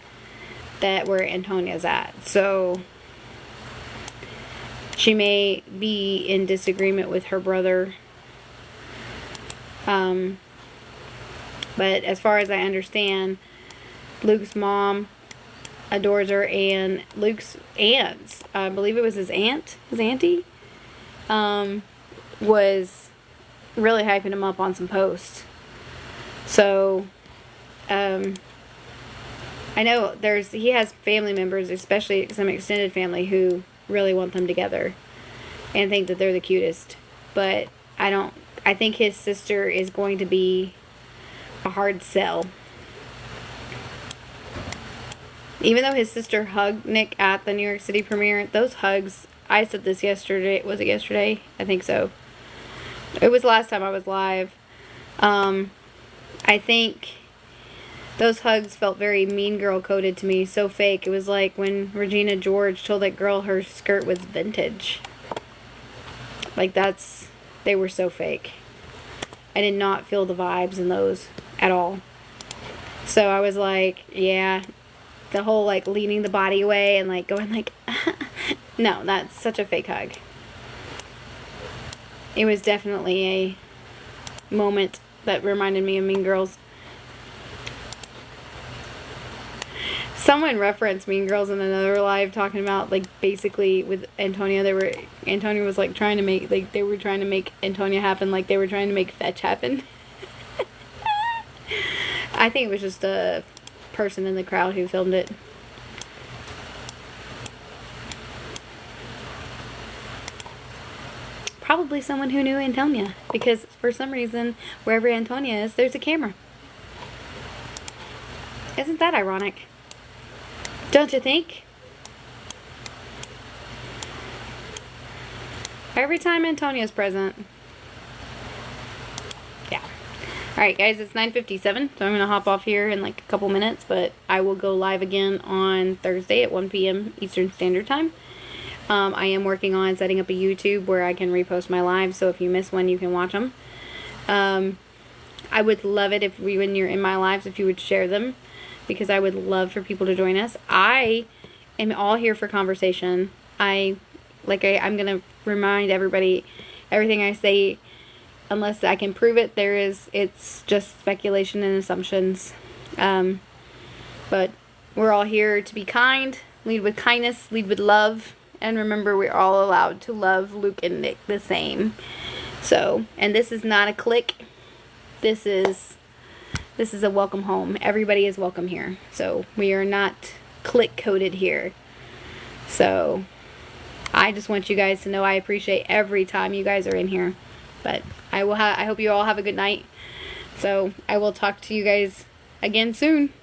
that where Antonia's at. So she may be in disagreement with her brother. But as far as I understand, Luke's mom adores her, and Luke's aunts, I believe it was his auntie, was really hyping him up on some posts. So, I know he has family members, especially some extended family, who really want them together and think that they're the cutest. But I think his sister is going to be a hard sell. Even though his sister hugged Nick at the New York City premiere, those hugs, I said this yesterday, was it yesterday? I think so. It was the last time I was live. I think those hugs felt very Mean Girl coded to me, so fake. It was like when Regina George told that girl her skirt was vintage. Like they were so fake. I did not feel the vibes in those at all. So I was like, yeah, the whole like leaning the body away and like going like No, that's such a fake hug. It was definitely a moment that reminded me of Mean Girls. Someone referenced Mean Girls in another live talking about, like, basically with Antonia, Antonia was like trying to make, like, they were trying to make Antonia happen like they were trying to make Fetch happen. I think it was just a person in the crowd who filmed it. Probably someone who knew Antonia, because for some reason, wherever Antonia is, there's a camera. Isn't that ironic? Don't you think? Every time Antonia's present. Yeah. Alright guys, it's 9:57, so I'm going to hop off here in like a couple minutes, but I will go live again on Thursday at 1 p.m. Eastern Standard Time. I am working on setting up a YouTube where I can repost my lives, so if you miss one, you can watch them. I would love it if when you're in my lives, if you would share them, because I would love for people to join us. I am all here for conversation. I'm going to remind everybody, everything I say, unless I can prove it, it's just speculation and assumptions. But we're all here to be kind, lead with kindness, lead with love, and remember, we're all allowed to love Luke and Nick the same. So, and this is not a clique. This is a welcome home. Everybody is welcome here. So, we are not clique coded here. So, I just want you guys to know I appreciate every time you guys are in here. But I hope you all have a good night. So, I will talk to you guys again soon.